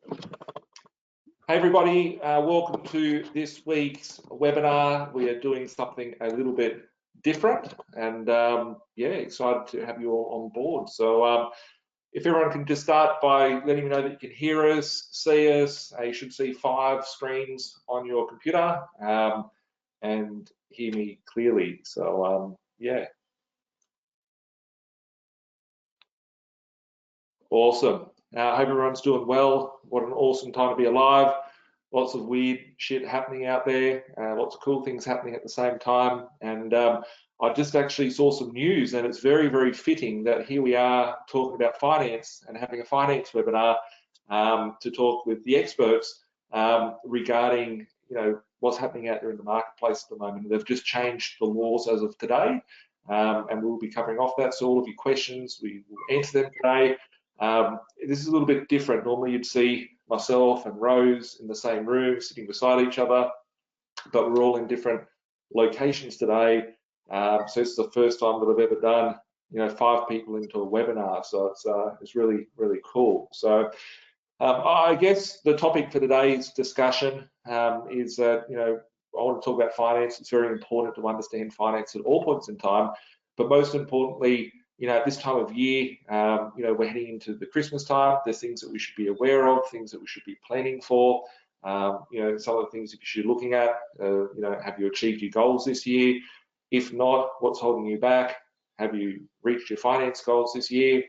Hey everybody, welcome to this week's webinar. We are doing something a little bit different and yeah, excited to have you all on board. So if everyone can just start by letting me know that you can hear us, see us. You should see 5 screens on your computer and hear me clearly. So yeah. Awesome. I hope everyone's doing well. What an awesome time to be alive. Lots of weird shit happening out there, lots of cool things happening at the same time. And I just actually saw some news, and it's very, very fitting that here we are talking about finance and having a finance webinar to talk with the experts regarding, what's happening out there in the marketplace at the moment. They've just changed the laws as of today, and we'll be covering off that. So all of your questions, we will answer them today. This is a little bit different. Normally you'd see myself and Rose in the same room sitting beside each other, but we're all in different locations today. So it's the first time that I've ever done 5 people into a webinar, so it's really, really cool. So I guess the topic for today's discussion is that I want to talk about finance. It's very important to understand finance at all points in time, but most importantly, at this time of year, we're heading into the Christmas time. There's things that we should be aware of, things that we should be planning for. Some of the things that you should be looking at. Have you achieved your goals this year? If not, what's holding you back? Have you reached your finance goals this year?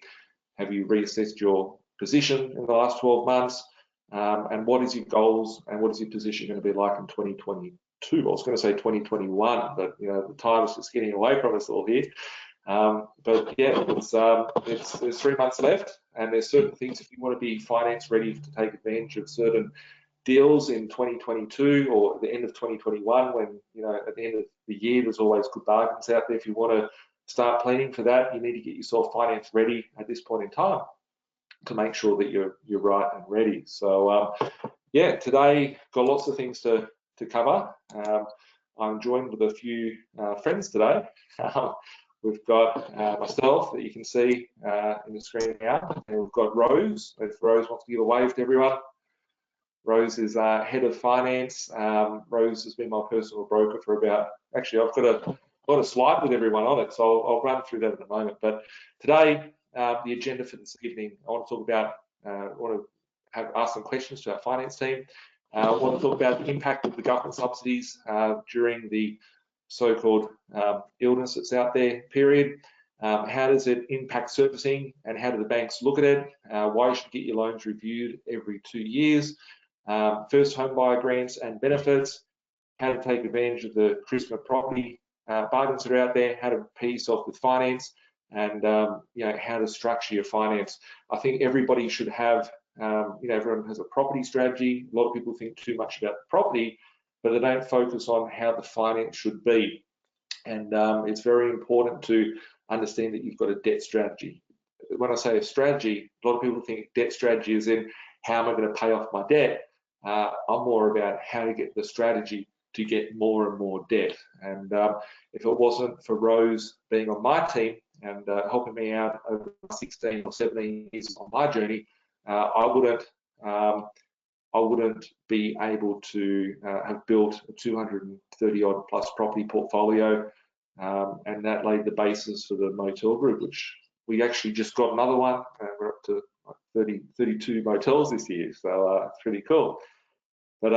Have you reassessed your position in the last 12 months? And what is your goals and what is your position going to be like in 2022? I was going to say 2021, but the time is just getting away from us all here. But yeah, there's 3 months left, and there's certain things if you want to be finance ready to take advantage of certain deals in 2022 or at the end of 2021, when at the end of the year there's always good bargains out there. If you want to start planning for that, you need to get yourself finance ready at this point in time to make sure that you're right and ready. So yeah, today got lots of things to cover. I'm joined with a few friends today. We've got myself that you can see in the screen now, and we've got Rose. If Rose wants to give a wave to everyone. Rose is head of finance. Rose has been my personal broker for about, actually I've got a slide with everyone on it, so I'll run through that in a moment. But today, the agenda for this evening, I want to talk about, ask some questions to our finance team. I want to talk about the impact of the government subsidies during the so-called illness that's out there period. How does it impact servicing, and how do the banks look at it? Why you should get your loans reviewed every 2 years. First home buyer grants and benefits, how to take advantage of the Christmas property bargains that are out there, how to pay yourself with finance, and how to structure your finance. I think everybody should have, everyone has a property strategy. A lot of people think too much about the property, but they don't focus on how the finance should be. And it's very important to understand that you've got a debt strategy. When I say a strategy, a lot of people think debt strategy is in how am I going to pay off my debt. I'm more about how to get the strategy to get more and more debt. And if it wasn't for Rose being on my team and helping me out over 16 or 17 years on my journey, I wouldn't be able to have built a 230 odd plus property portfolio, and that laid the basis for the motel group, which we actually just got another one. We're up to 32 motels this year, so it's pretty cool. But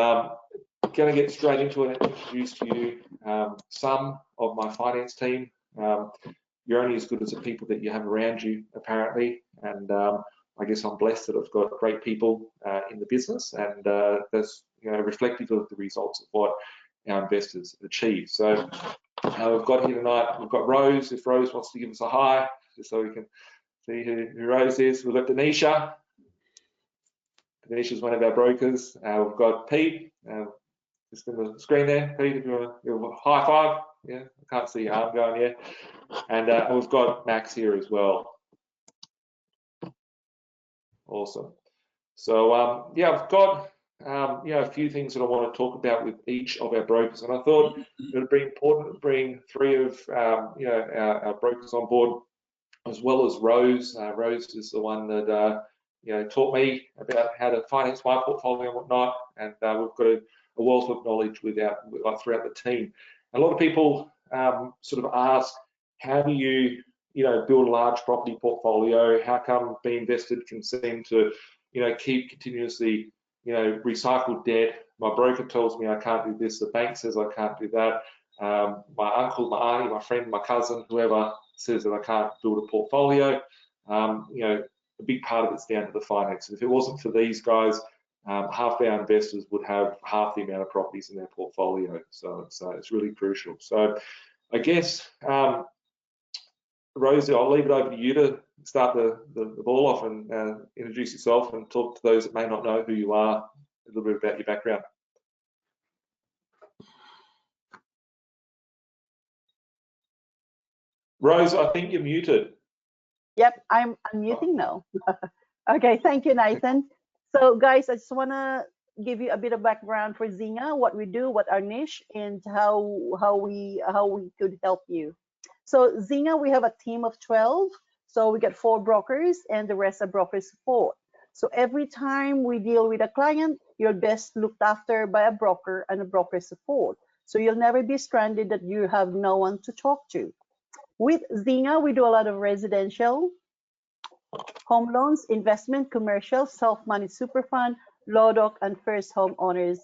going to get straight into it and introduce to you some of my finance team. You're only as good as the people that you have around you, apparently, and I guess I'm blessed that I've got great people in the business, and that's reflective of the results of what our investors achieve. So we've got here tonight, we've got Rose. If Rose wants to give us a hi, just so we can see who Rose is. We've got Denisha. Denisha is one of our brokers. We've got Pete, just in the screen there. Pete, if you want to give a high five. Yeah, I can't see your arm going, yeah. And we've got Max here as well. Awesome. So yeah, I've got a few things that I want to talk about with each of our brokers, and I thought it would be important to bring 3 of our brokers on board, as well as Rose. Rose is the one that taught me about how to finance my portfolio and whatnot. And we've got a wealth of knowledge throughout the team. A lot of people sort of ask, how do you, build a large property portfolio? How come B.Invested can seem to, keep continuously, recycle debt? My broker tells me I can't do this. The bank says I can't do that. My uncle, my auntie, my friend, my cousin, whoever says that I can't build a portfolio. A big part of it's down to the finances. If it wasn't for these guys, half our investors would have half the amount of properties in their portfolio. So it's really crucial. So I guess, Rosie, I'll leave it over to you to start the ball off and introduce yourself and talk to those that may not know who you are, a little bit about your background. Rose, I think you're muted. Yep, I'm unmuting now. Okay, thank you, Nathan. So guys, I just want to give you a bit of background for Zinger, what we do, what our niche, and how we could help you. So Zinger, we have a team of 12. So we get 4 brokers and the rest are broker support. So every time we deal with a client, you're best looked after by a broker and a broker support. So you'll never be stranded that you have no one to talk to. With Zinger, we do a lot of residential, home loans, investment, commercial, self-managed super fund, law doc, and first home owners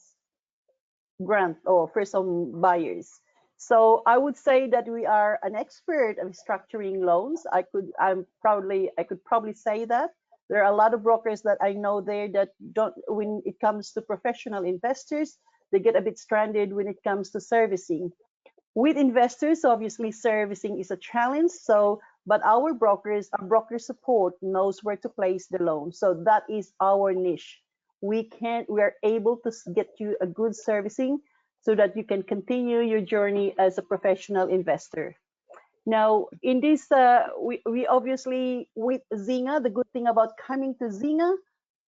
grant or first home buyers. So I would say that we are an expert of structuring loans. I could probably say that. There are a lot of brokers that I know there that don't, when it comes to professional investors, they get a bit stranded when it comes to servicing. With investors, obviously servicing is a challenge. But our brokers, our broker support knows where to place the loan. So that is our niche. We are able to get you a good servicing so that you can continue your journey as a professional investor. Now, in this, we obviously, with Zinger, the good thing about coming to Zinger,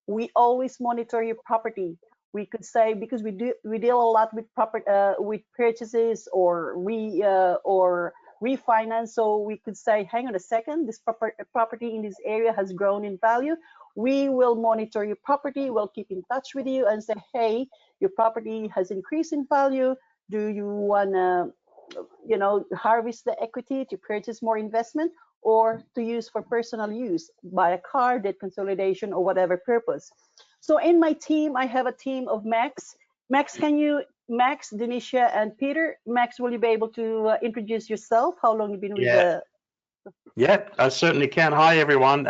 we always monitor your property. We could say, because we deal a lot with with purchases or refinance. So we could say, hang on a second, this property in this area has grown in value. We will monitor your property. We'll keep in touch with you and say, hey, your property has increased in value. Do you want to, harvest the equity to purchase more investment or to use for personal use, buy a car, debt consolidation, or whatever purpose? So in my team, I have a team of Max. Max, Denisha, and Peter. Max, will you be able to introduce yourself? How long you've been with the... Yeah, I certainly can. Hi, everyone.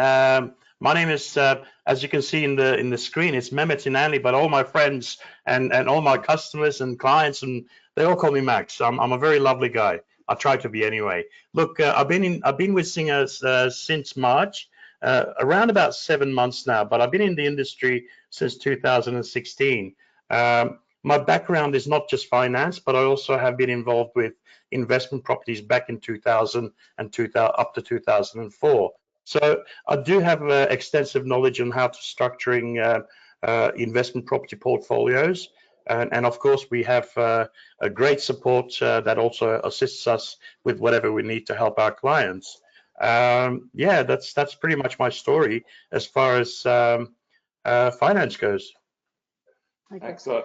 My name is, as you can see in the screen, it's Mehmet Inanli, but all my friends and all my customers and clients, and they all call me Max. I'm a very lovely guy. I try to be anyway. Look, I've been with Zinger since March, around about 7 months now, but I've been in the industry since 2016. My background is not just finance, but I also have been involved with investment properties back in 2000 and up to 2004. So I do have extensive knowledge on how to structuring investment property portfolios. And of course, we have a great support that also assists us with whatever we need to help our clients. Yeah, that's pretty much my story as far as finance goes. Excellent.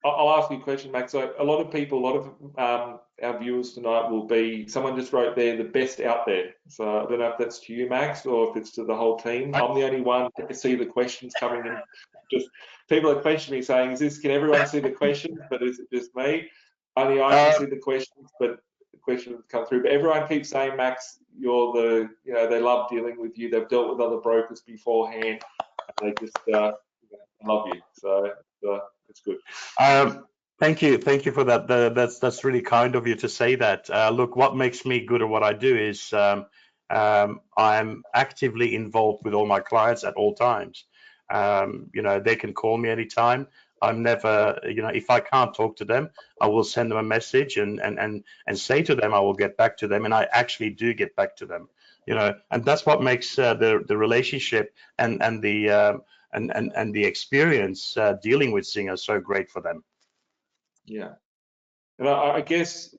I'll ask you a question, Max. So a lot of people, a lot of our viewers tonight will be, someone just wrote there, the best out there. So I don't know if that's to you, Max, or if it's to the whole team. I'm the only one to see the questions coming in. Just people are questioning me saying, can everyone see the questions? But is it just me? Only I can see the questions, but the questions come through. But everyone keeps saying, Max, you're they love dealing with you. They've dealt with other brokers beforehand. And they just love you. So it's good. Thank you for that. That's really kind of you to say that. Look, what makes me good at what I do is I'm actively involved with all my clients at all times. They can call me anytime. I'm never, if I can't talk to them, I will send them a message and say to them I will get back to them, and I actually do get back to them. And that's what makes the relationship and the experience dealing with Zinger so great for them. Yeah. And I guess,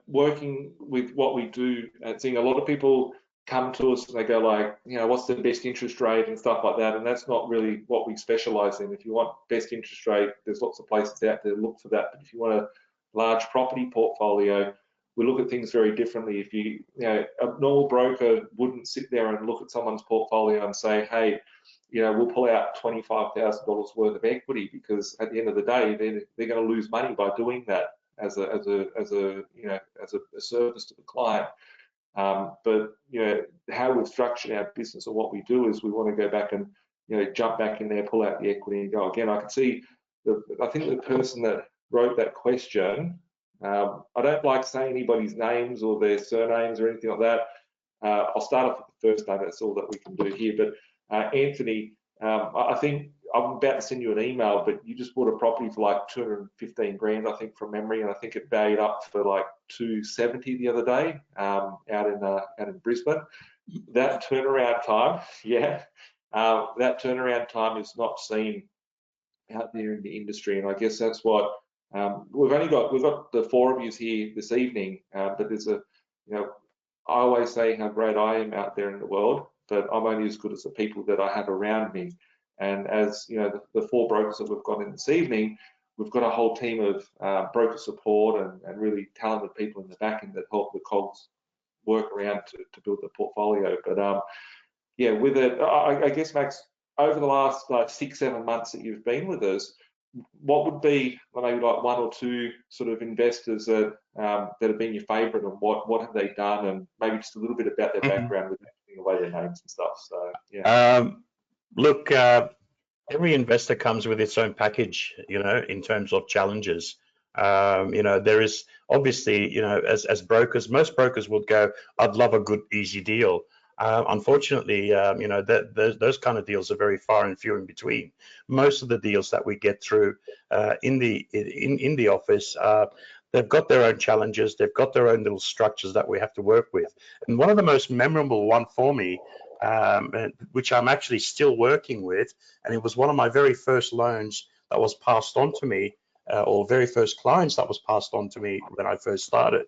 working with what we do at Zinger, a lot of people come to us and they go like, you know, what's the best interest rate and stuff like that, and that's not really what we specialize in. If you want best interest rate, there's lots of places out there to look for that, but if you want a large property portfolio, we look at things very differently. If you know, a normal broker wouldn't sit there and look at someone's portfolio and say, hey, you know, we'll pull out $25,000 worth of equity, because at the end of the day, they're going to lose money by doing that as a service to the client. But you know, how we've structured our business, or what we do, is we want to go back and, you know, jump back in there, pull out the equity and go again. I can see I think the person that wrote that question, I don't like saying anybody's names or their surnames or anything like that. I'll start off with the first name. That's all that we can do here. But Anthony, I think I'm about to send you an email, but you just bought a property for like 215 grand, I think, from memory, and I think it valued up for like 270 the other day, out in Brisbane. That turnaround time, that turnaround time is not seen out there in the industry, and I guess that's what we've got the four of you here this evening, but there's a, you know, I always say how great I am out there in the world, but I'm only as good as the people that I have around me. And as you know, the four brokers that we've got in this evening, we've got a whole team of broker support and really talented people in the back end that help the cogs work around to build the portfolio. But yeah, with it, I guess, Max, over the last like 6-7 months that you've been with us, what would be maybe like one or two sort of investors that have been your favourite, and what have they done, and maybe just a little bit about their background without giving away their names and stuff. So yeah. Look, every investor comes with its own package, you know, in terms of challenges. You know, there is obviously, you know, as brokers, most brokers would go, I'd love a good, easy deal. Unfortunately, you know, those kind of deals are very far and few in between. Most of the deals that we get through in the office, they've got their own challenges. They've got their own little structures that we have to work with. And one of the most memorable one for me, which I'm actually still working with, and it was one of my very first loans that was passed on to me, or very first clients that was passed on to me when I first started.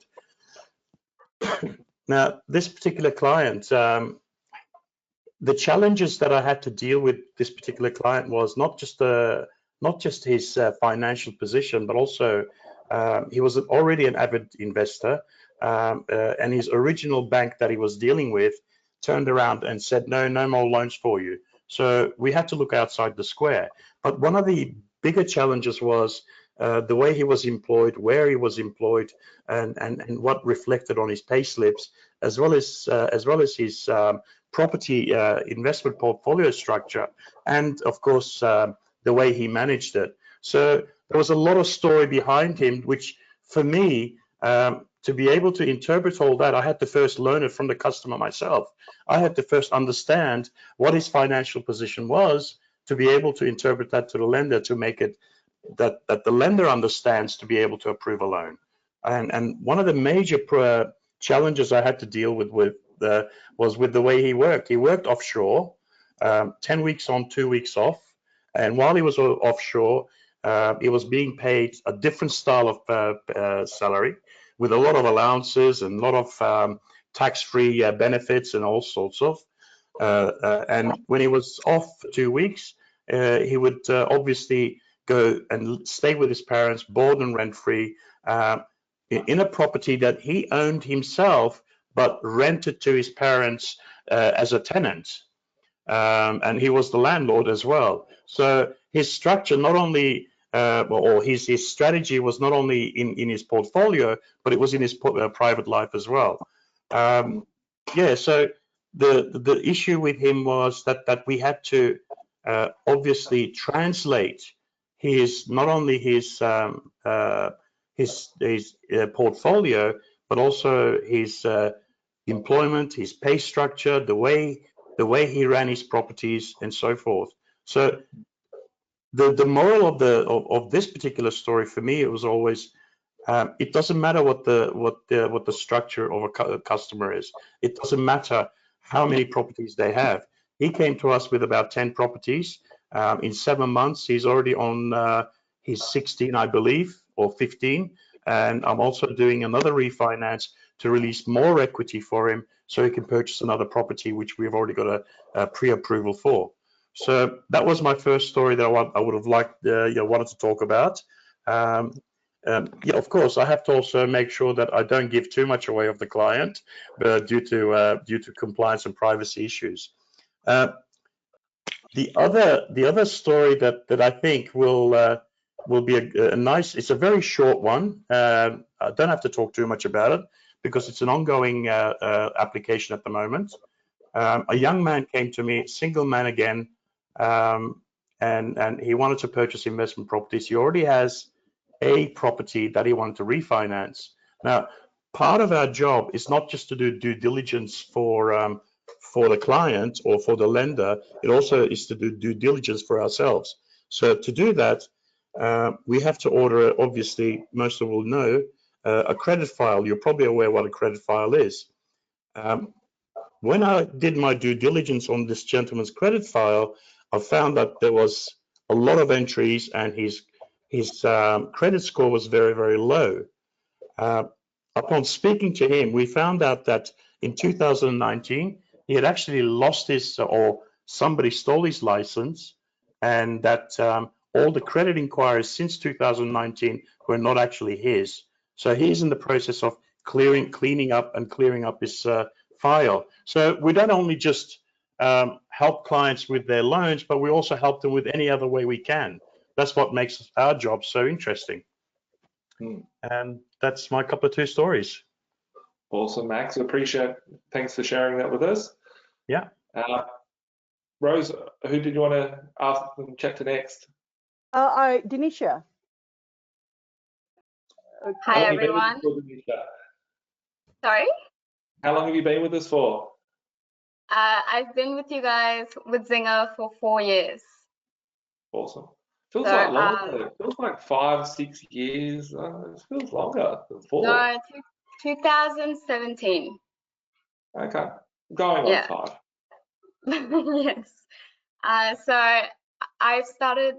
Now, this particular client, the challenges that I had to deal with this particular client was not just his financial position, but also he was already an avid investor, and his original bank that he was dealing with turned around and said, no more loans for you. So we had to look outside the square. But one of the bigger challenges was the way he was employed, where he was employed, and what reflected on his pay slips, as well as his property investment portfolio structure, and of course the way he managed it. So there was a lot of story behind him, which for me, to be able to interpret all that, I had to first learn it from the customer myself. I had to first understand what his financial position was to be able to interpret that to the lender, to make it that the lender understands to be able to approve a loan. And one of the major challenges I had to deal with was with the way he worked. He worked offshore, 10 weeks on, 2 weeks off. And while he was offshore, he was being paid a different style of salary, with a lot of allowances and a lot of tax-free benefits and all sorts of. And when he was off for 2 weeks, he would obviously go and stay with his parents, board and rent-free, in a property that he owned himself, but rented to his parents as a tenant. And he was the landlord as well. So his structure not only, or his strategy was not only in his portfolio, but it was in his private life as well. Yeah, so the issue with him was that we had to obviously translate not only his portfolio, but also his employment, his pay structure, the way he ran his properties, and so forth. So the moral of this particular story for me, it was always, it doesn't matter what the structure of a customer is. It doesn't matter how many properties they have. He came to us with about 10 properties. In 7 months, he's already on his 16, I believe, or 15. And I'm also doing another refinance to release more equity for him so he can purchase another property, which we've already got a pre-approval for. So that was my first story that I would have liked, wanted to talk about. Yeah, of course, I have to also make sure that I don't give too much away of the client, due to compliance and privacy issues. The other story that I think will be a nice. It's a very short one. I don't have to talk too much about it because it's an ongoing application at the moment. A young man came to me, single man again, and he wanted to purchase investment properties. He already has a property that he wanted to refinance. Now, part of our job is not just to do due diligence for the client or for the lender. It also is to do due diligence for ourselves. So to do that, we have to order, obviously, most of you will know, a credit file. You're probably aware what a credit file is. When I did my due diligence on this gentleman's credit file, I found that there was a lot of entries and his credit score was very, very low. Upon speaking to him, we found out that in 2019, he had actually lost his, or somebody stole his license, and that all the credit inquiries since 2019 were not actually his. So he's in the process of cleaning up his file. So we don't only just help clients with their loans, but we also help them with any other way we can. That's what makes our job so interesting. And that's my couple of two stories. Awesome, Max. Thanks for sharing that with us. Yeah. Rose, who did you want to ask and chat to next? Denisha. Hi, everyone. Sorry? How long have you been with us for? I've been with you guys with Zinger for 4 years. Awesome. Feels like longer. It feels like 5, 6 years. It feels longer than 4. No, 2017. Okay. Going on 5. Yes. So I started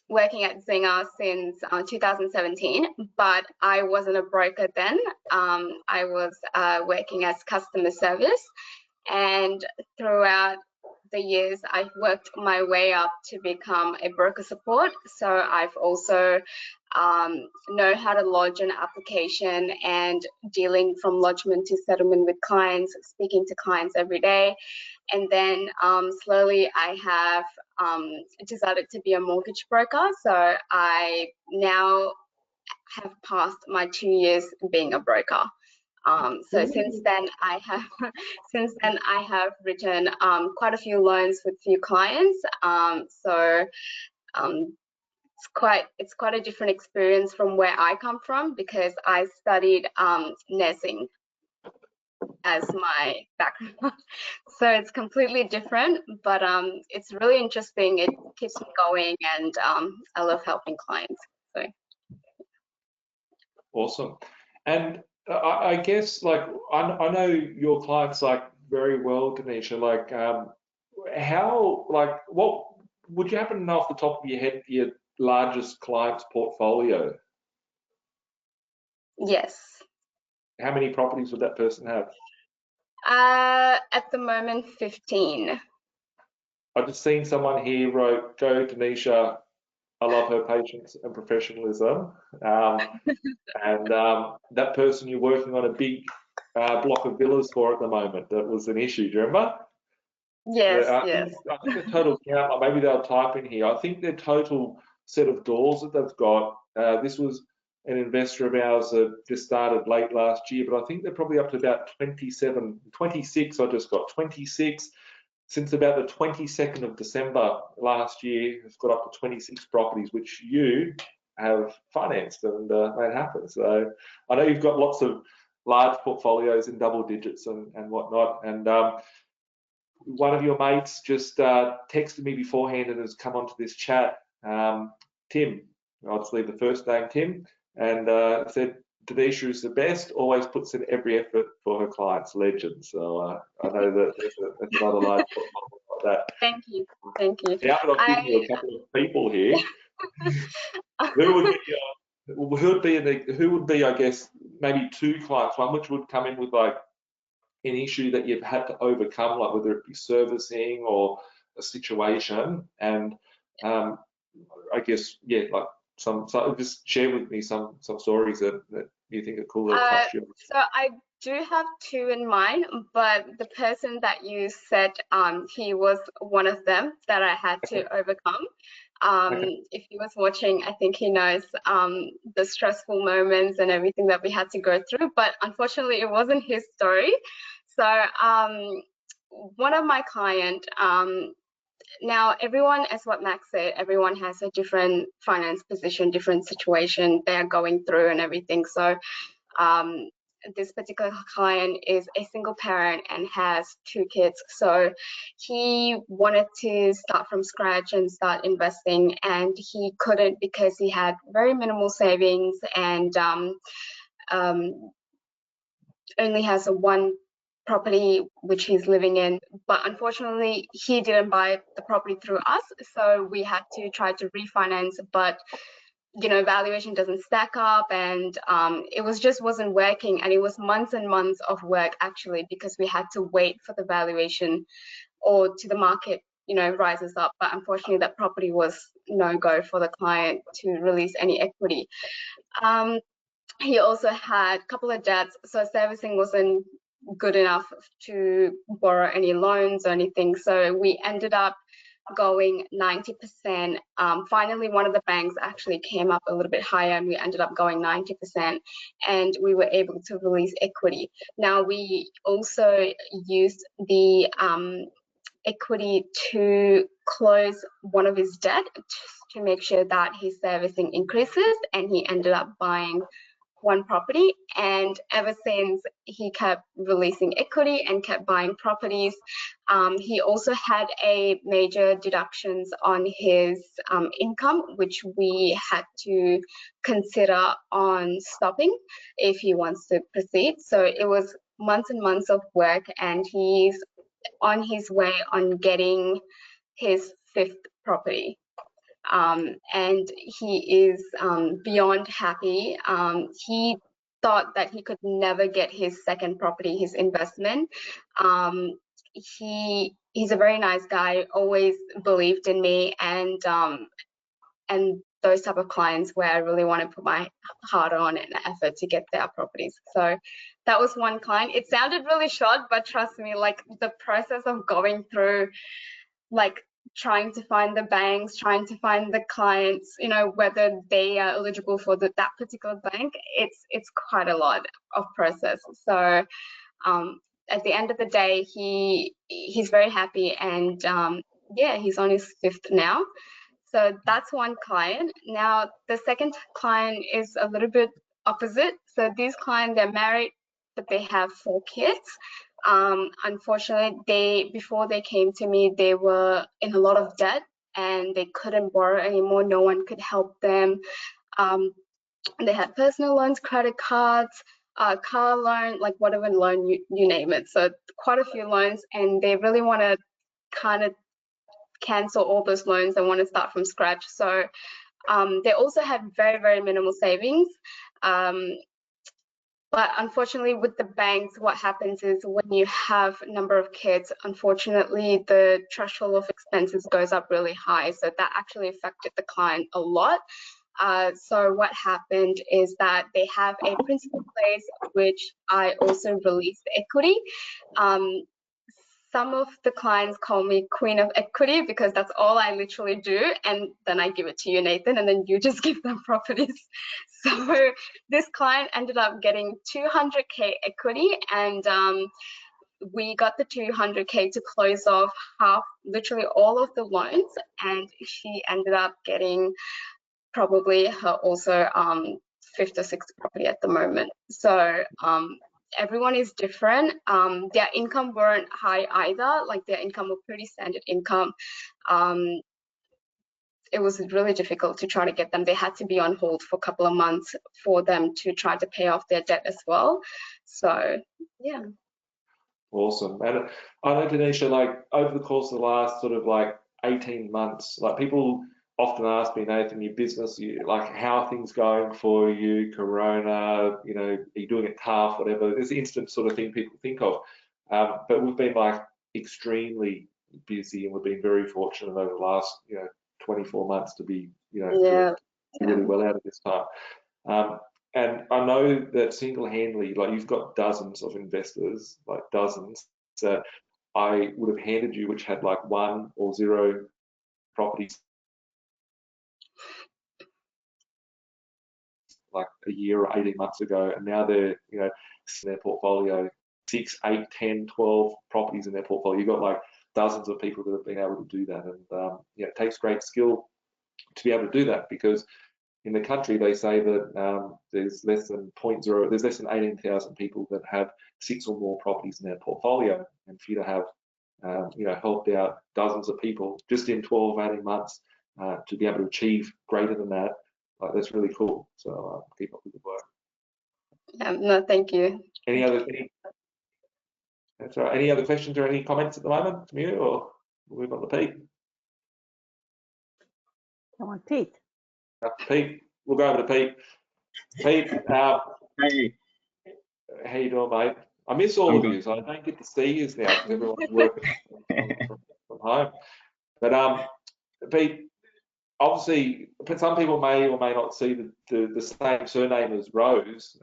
working at Zinger since 2017, but I wasn't a broker then. I was working as customer service, and throughout the years, I've worked my way up to become a broker support. So I've also know how to lodge an application and dealing from lodgement to settlement with clients, speaking to clients every day. And then slowly I have decided to be a mortgage broker. So I now have passed my 2 years being a broker. So since then I have written quite a few loans with few clients. It's quite a different experience from where I come from, because I studied nursing as my background. So it's completely different, but it's really interesting. It keeps me going, and I love helping clients. So awesome. And I guess, like, I know your clients like very well, Denisha. Like, what would you happen to know off the top of your head your largest client's portfolio? Yes. How many properties would that person have? At the moment, 15. I've just seen someone here wrote, "Go Denisha, I love her patience and professionalism." And that person you're working on a big block of villas for at the moment, that was an issue, do you remember? Yes, I think the total count, maybe they'll type in here, I think their total set of doors that they've got, this was an investor of ours that just started late last year, but I think they're probably up to about 26, I just got 26. Since about the 22nd of December last year, it's got up to 26 properties, which you have financed and made happen. So I know you've got lots of large portfolios in double digits and whatnot. And one of your mates just texted me beforehand and has come onto this chat, Tim. I'll just leave the first name, Tim, and said, "Denisha is the best, always puts in every effort for her clients, legend." So I know that there's another large portfolio like that. Thank you. Thank you. Now that I've given you a couple of people here, who would be who would be, I guess, maybe two clients, one which would come in with like an issue that you've had to overcome, like whether it be servicing or a situation, and I guess, yeah, like some just share with me some stories that you think are cool that touch you. So I do have two in mind, but the person that you said, he was one of them that I had to overcome. If he was watching, I think he knows the stressful moments and everything that we had to go through, but unfortunately it wasn't his story. So one of my client, now everyone, as what Max said, everyone has a different finance position, different situation they're going through and everything. So this particular client is a single parent and has 2 kids. So he wanted to start from scratch and start investing, and he couldn't because he had very minimal savings and only has one property which he's living in. But unfortunately, he didn't buy the property through us, so we had to try to refinance, but you know, valuation doesn't stack up, and it wasn't working, and it was months and months of work actually, because we had to wait for the valuation or to the market, you know, rises up. But unfortunately that property was no go for the client to release any equity. He also had a couple of debts, so servicing wasn't good enough to borrow any loans or anything, so we ended up going 90%. Finally, one of the banks actually came up a little bit higher, and we ended up going 90%, and we were able to release equity. Now, we also used the equity to close one of his debt to make sure that his servicing increases, and he ended up buying one property, and ever since he kept releasing equity and kept buying properties. He also had a major deductions on his income, which we had to consider on stopping if he wants to proceed. So it was months and months of work, and he's on his way on getting his 5th property. And he is beyond happy. He thought that he could never get his 2nd property, his investment. He's a very nice guy, always believed in me, and those type of clients where I really want to put my heart on and effort to get their properties. So that was one client. It sounded really short, but trust me, like the process of going through, like trying to find the banks, trying to find the clients, you know, whether they are eligible for that particular bank, it's quite a lot of process. So at the end of the day, he's very happy, and yeah, he's on his 5th now. So that's one client. Now the second client is a little bit opposite. So this client, they're married, but they have 4 kids. Unfortunately, before they came to me, they were in a lot of debt and they couldn't borrow anymore. No one could help them. They had personal loans, credit cards, car loan, like whatever loan you name it. So quite a few loans, and they really want to kind of cancel all those loans and want to start from scratch. So they also had very, very minimal savings. But unfortunately, with the banks, what happens is when you have a number of kids, unfortunately, the threshold of expenses goes up really high. So that actually affected the client a lot. So what happened is that they have a principal place, which I also released equity. Some of the clients call me Queen of Equity because that's all I literally do, and then I give it to you, Nathan, and then you just give them properties. So this client ended up getting 200K equity, and we got the 200K to close off literally all of the loans, and she ended up getting probably her also 5th or 6th property at the moment. So everyone is different. Their income weren't high either, like their income was pretty standard income. It was really difficult to try to get them. They had to be on hold for a couple of months for them to try to pay off their debt as well. So yeah. Awesome. And I know, Tanisha, like over the course of the last sort of like 18 months, like people often ask me, Nathan, your business, like how are things going for you, Corona, you know, are you doing it tough, whatever. There's the instant sort of thing people think of. But we've been like extremely busy, and we've been very fortunate over the last, you know, 24 months to be, you know, Yeah. to really well out of this time. And I know that single-handedly, like you've got dozens of investors, like dozens, that I would have handed you, which had like 1 or 0 properties like a year or 18 months ago, and now they're, you know, in their portfolio 6, 8, 10, 12 properties in their portfolio. You've got like dozens of people that have been able to do that, and yeah, it takes great skill to be able to do that, because in the country they say that there's less than 0.0, there's less than 18,000 people that have 6 or more properties in their portfolio, and for you to have you know, helped out dozens of people just in 12, 18 months to be able to achieve greater than that, that's really cool. So keep up with the work. No, thank you. That's right. Any other questions or any comments at the moment from you, or we'll move on to Pete? Come on, Pete. Pete, we'll go over to Pete. Pete, Hey, how you doing, mate? I miss all I'm of good. you, so I don't get to see you now because everyone's working from home. But Pete, obviously, some people may or may not see the same surname as Rose.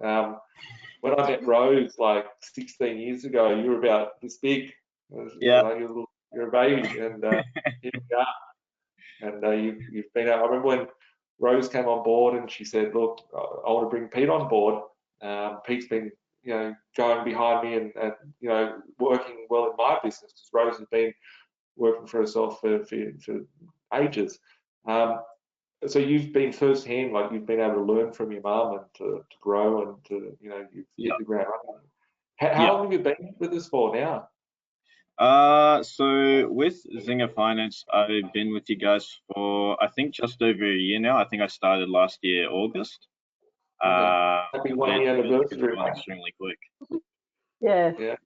When I met Rose like 16 years ago, you were about this big. Yeah. You're a baby, and here we are. And you've been out. I remember when Rose came on board and she said, "Look, I want to bring Pete on board." Pete's been, you know, going behind me and you know, working well in my business, because Rose has been working for herself for ages. So you've been firsthand, like you've been able to learn from your mum and to grow and to, you know, you've hit the ground running. How long have you been with us for now? So with Zinger Finance, I've been with you guys for I think just over a year now. I think I started last year, August. Happy 1 year anniversary. Extremely quick. Yeah. Yeah.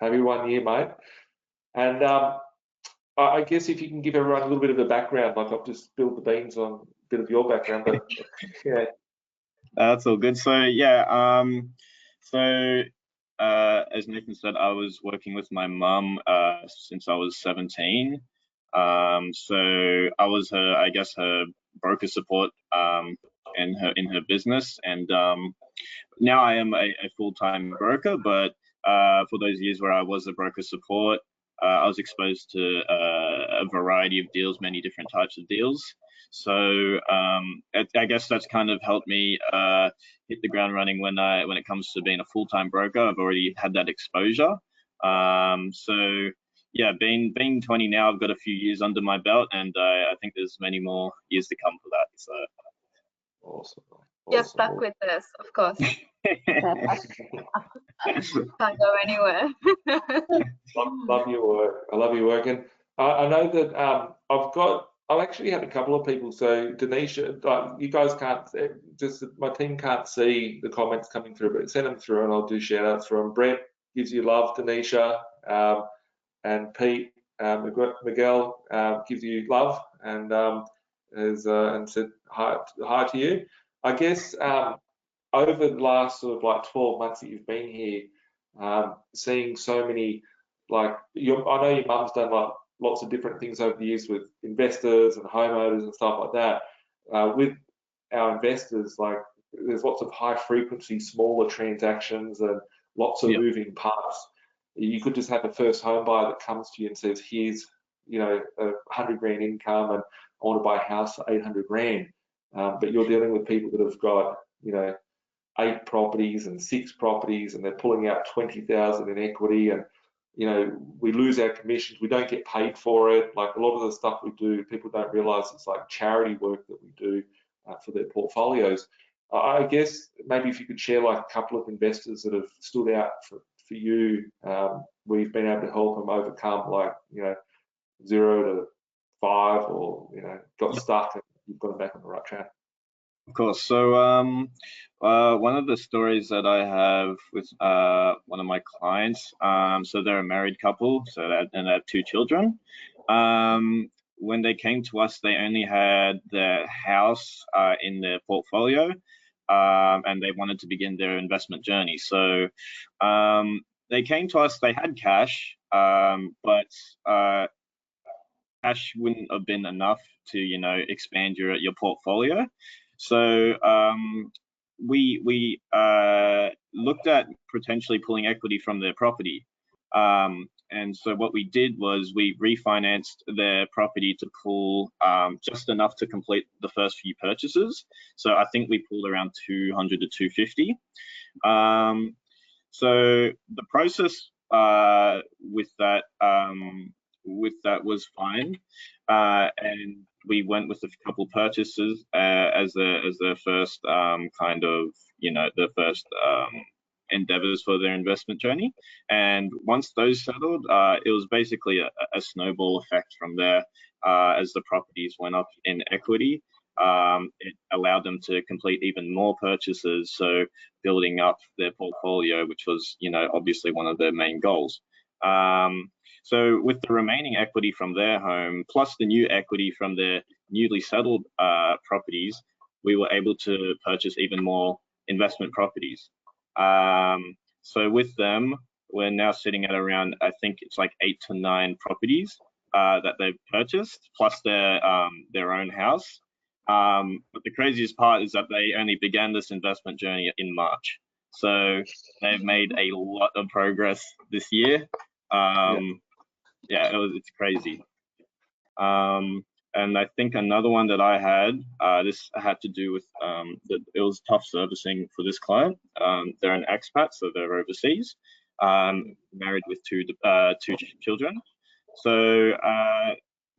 Happy 1 year, mate. And I guess if you can give everyone a little bit of a background, like I've just spilled the beans on a bit of your background, but yeah. That's all good. So yeah, as Nathan said, I was working with my mum since I was 17. So I was her, I guess, her broker support in her business, and now I am a full-time broker. But for those years where I was a broker support, I was exposed to a variety of deals, many different types of deals. So I guess that's kind of helped me hit the ground running when it comes to being a full-time broker. I've already had that exposure. So yeah, being 20 now, I've got a few years under my belt, and I think there's many more years to come for that. So Awesome. You're stuck with this, of course. Can't go anywhere. Love your work. I love your work, and I know that I've actually had a couple of people. So Denisha, like, you guys can't, just my team can't see the comments coming through, but send them through, and I'll do shout outs for them. Brett gives you love, Denisha, and Pete, Miguel gives you love, and and said hi to you. I guess over the last sort of like 12 months that you've been here, seeing so many, like, I know your mum's done like lots of different things over the years with investors and homeowners and stuff like that. With our investors, like, there's lots of high frequency, smaller transactions and lots of moving parts. You could just have a first home buyer that comes to you and says, "Here's, you know, 100 grand income, and I want to buy a house for 800 grand." But you're dealing with people that have got, you know, 8 properties and 6 properties, and they're pulling out 20,000 in equity, and, you know, we lose our commissions. We don't get paid for it. Like, a lot of the stuff we do, people don't realize it's like charity work that we do for their portfolios. I guess maybe if you could share like a couple of investors that have stood out for you, where you've been able to help them overcome, like, you know, 0 to 5, or, you know, got stuck and you've got them back on the right track. Of course. So one of the stories that I have with one of my clients, so they're a married couple, so and they have 2 children. when they came to us, they only had their house in their portfolio, and they wanted to begin their investment journey. So they came to us, they had cash, but cash wouldn't have been enough to, expand your portfolio. So we looked at potentially pulling equity from their property. And so what we did was we refinanced their property to pull just enough to complete the first few purchases. So I think we pulled around 200 to 250. So the process with that was fine, and we went with a couple purchases as the first kind of, the first endeavors for their investment journey. And once those settled, it was basically a snowball effect from there. As the properties went up in equity, it allowed them to complete even more purchases, so building up their portfolio, which was, obviously one of their main goals. So with the remaining equity from their home, plus the new equity from their newly settled properties, we were able to purchase even more investment properties. So with them, we're now sitting at around, I think it's like 8 to 9 properties that they've purchased, plus their own house. But the craziest part is that they only began this investment journey in March. So they've made a lot of progress this year. It's crazy. And I think another one that I had, this had to do with, it was tough servicing for this client. They're an expat, so they're overseas, married with two children. So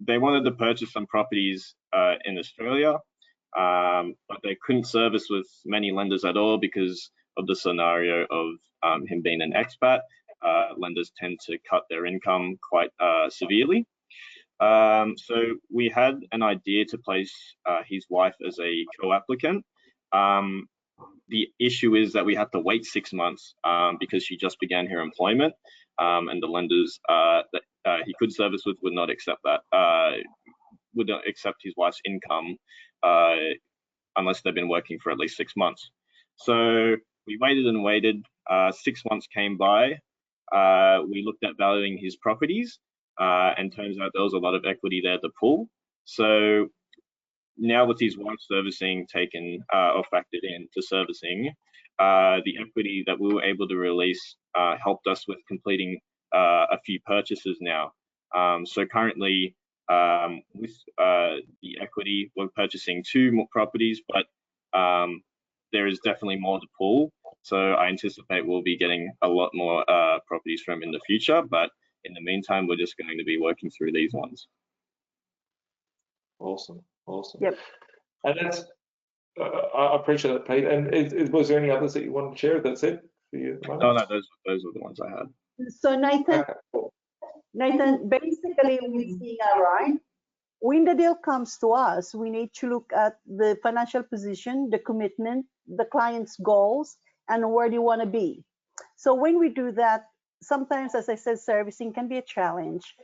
they wanted to purchase some properties in Australia, but they couldn't service with many lenders at all because of the scenario of him being an expat. Lenders tend to cut their income quite severely. So we had an idea to place his wife as a co-applicant. The issue is that we have to wait 6 months because she just began her employment, and the lenders that he could service with would not accept that, would not accept his wife's income unless they've been working for at least 6 months. So we waited and waited. 6 months came by. We looked at valuing his properties, and turns out there was a lot of equity there to pull. So now with his wife's servicing taken or factored into servicing, the equity that we were able to release helped us with completing a few purchases now. So currently, with the equity, we're purchasing 2 more properties, but there is definitely more to pull. So I anticipate we'll be getting a lot more properties from in the future, but in the meantime, we're just going to be working through these ones. Awesome. Yep. And that's, I appreciate that, Pete. And was there any others that you wanted to share? That's it for you at the moment? No, those were the ones I had. So Nathan, basically with Zinger, right? When the deal comes to us, we need to look at the financial position, the commitment, the client's goals, and where do you want to be. So when we do that, sometimes, as I said, servicing can be a challenge.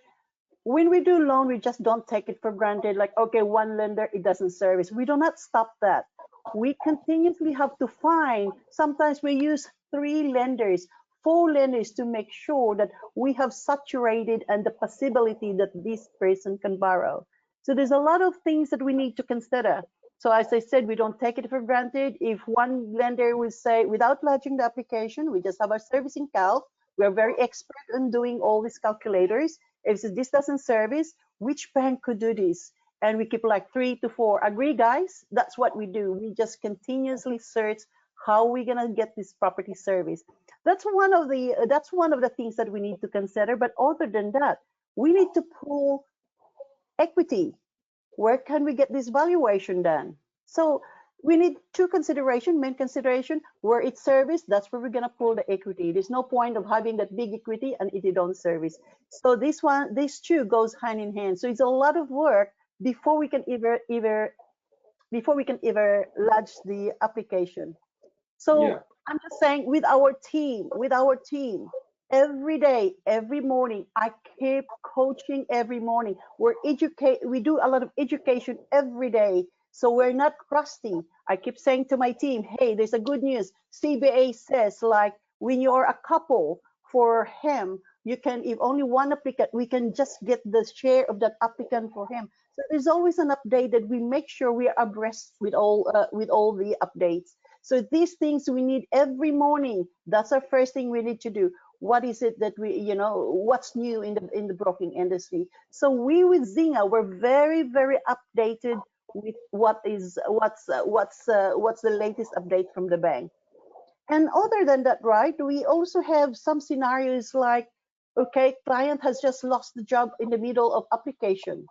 When we do loan, we just don't take it for granted, like, okay, one lender, it doesn't service. We do not stop that. We continuously have to find, sometimes we use 3 lenders, 4 lenders to make sure that we have saturated and the possibility that this person can borrow. So there's a lot of things that we need to consider. So as I said, we don't take it for granted. If one lender will say, without lodging the application, we just have our servicing calc. We're very expert in doing all these calculators. If this doesn't service, which bank could do this? And we keep like 3 to 4. Agree, guys? That's what we do. We just continuously search how we're gonna get this property service. That's one of the things that we need to consider. But other than that, we need to pull equity. Where can we get this valuation done? So we need 2 consideration, main consideration, where it's serviced, that's where we're gonna pull the equity. There's no point of having that big equity and if you don't service. So these 2 goes hand in hand. So it's a lot of work before we can ever lodge the application. So yeah. I'm just saying with our team, every day, every morning. I keep coaching every morning. We do a lot of education every day. So we're not crusty. I keep saying to my team, hey, there's a good news. CBA says like when you're a couple for him, you can, if only one applicant, we can just get the share of that applicant for him. So there's always an update that we make sure we are abreast with all the updates. So these things we need every morning. That's our first thing we need to do. What is it that what's new in the broking industry? So we with Zinger, we're very updated with what's the latest update from the bank. And other than that, right, we also have some scenarios like, okay, client has just lost the job in the middle of application.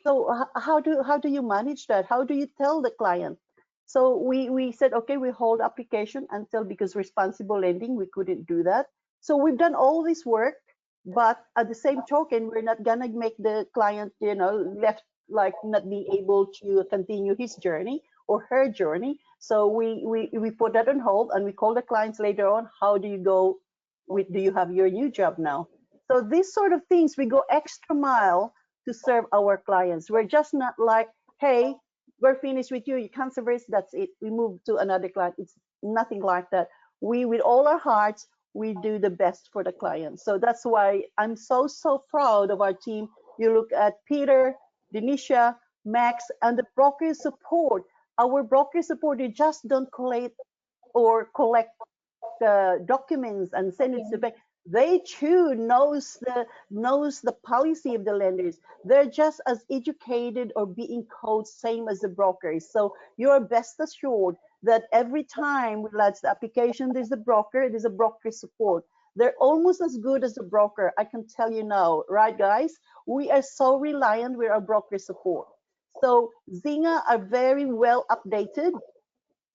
So how do you manage that? How do you tell the client? So we said, okay, we hold application until, because responsible lending, we couldn't do that. So we've done all this work, but at the same token, we're not gonna make the client, left like not being able to continue his journey or her journey. So we put that on hold, and we call the clients later on. How do you go with? Do you have your new job now? So these sort of things, we go extra mile to serve our clients. We're just not like, hey, we're finished with you, you can't service, that's it, we move to another client. It's nothing like that. We, with all our hearts, we do the best for the client. So that's why I'm so proud of our team. You look at Peter, Denisha, Max, and the broker support. Our broker support, they just don't collect documents and send it to the bank. They too knows the policy of the lenders. They're just as educated or being coached same as the brokers. So you're best assured that every time we launch the application, there's a broker support. They're almost as good as the broker. I can tell you now, right, guys? We are so reliant with our broker support. So Zinger are very well updated,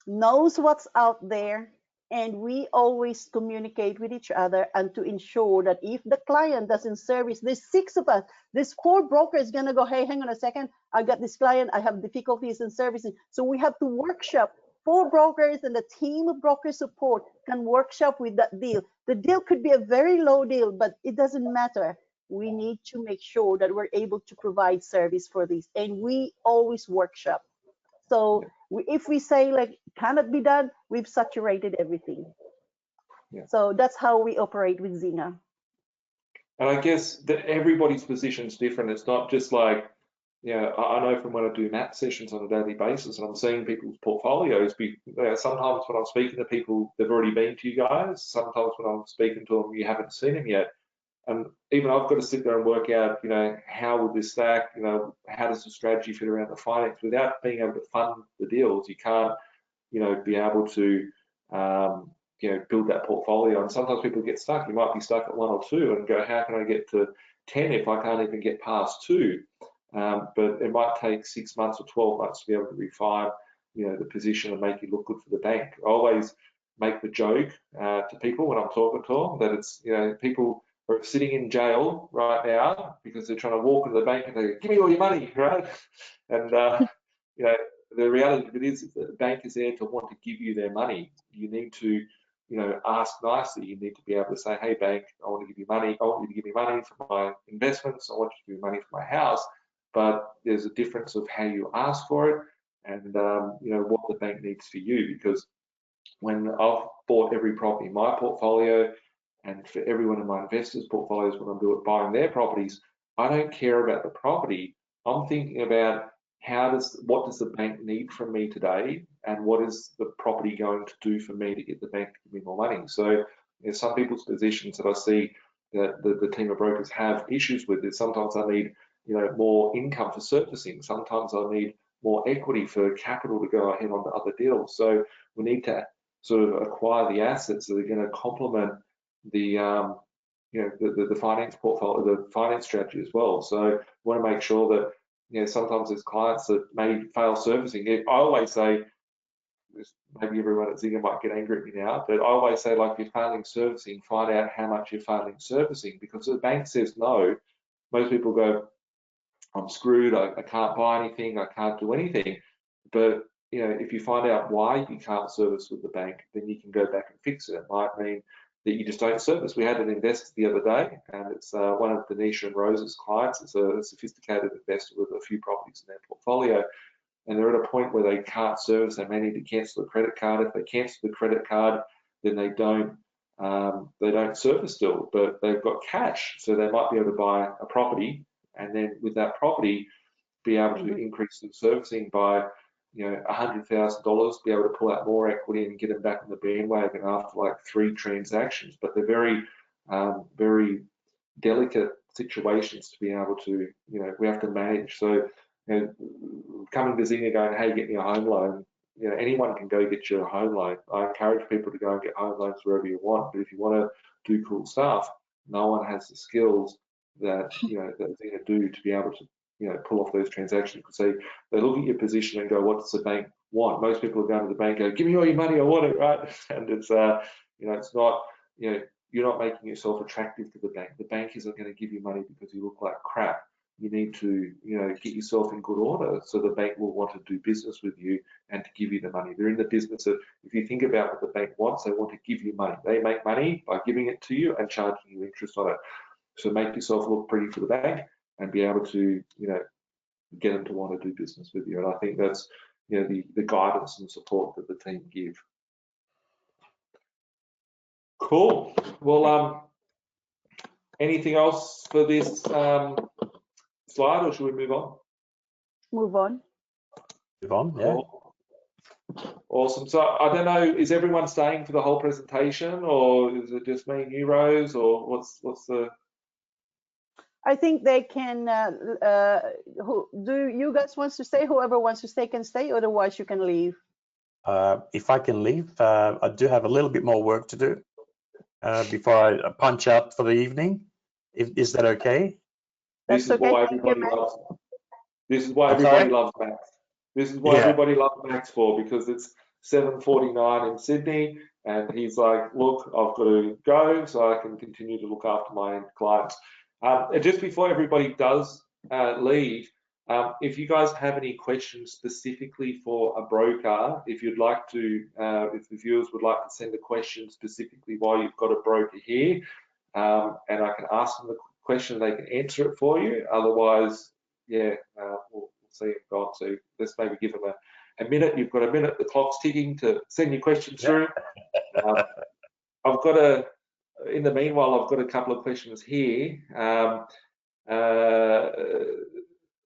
knows what's out there, and we always communicate with each other, and to ensure that if the client doesn't service, there's 6 of us, there's 4 brokers gonna go, hey, hang on a second, I got this client, I have difficulties in servicing. So we have to workshop. 4 brokers and a team of broker support can workshop with that deal. The deal could be a very low deal, but it doesn't matter. We need to make sure that we're able to provide service for these, and we always workshop. So if we say like cannot be done, we've saturated everything. Yeah. So that's how we operate with Zinger. And I guess that everybody's position is different. It's not just like, I know from when I do map sessions on a daily basis and I'm seeing people's portfolios, sometimes when I'm speaking to people, they've already been to you guys. Sometimes when I'm speaking to them, you haven't seen them yet. And even I've got to sit there and work out, how would this stack, how does the strategy fit around the finance? Without being able to fund the deals, you can't, be able to, build that portfolio. And sometimes people get stuck. You might be stuck at 1 or 2 and go, how can I get to 10 if I can't even get past 2? But it might take 6 months or 12 months to be able to refine, the position and make you look good for the bank. I always make the joke to people when I'm talking to them that it's, people are sitting in jail right now because they're trying to walk into the bank and they go, give me all your money, right? And, the reality of it is that the bank is there to want to give you their money. You need to, ask nicely. You need to be able to say, hey, bank, I want to give you money. I want you to give me money for my investments. I want you to give me money for my house. But there's a difference of how you ask for it and, what the bank needs for you. Because when I've bought every property in my portfolio and for everyone in my investors' portfolios, when I'm buying their properties, I don't care about the property. I'm thinking about what does the bank need from me today, and what is the property going to do for me to get the bank to give me more money. So there's some people's positions that I see that the team of brokers have issues with is sometimes I need more income for servicing. Sometimes I need more equity for capital to go ahead on to other deals. So we need to sort of acquire the assets that are going to complement the the finance portfolio, the finance strategy as well. So we want to make sure that sometimes there's clients that may fail servicing. I always say, maybe everyone at Zinger might get angry at me now, but I always say, like, if you're failing servicing, find out how much you're failing servicing, because if the bank says no, most people go, I'm screwed, I can't buy anything, I can't do anything. But if you find out why you can't service with the bank, then you can go back and fix it. It might mean that you just don't service. We had an investor the other day, and it's one of Denisha and Rose's clients. It's a sophisticated investor with a few properties in their portfolio, and they're at a point where they can't service. They may need to cancel the credit card. If they cancel the credit card, then they don't service still, but they've got cash, so they might be able to buy a property, and then with that property, be able to increase the servicing by $100,000, be able to pull out more equity and get them back on the bandwagon after like 3 transactions. But they're very, very delicate situations to be able to, we have to manage. So, coming to Zinger going, hey, get me a home loan. Anyone can go get you a home loan. I encourage people to go and get home loans wherever you want. But if you want to do cool stuff, no one has the skills that that Zinger do to be able to pull off those transactions. Because they look at your position and go, what does the bank want? Most people are going to the bank and go, give me all your money, I want it, right? And it's it's not, you're not making yourself attractive to the bank. The bank isn't going to give you money because you look like crap. You need to, get yourself in good order so the bank will want to do business with you and to give you the money. They're in the business of, if you think about what the bank wants, they want to give you money. They make money by giving it to you and charging you interest on it. So make yourself look pretty for the bank and be able to, get them to want to do business with you. And I think that's, the guidance and support that the team give. Cool. Well, anything else for this slide, or should we move on? Move on. Move on, yeah. Cool. Awesome. So I don't know, is everyone staying for the whole presentation, or is it just me and you, Rose, or what's the? I think they can. Do you guys want to stay? Whoever wants to stay can stay. Otherwise, you can leave. If I can leave, I do have a little bit more work to do before I punch out for the evening. Is that okay? That's This is okay. why Thank you, everybody Max. loves. This is why I'm everybody sorry? loves Max. This is why everybody loves Max for, because it's 7:49 in Sydney, and he's like, look, I've got to go so I can continue to look after my clients. And just before everybody does leave, if you guys have any questions specifically for a broker, if you'd like to, if the viewers would like to send a question specifically while you've got a broker here, and I can ask them the question, they can answer it for you. Otherwise, yeah, we'll see him gone. So let's maybe give them a minute. You've got a minute. The clock's ticking to send your questions through. I've got in the meanwhile, I've got a couple of questions here.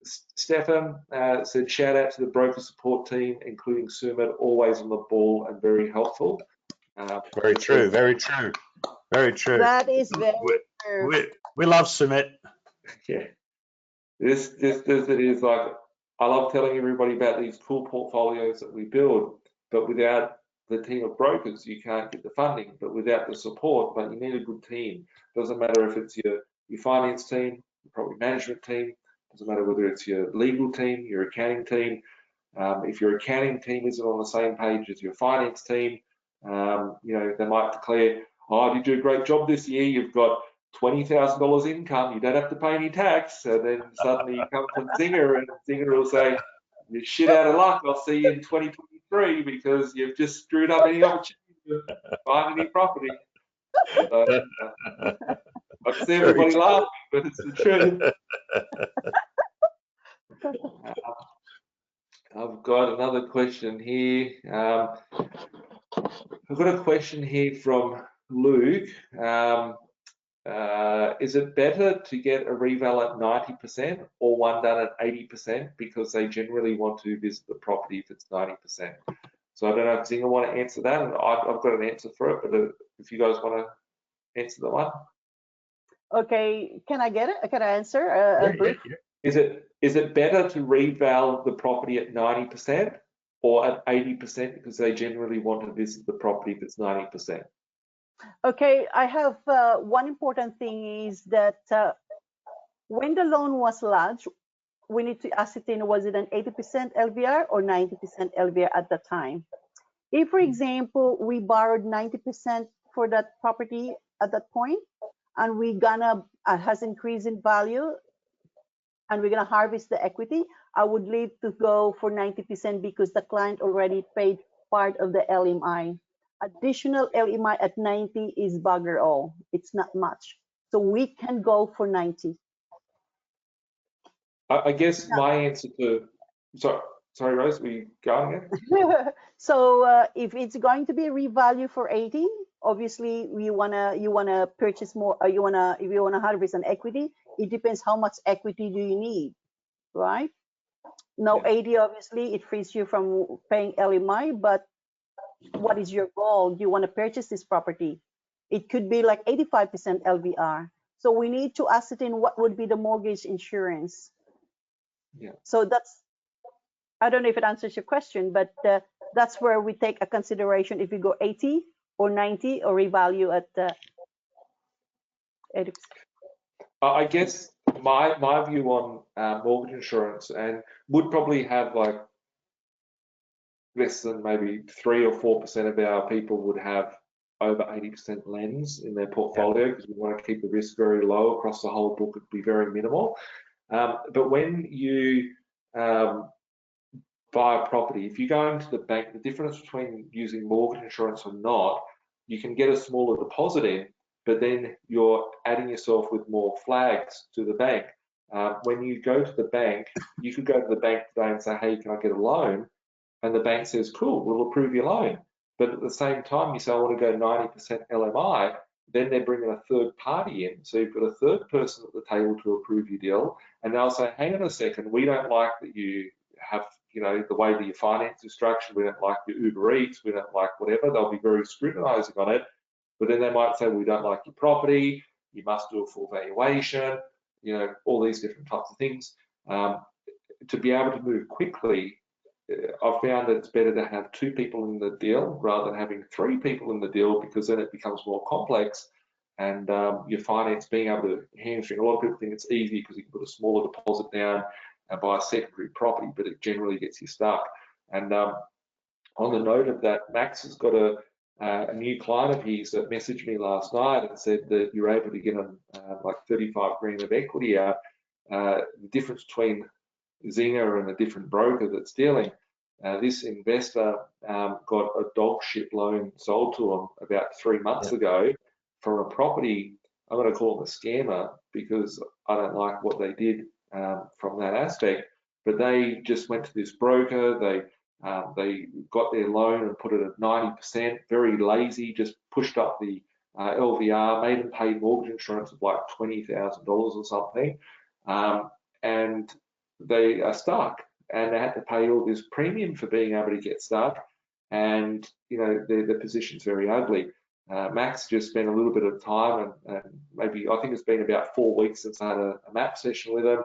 Stefan said, shout out to the broker support team, including Sumit, always on the ball and very helpful. Very true, very true, very true. That is very true. We love Sumit. Yeah, this is like, I love telling everybody about these cool portfolios that we build, but without the team of brokers, you can't get the funding. But without the support, you need a good team. Doesn't matter if it's your finance team, your property management team. Doesn't matter whether it's your legal team, your accounting team. If your accounting team isn't on the same page as your finance team, they might declare, oh, you do a great job this year. You've got $20,000 income. You don't have to pay any tax. So then suddenly you come to Zinger, and Zinger will say, you're shit out of luck. I'll see you in 2023 because you've just screwed up any opportunity to buy any property. So, I can see everybody laughing, but it's the truth. I've got another question here. I've got a question here from Luke. Is it better to get a reval at 90% or one done at 80% because they generally want to visit the property if it's 90%? So I don't know if Zinger want to answer that, and I've got an answer for it, but if you guys want to answer that one. Okay, can I get it? Can I answer? Yeah. Is it better to reval the property at 90% or at 80% because they generally want to visit the property if it's 90%? Okay, I have one important thing is that when the loan was lodged, we need to ascertain, was it an 80% LVR or 90% LVR at the time? If, for example, we borrowed 90% for that property at that point, and we gonna has increased in value, and we're gonna harvest the equity, I would leave to go for 90% because the client already paid part of the LMI. additional LMI at 90 is bugger all. It's not much. So we can go for 90. I guess my answer to, sorry, Rose, were you going again? So if it's going to be revalue for 80, obviously you wanna purchase more. If you wanna 100% equity, it depends how much equity do you need, right? Now Yeah. 80, obviously it frees you from paying LMI, but what is your goal? You want to purchase this property. It could be like 85% LVR. So we need to ascertain what would be the mortgage insurance. Yeah. So that's, I don't know if it answers your question, but that's where we take a consideration if we go 80 or 90 or revalue at 80%. I guess my view on mortgage insurance, and would probably have like less than maybe 3 or 4% of our people would have over 80% lens in their portfolio, because we want to keep the risk very low across the whole book. It'd be very minimal. But when you buy a property, if you go into the bank, the difference between using mortgage insurance or not, you can get a smaller deposit in, but then you're adding yourself with more flags to the bank. When you go to the bank, you could go to the bank today and say, hey, can I get a loan? And the bank says, cool, we'll approve your loan. But at the same time, you say, I want to go 90% LMI, then they're bringing a third party in. So you've got a third person at the table to approve your deal. And they'll say, hang on a second, we don't like that you have, the way that your finance is structured. We don't like your Uber Eats. We don't like whatever. They'll be very scrutinizing on it. But then they might say, we don't like your property. You must do a full valuation, all these different types of things. To be able to move quickly, I've found that it's better to have 2 people in the deal rather than having 3 people in the deal, because then it becomes more complex, and your finance being able to hamstring. A lot of people think it's easy because you can put a smaller deposit down and buy a secondary property, but it generally gets you stuck. And on the note of that, Max has got a new client of his that messaged me last night and said that you're able to get like 35 grand of equity out. The difference between Zinger and a different broker that's dealing. This investor got a dog shit loan sold to him about 3 months ago for a property. I'm going to call them a scammer because I don't like what they did from that aspect. But they just went to this broker. They got their loan and put it at 90%. Very lazy. Just pushed up the LVR, made them pay mortgage insurance of like $20,000 or something, and they are stuck, and they had to pay all this premium for being able to get stuck, and the position's very ugly. Max just spent a little bit of time, and maybe I think it's been about 4 weeks since I had a map session with them.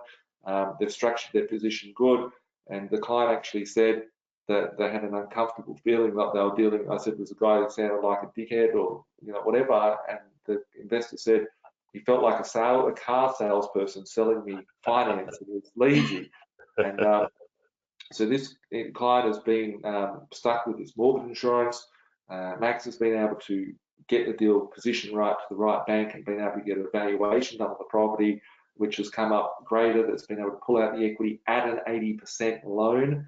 They've structured their position good, and the client actually said that they had an uncomfortable feeling like they were dealing. I said there's a guy that sounded like a dickhead or whatever, and the investor said he felt like a car salesperson selling me finance. It was lazy. And so this client has been stuck with his mortgage insurance. Max has been able to get the deal positioned right to the right bank and been able to get a valuation done on the property, which has come up greater. That's been able to pull out the equity at an 80% loan,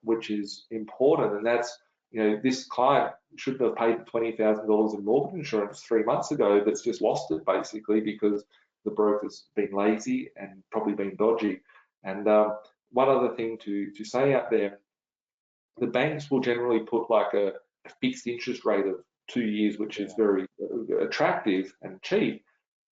which is important. And that's, this client shouldn't have paid the $20,000 in mortgage insurance 3 months ago. That's just lost it basically because the broker's been lazy and probably been dodgy. And one other thing to say out there, the banks will generally put like a fixed interest rate of 2 years, which is very attractive and cheap.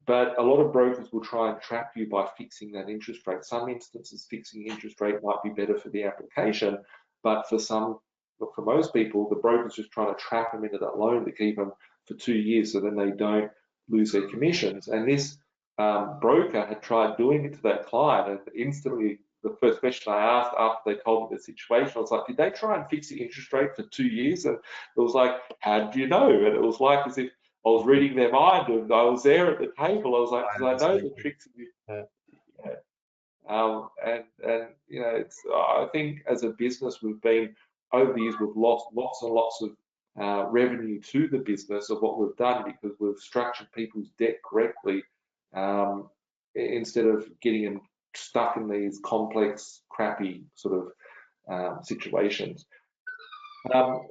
But a lot of brokers will try and trap you by fixing that interest rate. Some instances, fixing interest rate might be better for the application, but for most people, the broker's just trying to trap them into that loan to keep them for 2 years, so then they don't lose their commissions. And this broker had tried doing it to that client, and instantly the first question I asked after they told me the situation, I was like, did they try and fix the interest rate for 2 years? And it was like, how did you know? And it was like as if I was reading their mind, and I was there at the table. I was like, because I know the tricks of you. And it's. I think as a business, we've been over the years, we've lost lots and lots of revenue to the business of what we've done because we've structured people's debt correctly, instead of getting them stuck in these complex, crappy sort of situations.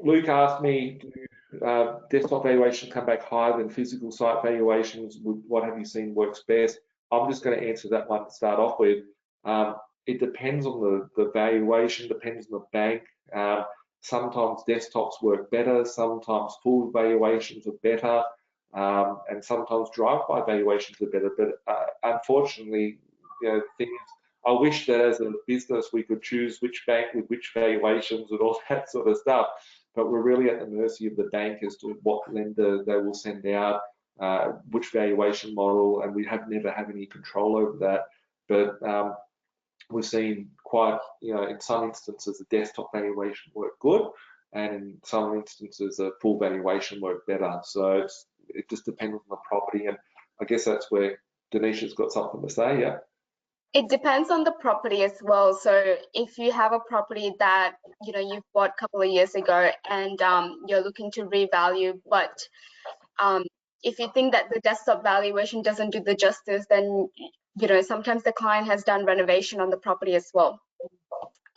Luke asked me, do desktop valuations come back higher than physical site valuations? What have you seen works best? I'm just going to answer that one to start off with. It depends on the valuation, depends on the bank. Sometimes desktops work better, sometimes full valuations are better, and sometimes drive-by valuations are better. But unfortunately, things. I wish that as a business we could choose which bank with which valuations and all that sort of stuff, but we're really at the mercy of the bank as to what lender they will send out, which valuation model, and we have never had any control over that. But we've seen quite, in some instances, a desktop valuation work good, and in some instances, a full valuation work better. So it just depends on the property, and I guess that's where Denisha's got something to say. Yeah. It depends on the property as well. So if you have a property that you've bought a couple of years ago and you're looking to revalue, but if you think that the desktop valuation doesn't do the justice, then sometimes the client has done renovation on the property as well.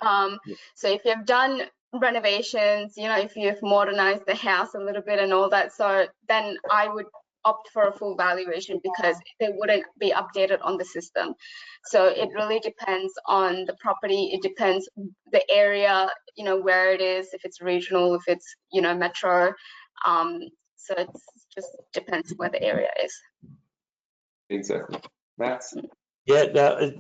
So if you've done renovations, if you've modernized the house a little bit and all that, so then I would opt for a full valuation because they wouldn't be updated on the system. So it really depends on the property. It depends the area, where it is, if it's regional, if it's metro. So it just depends where the area is. Exactly. Max? Yeah,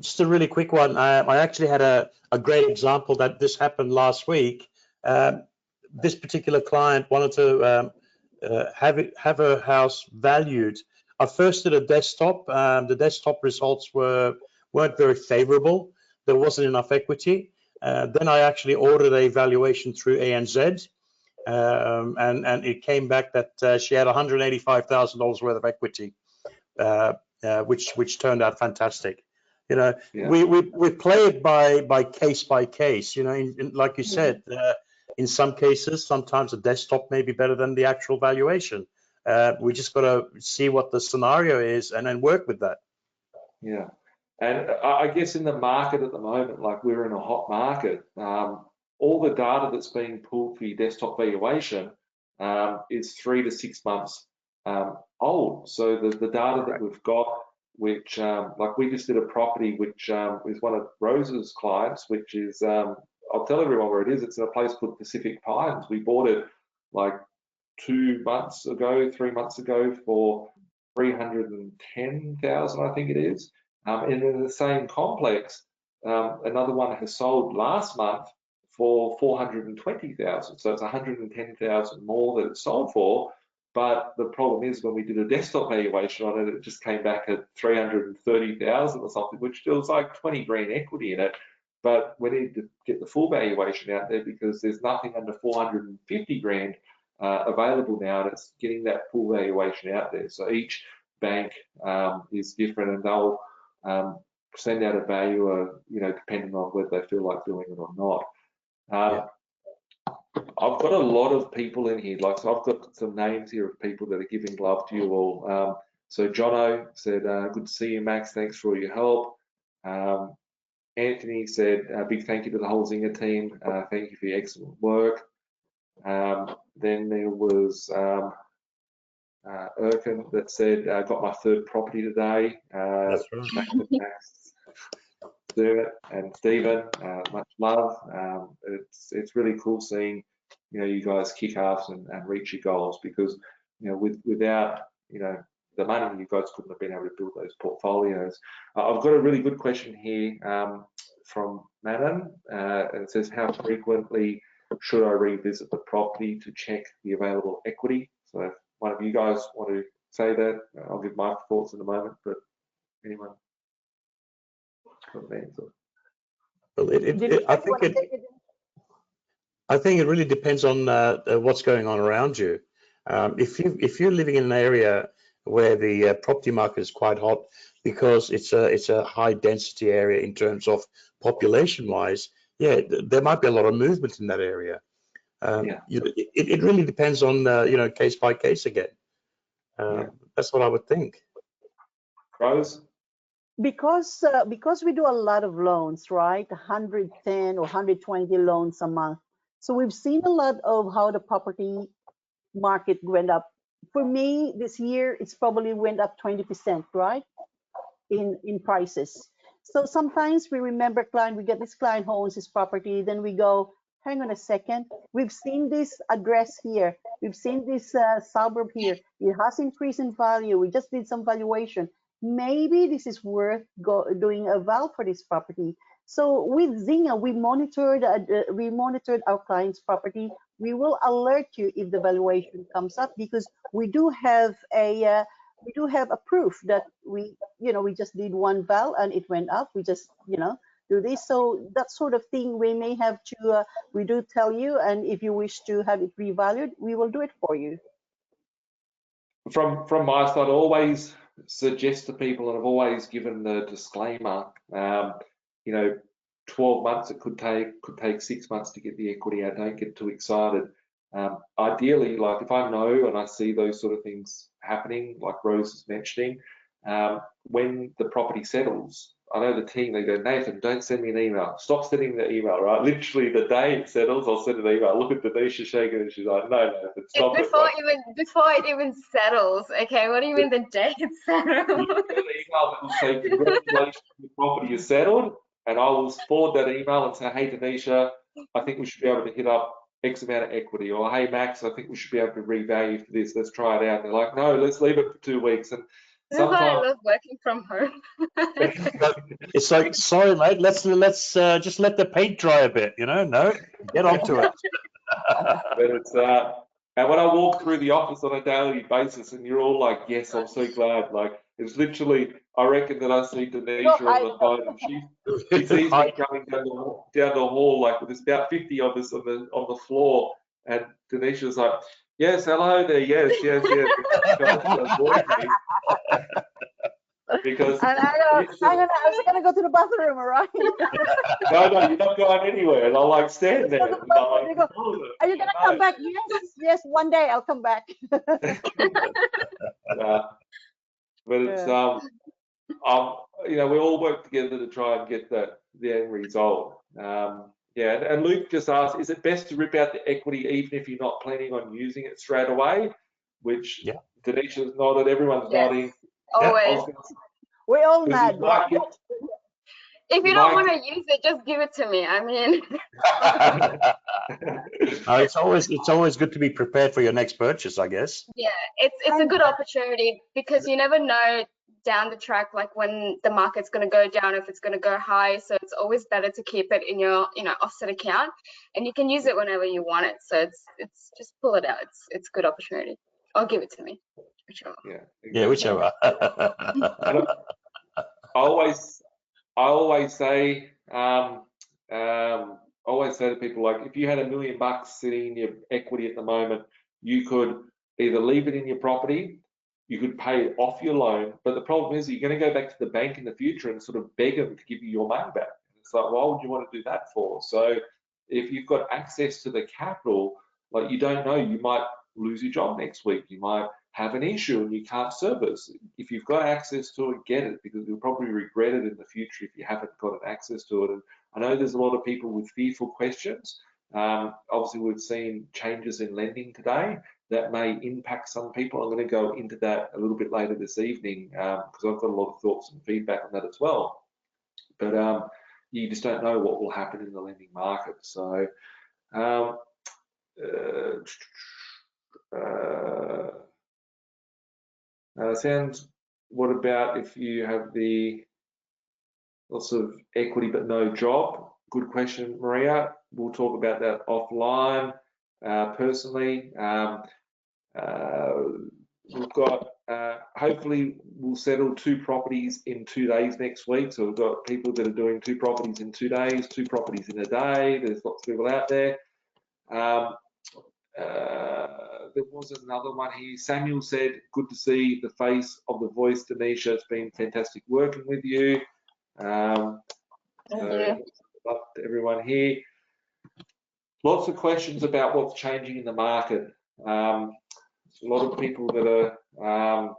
just a really quick one. I actually had a great example that this happened last week. This particular client wanted to have her house valued. I first did a desktop. The desktop results weren't very favorable. There wasn't enough equity. Then I actually ordered a valuation through ANZ, and it came back that she had $185,000 worth of equity, which turned out fantastic. Yeah. We play it by case by case. Like you said. In some cases, sometimes a desktop may be better than the actual valuation. We just got to see what the scenario is and then work with that. Yeah, and I guess in the market at the moment, like we're in a hot market, all the data that's being pulled for your desktop valuation is 3 to 6 months old. So the data that we've got, which like we just did a property which is one of Rose's clients, which is I'll tell everyone where it is. It's in a place called Pacific Pines. We bought it like 3 months ago for 310,000, I think it is. And in the same complex, another one has sold last month for 420,000. So it's 110,000 more that it sold for. But the problem is when we did a desktop valuation on it, it just came back at 330,000 or something, which feels like 20 grand equity in it. But we need to get the full valuation out there because there's nothing under 450 grand available now, and it's getting that full valuation out there. So each bank is different, and they'll send out a valuer, depending on whether they feel like doing it or not. I've got a lot of people in here, so I've got some names here of people that are giving love to you all. So Jono said, good to see you, Max. Thanks for all your help. Anthony said, big thank you to the whole Zinger team. Thank you for your excellent work. Then there was Erkin that said, got my third property today. That's right. Max, Stuart and Stephen, much love. It's really cool seeing, you guys kick ass and reach your goals, because, without, the money, you guys couldn't have been able to build those portfolios. I've got a really good question here from Manon, and it says, how frequently should I revisit the property to check the available equity? So if one of you guys want to say that, I'll give my thoughts in a moment, but anyone got an answer? Well, I think it really depends on what's going on around you. If you're living in an area where the property market is quite hot because it's a high density area in terms of population wise, there might be a lot of movement in that area. It really depends on case by case again. That's what I would think. Rose? Because we do a lot of loans, right? 110 or 120 loans a month. So we've seen a lot of how the property market went up. For me, this year, it's probably went up 20%, right? In prices. So sometimes we remember client, we get this client who owns his property, then we go, hang on a second, we've seen this address here, we've seen this suburb here, it has increased in value, we just did some valuation. Maybe this is worth doing a val for this property. So with Zinger, we monitored our client's property. We will alert you if the valuation comes up, because we do have a proof that we just did one val and it went up. We just do this. So that sort of thing we may have to we do tell you, and if you wish to have it revalued, we will do it for you. From my side, I always suggest to people, and I've always given the disclaimer, 12 months, it could take 6 months to get the equity out. Don't get too excited. Ideally, like if I know and I see those sort of things happening, like Rose is mentioning, when the property settles, I know the team, they go, Nathan, don't send me an email. Stop sending the email, right? Literally the day it settles, I'll send an email. Look at Denisha shaking and she's like, no, stop it. Before it even settles, okay? What do you mean the day it settles? You get an email that will say, congratulations, the property is settled, and I will forward that email and say, hey, Denisha, I think we should be able to hit up X amount of equity, or hey, Max, I think we should be able to revalue for this. Let's try it out. And they're like, no, let's leave it for 2 weeks. And this is why I love working from home. It's like, sorry, mate, let's just let the paint dry a bit, No, get onto it. But it's and when I walk through the office on a daily basis, and you're all like, yes, I'm so glad. Like, it's literally, I reckon that I see Denisha on the phone, and she sees me coming down the hall, like there's about 50 of us on the floor, and Denisha's like, yes, hello there, yes. Because I was gonna go to the bathroom, all right? No, you're not going anywhere. And I'll like stand there. And I'm like, are you gonna come back? Yes, one day I'll come back. But it's we all work together to try and get the end result. And Luke just asked, is it best to rip out the equity even if you're not planning on using it straight away? Which Denisha's nodded, everyone's nodding. Always. We're all mad, right? If you don't want to use it, just give it to me. I mean, it's always good to be prepared for your next purchase, I guess. Yeah, it's a good opportunity, because you never know down the track, like when the market's going to go down, if it's going to go high. So it's always better to keep it in your offset account, and you can use it whenever you want it. So it's just pull it out. It's a good opportunity. Or give it to me, whichever. Yeah, whichever. I always say to people, like, if you had $1 million sitting in your equity at the moment, you could either leave it in your property, you could pay off your loan, but the problem is you're going to go back to the bank in the future and sort of beg them to give you your money back. It's like, why would you want to do that for? So if you've got access to the capital, like, you don't know, you might lose your job next week, you might have an issue and you can't service. If you've got access to it, get it, because you'll probably regret it in the future if you haven't got access to it. And I know there's a lot of people with fearful questions. Obviously, we've seen changes in lending today that may impact some people. I'm going to go into that a little bit later this evening, because I've got a lot of thoughts and feedback on that as well. But you just don't know what will happen in the lending market. So sounds, what about if you have the lots of equity but no job? Good question, Maria. We'll talk about that offline. Personally, we've got, hopefully we'll settle 2 properties in 2 days next week. So we've got people that are doing 2 properties in 2 days, 2 properties in a day. There's lots of people out there. There was another one here. Samuel said, good to see the face of the voice, Denisha. It's been fantastic working with you. Thank you. Up to everyone here. Lots of questions about what's changing in the market. A lot of people that are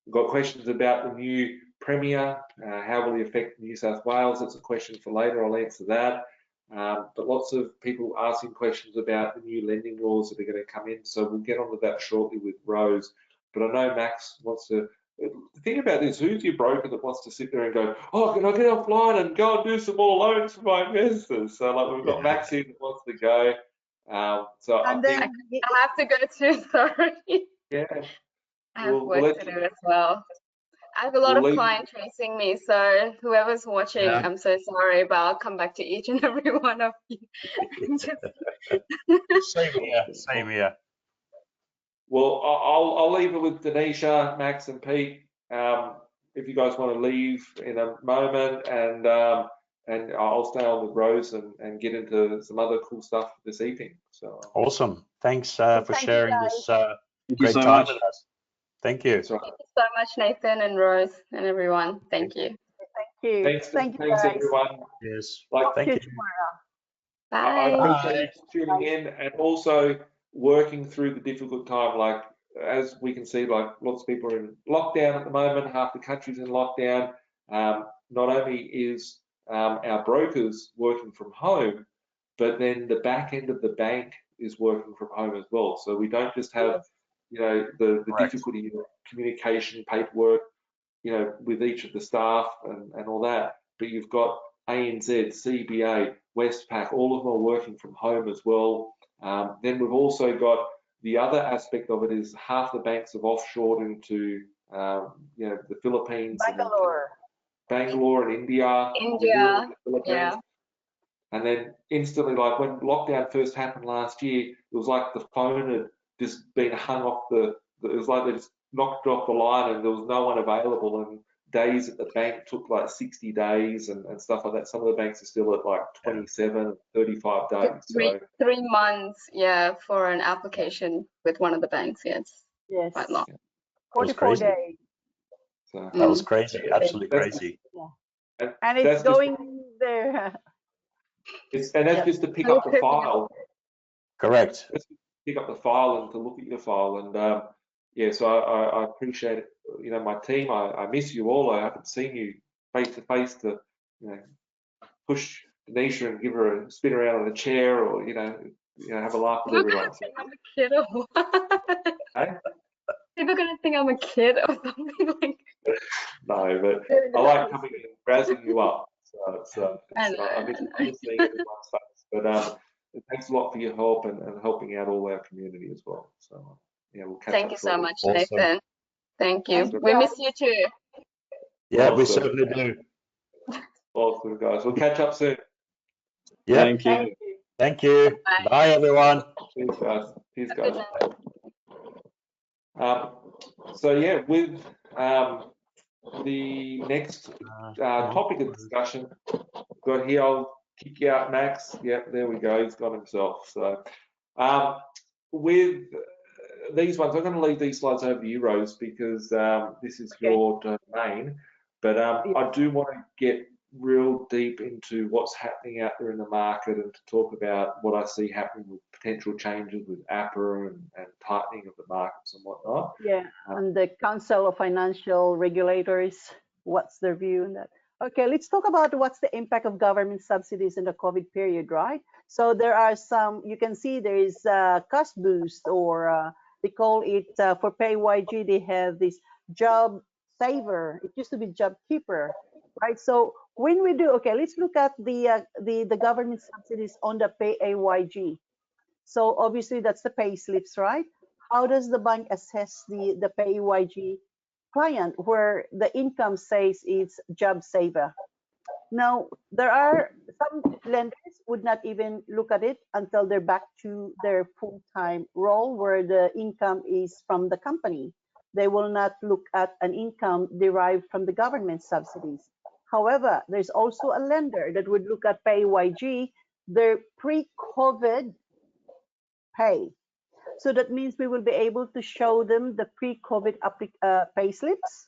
got questions about the new Premier. How will it affect New South Wales? That's a question for later. I'll answer that. but lots of people asking questions about the new lending laws that are going to come in. So we'll get onto that shortly with Rose. But I know Max wants to. The thing about this, who's your broker that wants to sit there and go, oh, can I get offline and go and do some more loans for my investors? So like we've got Max in that wants to go. So And I then think I have to go too, sorry. yeah, I have we'll work to do as well. I have a lot we'll of leave. clients chasing me, so whoever's watching, Yeah. I'm so sorry, but I'll come back to each and every one of you. Same here. Same here. Well, I'll leave it with Denisha, Max, and Pete. If you guys want to leave in a moment, and I'll stay on with Rose and get into some other cool stuff this evening. So Awesome. Thanks for thank you, sharing guys. this Thank you great so time much. with us. Thank you. that's right. Thank you so much, Nathan and Rose and everyone. Thank you. Thanks, Thank you, thanks guys. everyone. Yes. Like Talk to Thank you you. tomorrow. I Bye. appreciate you tuning in and also working through the difficult time. Like as we can see, like lots of people are in lockdown at the moment. Half the country's in lockdown. Not only is our brokers working from home, but then the back end of the bank is working from home as well. So we don't just have, you know, the Correct. difficulty of communication, paperwork, you know, with each of the staff and all that, but you've got ANZ, CBA, Westpac, all of them are working from home as well. Then we've also got the other aspect of it is half the banks have offshored into, you know, the Philippines Bangalore and India. India, The Philippines. yeah. And then instantly, like when lockdown first happened last year, it was like the phone had just been hung off it was like they just knocked off the line and there was no one available, and days at the bank took like 60 days and stuff like that. Some of the banks are still at like 27, 35 days. So 3 months, yeah, for an application with one of the banks. Yes, Yes. quite long. 44 crazy. days. so That was crazy. Absolutely that's, crazy. And it's that's going there. and that's Yep. just to pick up the file. Correct. Just to pick up the file and to look at your file. And yeah, so I appreciate it. You know, my team, I miss you all. I haven't seen you face to face to, you know, push Denisha and give her a spin around on a chair, or you know, have a laugh with People everyone. gonna think I'm a kid or what? Hey? People gonna think I'm a kid or something like. No, but I like coming and razzing you up. So I miss seeing everyone's face. But thanks a lot for your help and helping out all our community as well. So yeah, we'll catch Thank up you so shortly. much, Awesome. Nathan. Thank you. Thank you, We guys. miss you too. Yeah, we Awesome. certainly do. Awesome, guys. We'll catch up soon. Yeah. Thank you. Thank you. Bye. Bye, everyone. Cheers, guys. Cheers, Have a guys. good night. So yeah, with the next topic of discussion, got here, I'll kick you out, Max. Yep, there we go. He's got himself. So with these ones, I'm going to leave these slides over to you, Rose, because this is your domain. But I do want to get real deep into what's happening out there in the market and to talk about what I see happening with potential changes with APRA and tightening of the markets and whatnot. Yeah, and the Council of Financial Regulators, what's their view on that? Okay, let's talk about what's the impact of government subsidies in the COVID period, right? So there are some, you can see there is a cost boost, or they call it for PayYG, they have this job saver. It used to be job keeper, right? So when we do, okay, let's look at the government subsidies on the PayYG. So obviously that's the pay slips, right? How does the bank assess the PayYG client where the income says it's job saver? Now, there are some lenders would not even look at it until they're back to their full-time role where the income is from the company. They will not look at an income derived from the government subsidies. However, there's also a lender that would look at PayYG, their pre-COVID pay. So that means we will be able to show them the pre-COVID pay slips.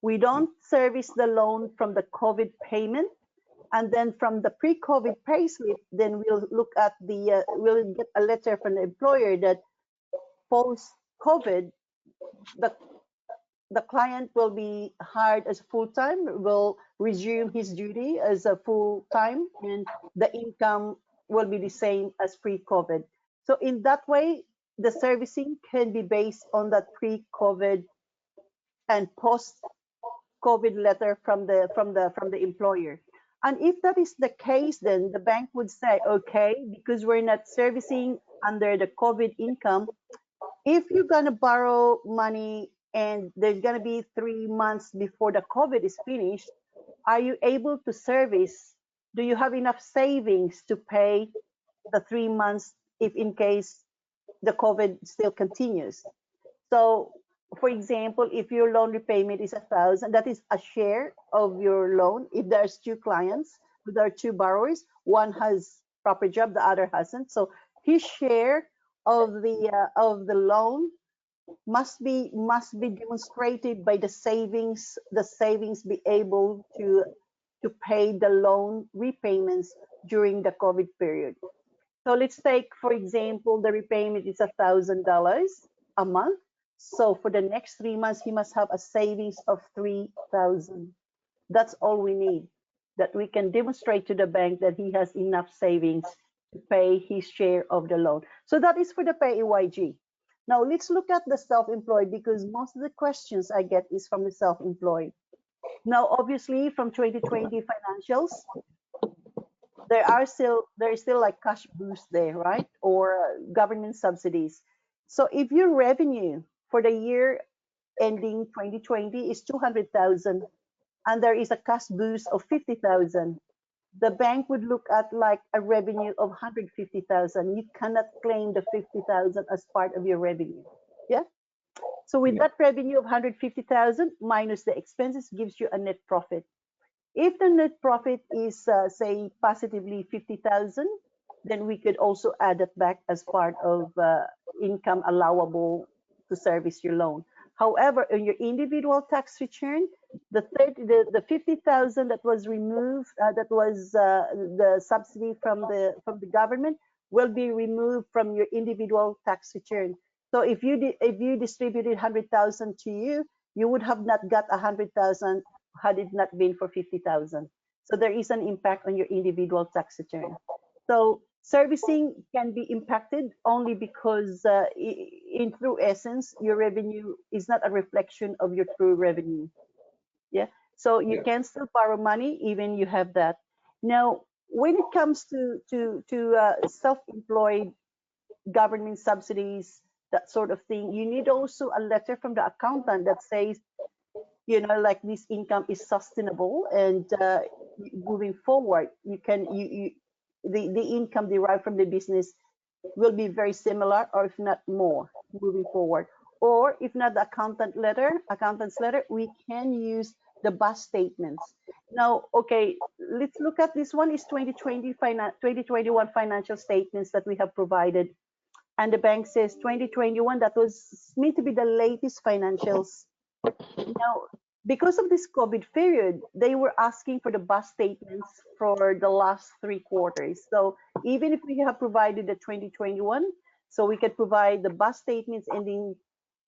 We don't service the loan from the COVID payment. And then from the pre-COVID pay slip, then we'll look at we'll get a letter from the employer that post-COVID, the the client will be hired as full-time, will resume his duty as a full-time, and the income will be the same as pre-COVID. So in that way, the servicing can be based on that pre-COVID and post-COVID letter from the employer. And if that is the case, then the bank would say, okay, because we're not servicing under the COVID income, if you're gonna borrow money and there's gonna be 3 months before the COVID is finished, are you able to service? Do you have enough savings to pay the 3 months if in case the COVID still continues? So, for example, if your loan repayment is 1,000, that is a share of your loan. If there's 2 clients, if there are 2 borrowers, one has proper job, the other hasn't. So his share of the loan must be demonstrated by the savings. The savings be able to pay the loan repayments during the COVID period. So let's take, for example, the repayment is $1,000 a month. So for the next 3 months, he must have a savings of 3,000. That's all we need, that we can demonstrate to the bank that he has enough savings to pay his share of the loan. So that is for the PAYG. Now let's look at the self-employed, because most of the questions I get is from the self-employed. Now, obviously, from 2020 financials, there is still like cash boost there, right? Or government subsidies. So if your revenue for the year ending 2020 is 200,000 and there is a cash boost of 50,000, the bank would look at like a revenue of 150,000. You cannot claim the 50,000 as part of your revenue. Yeah. So with that revenue of 150,000 minus the expenses gives you a net profit. If the net profit is say positively 50,000, then we could also add it back as part of income allowable to service your loan. However, in your individual tax return, the 50,000 that was removed, that was the subsidy from the government, will be removed from your individual tax return. So if you distributed 100,000 to you, you would have not got 100,000 had it not been for 50,000. So there is an impact on your individual tax return. So servicing can be impacted only because in true essence, your revenue is not a reflection of your true revenue. Yeah. So you can still borrow money even you have that. Now, when it comes to self-employed government subsidies, that sort of thing, you need also a letter from the accountant that says, you know, like this income is sustainable and moving forward, the income derived from the business will be very similar, or if not more, moving forward. Or if not the accountant's letter, we can use the BUS statements. Now, okay, let's look at this one. Is 2021 financial statements that we have provided, and the bank says 2021. That was meant to be the latest financials. Now, because of this COVID period, they were asking for the BUS statements for the last 3 quarters. So even if we have provided the 2021, so we could provide the BUS statements ending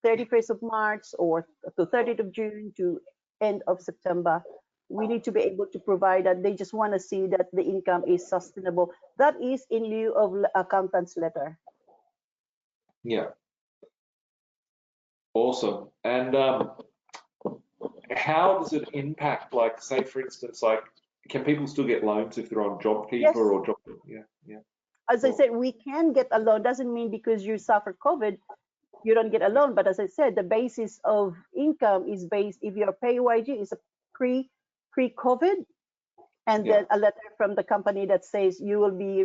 31st of March or to 30th of June to end of September. We need to be able to provide that. They just want to see that the income is sustainable. That is in lieu of accountant's letter. Yeah. Awesome. And how does it impact, like, say, for instance, like, can people still get loans if they're on JobKeeper or Job? Yeah. As I said, we can get a loan. Doesn't mean because you suffer COVID, you don't get a loan. But as I said, the basis of income is based, if your PAYG is a pre-COVID, and then a letter from the company that says you will be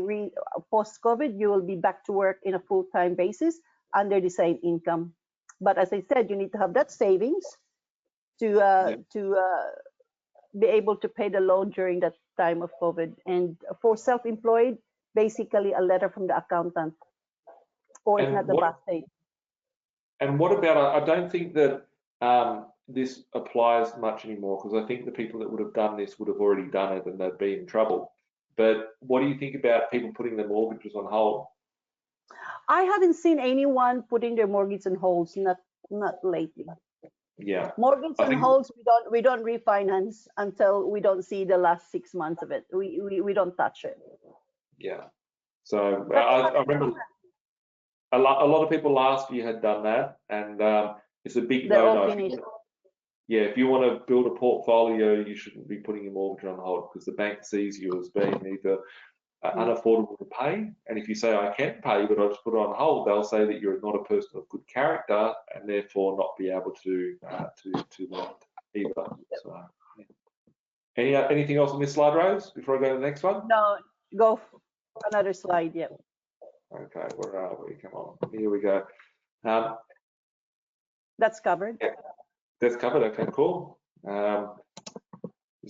post-COVID, you will be back to work in a full-time basis under the same income. But as I said, you need to have that savings to be able to pay the loan during that time of COVID. And for self-employed, basically a letter from the accountant, or if not the BUS statement. And what about, I don't think that this applies much anymore, because I think the people that would have done this would have already done it and they'd be in trouble. But what do you think about people putting their mortgages on hold? I haven't seen anyone putting their mortgage on hold, not lately. Yeah. Mortgage I on think, holds, we don't refinance until we don't see the last 6 months of it. We don't touch it. yeah. So But I remember a lot of people last year had done that, and it's a big they're all no-no. finished. Yeah, if you want to build a portfolio, you shouldn't be putting your mortgage on hold because the bank sees you as being either unaffordable to pay, and if you say I can pay but I just put it on hold, they'll say that you're not a person of good character and therefore not be able to lend either. So, yeah. Anything else on this slide, Rose? Before I go to the next one? No, go another slide. Yeah. Okay, where are we? Come on, here we go. Um, That's covered. yeah, that's covered. Okay, cool.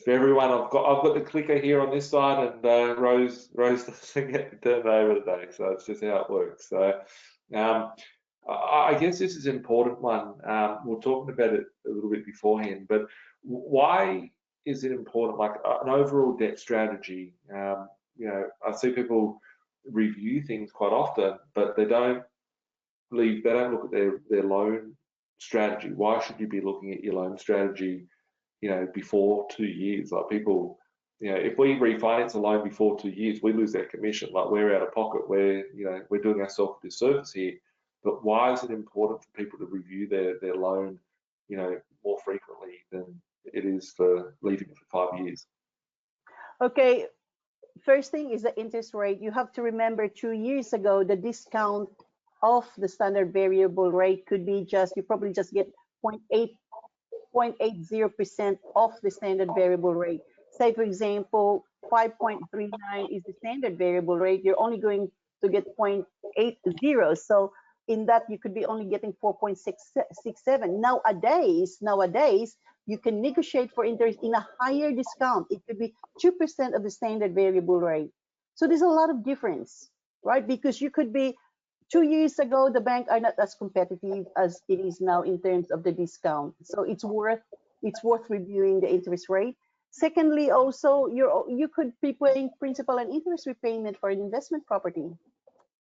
For everyone, I've got the clicker here on this side, and Rose doesn't get to turn over today, so it's just how it works. So I guess this is an important one. We were talking about it a little bit beforehand, but why is it important? Like an overall debt strategy. I see people review things quite often, but they don't look at their loan strategy. Why should you be looking at your loan strategy before 2 years? Like people, if we refinance a loan before 2 years, we lose that commission. Like we're out of pocket. We're doing ourselves a disservice here. But why is it important for people to review their loan, more frequently than it is for leaving it for 5 years? Okay. First thing is the interest rate. You have to remember 2 years ago, the discount of the standard variable rate could be you probably just get 0.80% off the standard variable rate. Say, for example, 5.39 is the standard variable rate. You're only going to get 0.80. So in that, you could be only getting 4.67. Nowadays, you can negotiate for interest in a higher discount. It could be 2% of the standard variable rate. So there's a lot of difference, right? Because you could be 2 years ago, the bank are not as competitive as it is now in terms of the discount. So it's worth reviewing the interest rate. Secondly, also you could be paying principal and interest repayment for an investment property.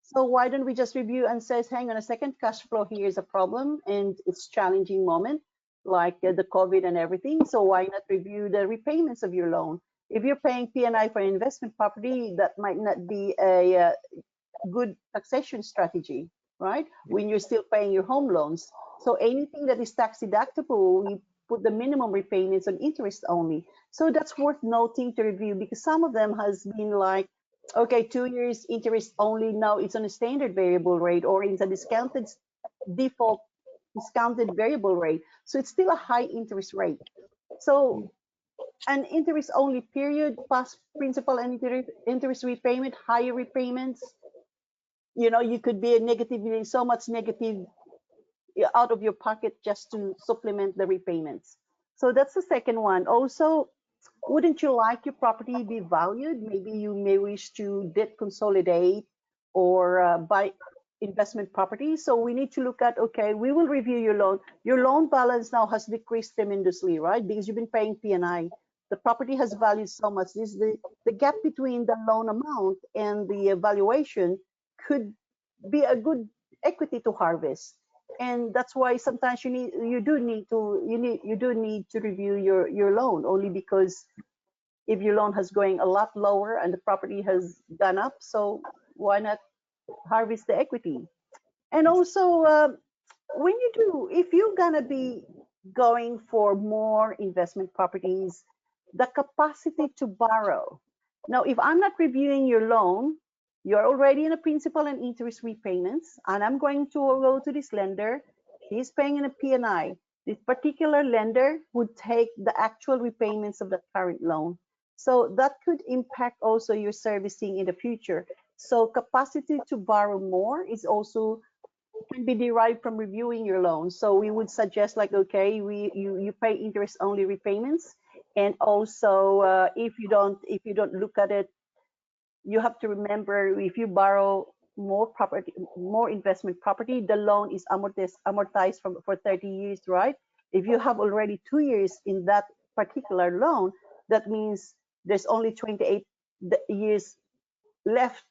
So why don't we just review and says, hang on a second, cash flow here is a problem and it's challenging moment like the COVID and everything. So why not review the repayments of your loan? If you're paying P&I for an investment property, that might not be a good succession strategy, right? When you're still paying your home loans. So anything that is tax deductible, we put the minimum repayments on interest only. So that's worth noting to review because some of them has been like, okay, 2 years interest only, now it's on a standard variable rate or it's a discounted default discounted variable rate. So it's still a high interest rate. So an interest only period, past principal and interest repayment, higher repayments, you could be so much negative out of your pocket just to supplement the repayments. So that's the second one. Also, wouldn't you like your property be valued? Maybe you may wish to debt consolidate or buy investment property. So we need to look at, okay, we will review your loan. Your loan balance now has decreased tremendously, right? Because you've been paying P&I. The property has valued so much. This the gap between the loan amount and the valuation could be a good equity to harvest. And that's why sometimes you do need to review your loan, only because if your loan has going a lot lower and the property has gone up, so why not harvest the equity? And also if you're gonna be going for more investment properties, the capacity to borrow. Now, if I'm not reviewing your loan, you're already in a principal and interest repayments, and I'm going to go to this lender. He's paying in a P&I. This particular lender would take the actual repayments of the current loan. So that could impact also your servicing in the future. So capacity to borrow more is also can be derived from reviewing your loan. So we would suggest like, okay, you pay interest only repayments, and also if you don't look at it, you have to remember if you borrow more investment property, the loan is amortized for 30 years, right? If you have already 2 years in that particular loan, that means there's only 28 years left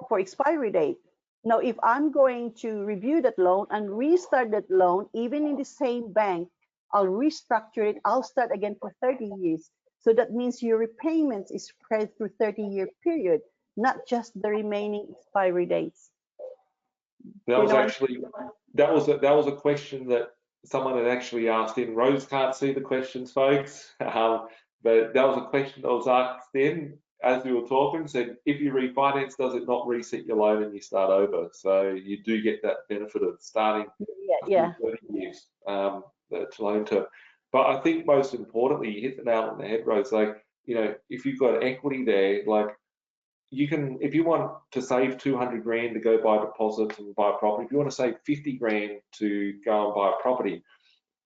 for expiry date. Now, if I'm going to review that loan and restart that loan, even in the same bank, I'll restructure it, I'll start again for 30 years. So that means your repayments is spread through 30-year period, not just the remaining expiry dates. That was actually that was a question that someone had actually asked in. Rose can't see the questions, folks, but that was a question that was asked in as we were talking. Said, if you refinance, does it not reset your loan and you start over? So you do get that benefit of starting 30 years to loan term. But I think most importantly, you hit the nail on the head, Rose. Like, you know, if you've got equity there, like, you can, if you want to save 200 grand to go buy deposits and buy a property, if you want to save 50 grand to go and buy a property,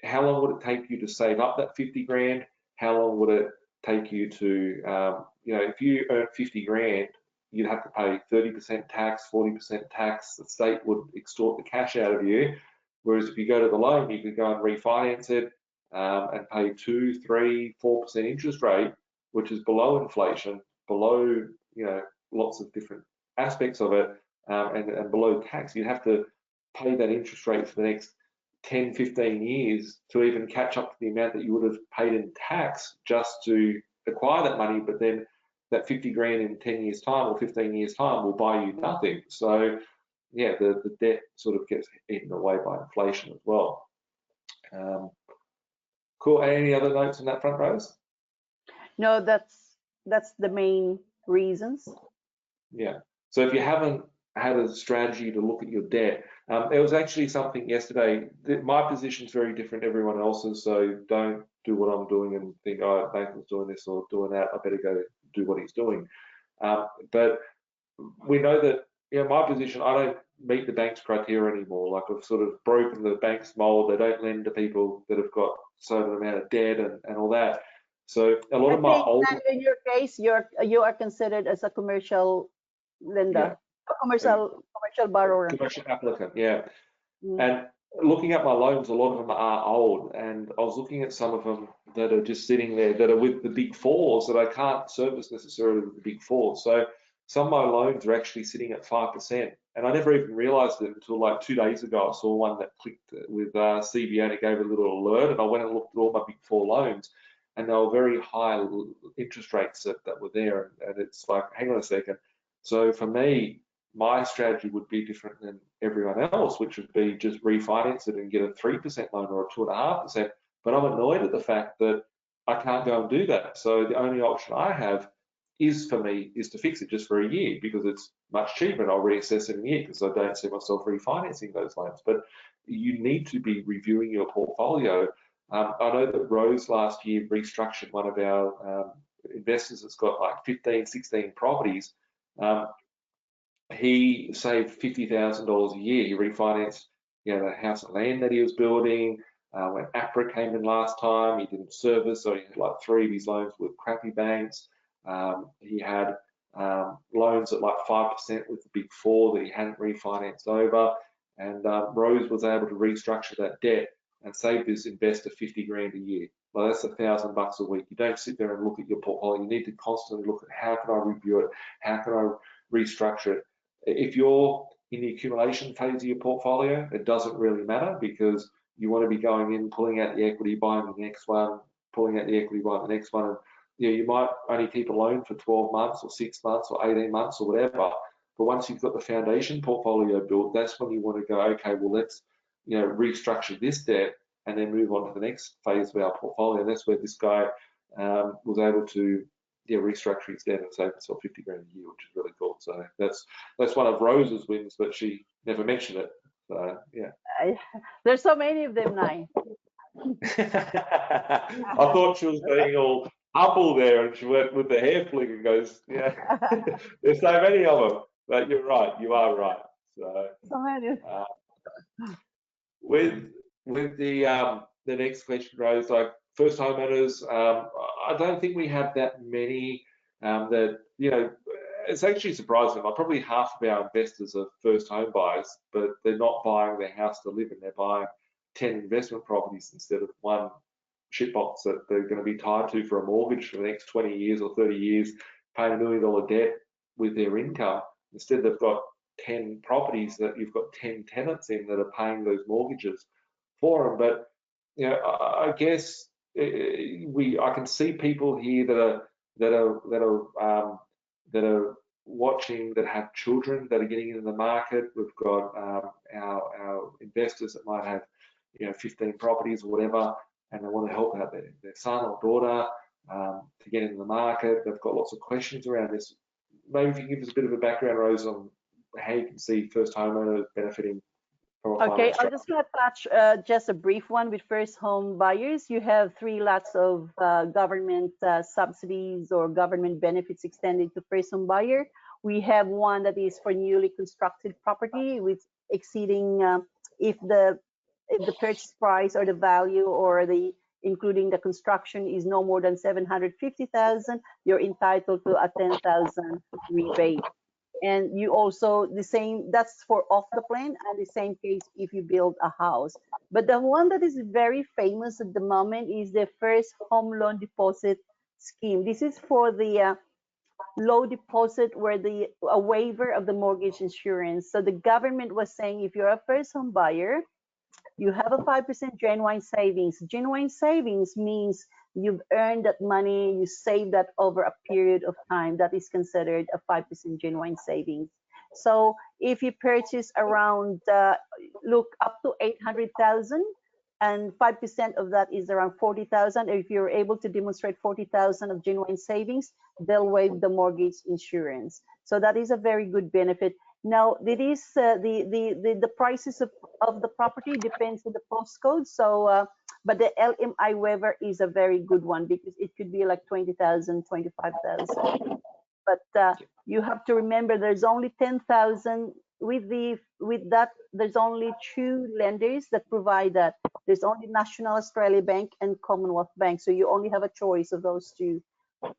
how long would it take you to save up that 50 grand? How long would it take you to, you know, if you earn 50 grand, you'd have to pay 30% tax, 40% tax. The state would extort the cash out of you. Whereas if you go to the loan, you can go and refinance it and pay 2, 3, 4% interest rate, which is below inflation, below, you know, lots of different aspects of it, and below tax. You'd have to pay that interest rate for the next 10, 15 years to even catch up to the amount that you would have paid in tax just to acquire that money. But then that 50 grand in 10 years time or 15 years time will buy you nothing. So yeah, the debt sort of gets eaten away by inflation as well. Cool. Any other notes on that front, Rose? No, that's the main reasons. Yeah. So if you haven't had a strategy to look at your debt, there was actually something yesterday. My position's very different to everyone else's, so don't do what I'm doing and think, oh, Nathan's doing this or doing that, I better go do what he's doing. But we know that, you know, my position, I don't meet the bank's criteria anymore. Like, I've sort of broken the bank's mold. They don't lend to people that have got certain amount of debt and all that. So a lot of my old, in your case, you are considered as a commercial lender, a commercial borrower, commercial applicant, yeah. And looking at my loans, a lot of them are old, and I was looking at some of them that are just sitting there that are with the big fours that I can't service necessarily with the big fours. So some of my loans are actually sitting at 5%, and I never even realized it until like 2 days ago. I saw one that clicked with CBA and it gave a little alert, and I went and looked at all my big four loans, and they were very high interest rates that were there, and it's like, hang on a second. So for me, my strategy would be different than everyone else, which would be just refinance it and get a 3% loan or a 2.5%. But I'm annoyed at the fact that I can't go and do that. So the only option I have is, for me, is to fix it just for a year, because it's much cheaper, and I'll reassess it in a year because I don't see myself refinancing those loans. But you need to be reviewing your portfolio. I know that Rose last year restructured one of our investors that's got like 15, 16 properties. He saved $50,000 a year. He refinanced, you know, the house and land that he was building. When APRA came in last time, he didn't service, so he had like 3 of his loans with crappy banks. He had loans at like 5% with the big four that he hadn't refinanced over. And Rose was able to restructure that debt and save this investor 50 grand a year. Well, that's $1,000 a week. You don't sit there and look at your portfolio. You need to constantly look at, how can I review it? How can I restructure it? If you're in the accumulation phase of your portfolio, it doesn't really matter, because you want to be going in, pulling out the equity, buying the next one, pulling out the equity, buying the next one. And, you know, you might only keep a loan for 12 months or 6 months or 18 months or whatever. But once you've got the foundation portfolio built, that's when you want to go, okay, well, let's, you know, restructure this debt and then move on to the next phase of our portfolio. And that's where this guy was able to, yeah, restructure his debt and save himself 50 grand a year, which is really cool. So that's one of Rose's wins, but she never mentioned it. So yeah. There's so many of them now. I thought she was being all humble there, and she went with the hair flick and goes, yeah, there's so many of them. But you're right, you are right. So many. With the next question, Rose, like first homeowners, I don't think we have that many that, you know, it's actually surprising. Like, probably half of our investors are first home buyers, but they're not buying their house to live in. They're buying 10 investment properties instead of one shitbox that they're going to be tied to for a mortgage for the next 20 years or 30 years, paying $1 million debt with their income. Instead, they've got 10 properties that you've got 10 tenants in that are paying those mortgages for them. But you know, I guess I can see people here that are watching, that have children that are getting into the market. We've got our investors that might have, you know, 15 properties or whatever, and they want to help out their son or daughter to get into the market. They've got lots of questions around this. Maybe if you give us a bit of a background, Rose, on how you can see first homeowners benefiting from a Okay, finance I'll structure. just gonna touch just a brief one with first home buyers. You have 3 lots of government subsidies or government benefits extended to first home buyer. We have one that is for newly constructed property with exceeding if the purchase price or the value or the including the construction is no more than 750,000, you're entitled to a 10,000 rebate. And you also the same, that's for off the plan, and the same case if you build a house. But the one that is very famous at the moment is the first home loan deposit scheme. This is for the low deposit where a waiver of the mortgage insurance. So the government was saying if you're a first home buyer, you have a 5% genuine savings. Genuine savings means you've earned that money, you save that over a period of time. That is considered a 5% genuine savings. So if you purchase around, look, up to 800,000, and 5% of that is around 40,000. If you're able to demonstrate 40,000 of genuine savings, they'll waive the mortgage insurance. So that is a very good benefit. Now, it is the prices of the property depends on the postcode. So, but the LMI waiver is a very good one because it could be like 20,000, 25,000. But you have to remember there's only 10,000 with that. There's only 2 lenders that provide that. There's only National Australia Bank and Commonwealth Bank. So you only have a choice of those 2.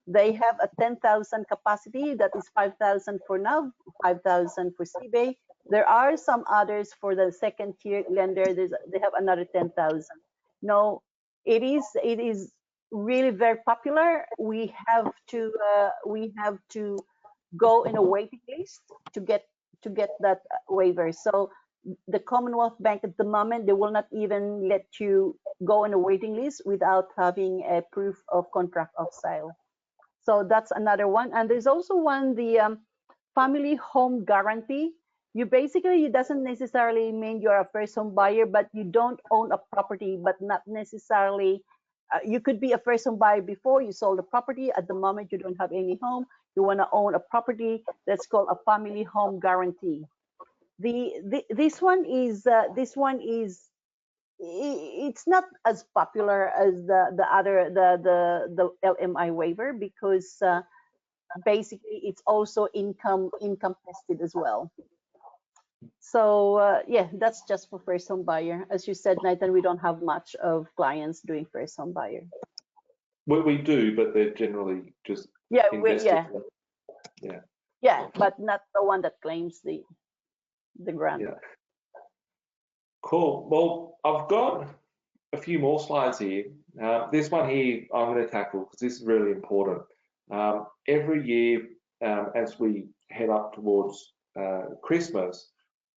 They have a 10,000 capacity. That is 5,000 for NAV, 5,000 for CBA. There are some others for the second tier lender. They have another 10,000. No, it is really very popular. We have to go in a waiting list to get that waiver. So the Commonwealth Bank at the moment, they will not even let you go in a waiting list without having a proof of contract of sale. So that's another one. And there's also one, the family home guarantee. It doesn't necessarily mean you're a first home buyer, but you don't own a property, but not necessarily, you could be a first home buyer before you sold the property. At the moment, you don't have any home. You want to own a property. That's called a family home guarantee. This one is it's not as popular as the LMI waiver because basically it's also income tested as well. So yeah, that's just for first home buyer. As you said, Nathan, we don't have much of clients doing first home buyer. We do, but they're generally just yeah, but not the one that claims the grant. Yeah. Cool. Well, I've got a few more slides here. This one here I'm going to tackle because this is really important. Every year, as we head up towards Christmas,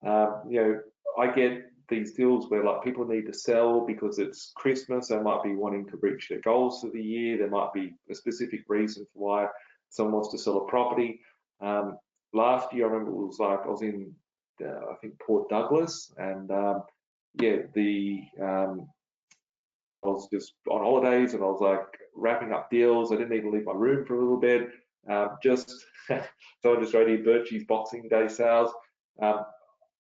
you know, I get these deals where like people need to sell because it's Christmas. They might be wanting to reach their goals for the year. There might be a specific reason for why someone wants to sell a property. Last year, I remember it was like I was in, I think, Port Douglas, and yeah, I was just on holidays and I was like wrapping up deals. I didn't even leave my room for a little bit. So I just wrote in Birchie's Boxing Day sales.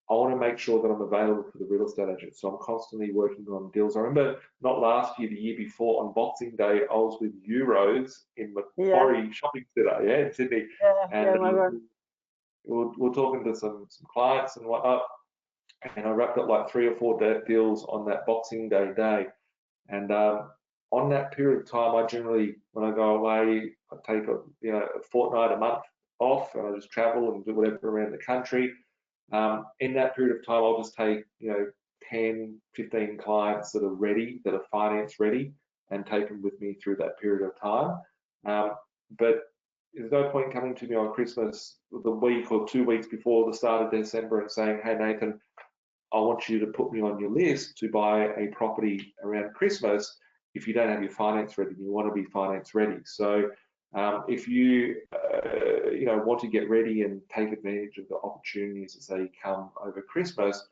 I want to make sure that I'm available for the real estate agent. So I'm constantly working on deals. I remember not last year, the year before on Boxing Day, I was with Euros in Macquarie Shopping Centre, in Sydney. And we're talking to some clients and whatnot. And I wrapped up like 3 or 4 deals on that Boxing Day. And on that period of time, I generally, when I go away, I take a fortnight, a month off, and I just travel and do whatever around the country. In that period of time, I'll just take 10, 15 clients that are ready, that are finance ready, and take them with me through that period of time. But there's no point coming to me on Christmas the week or 2 weeks before the start of December and saying, hey Nathan, I want you to put me on your list to buy a property around Christmas if you don't have your finance ready. You want to be finance ready. So if you want to get ready and take advantage of the opportunities as they come over Christmas,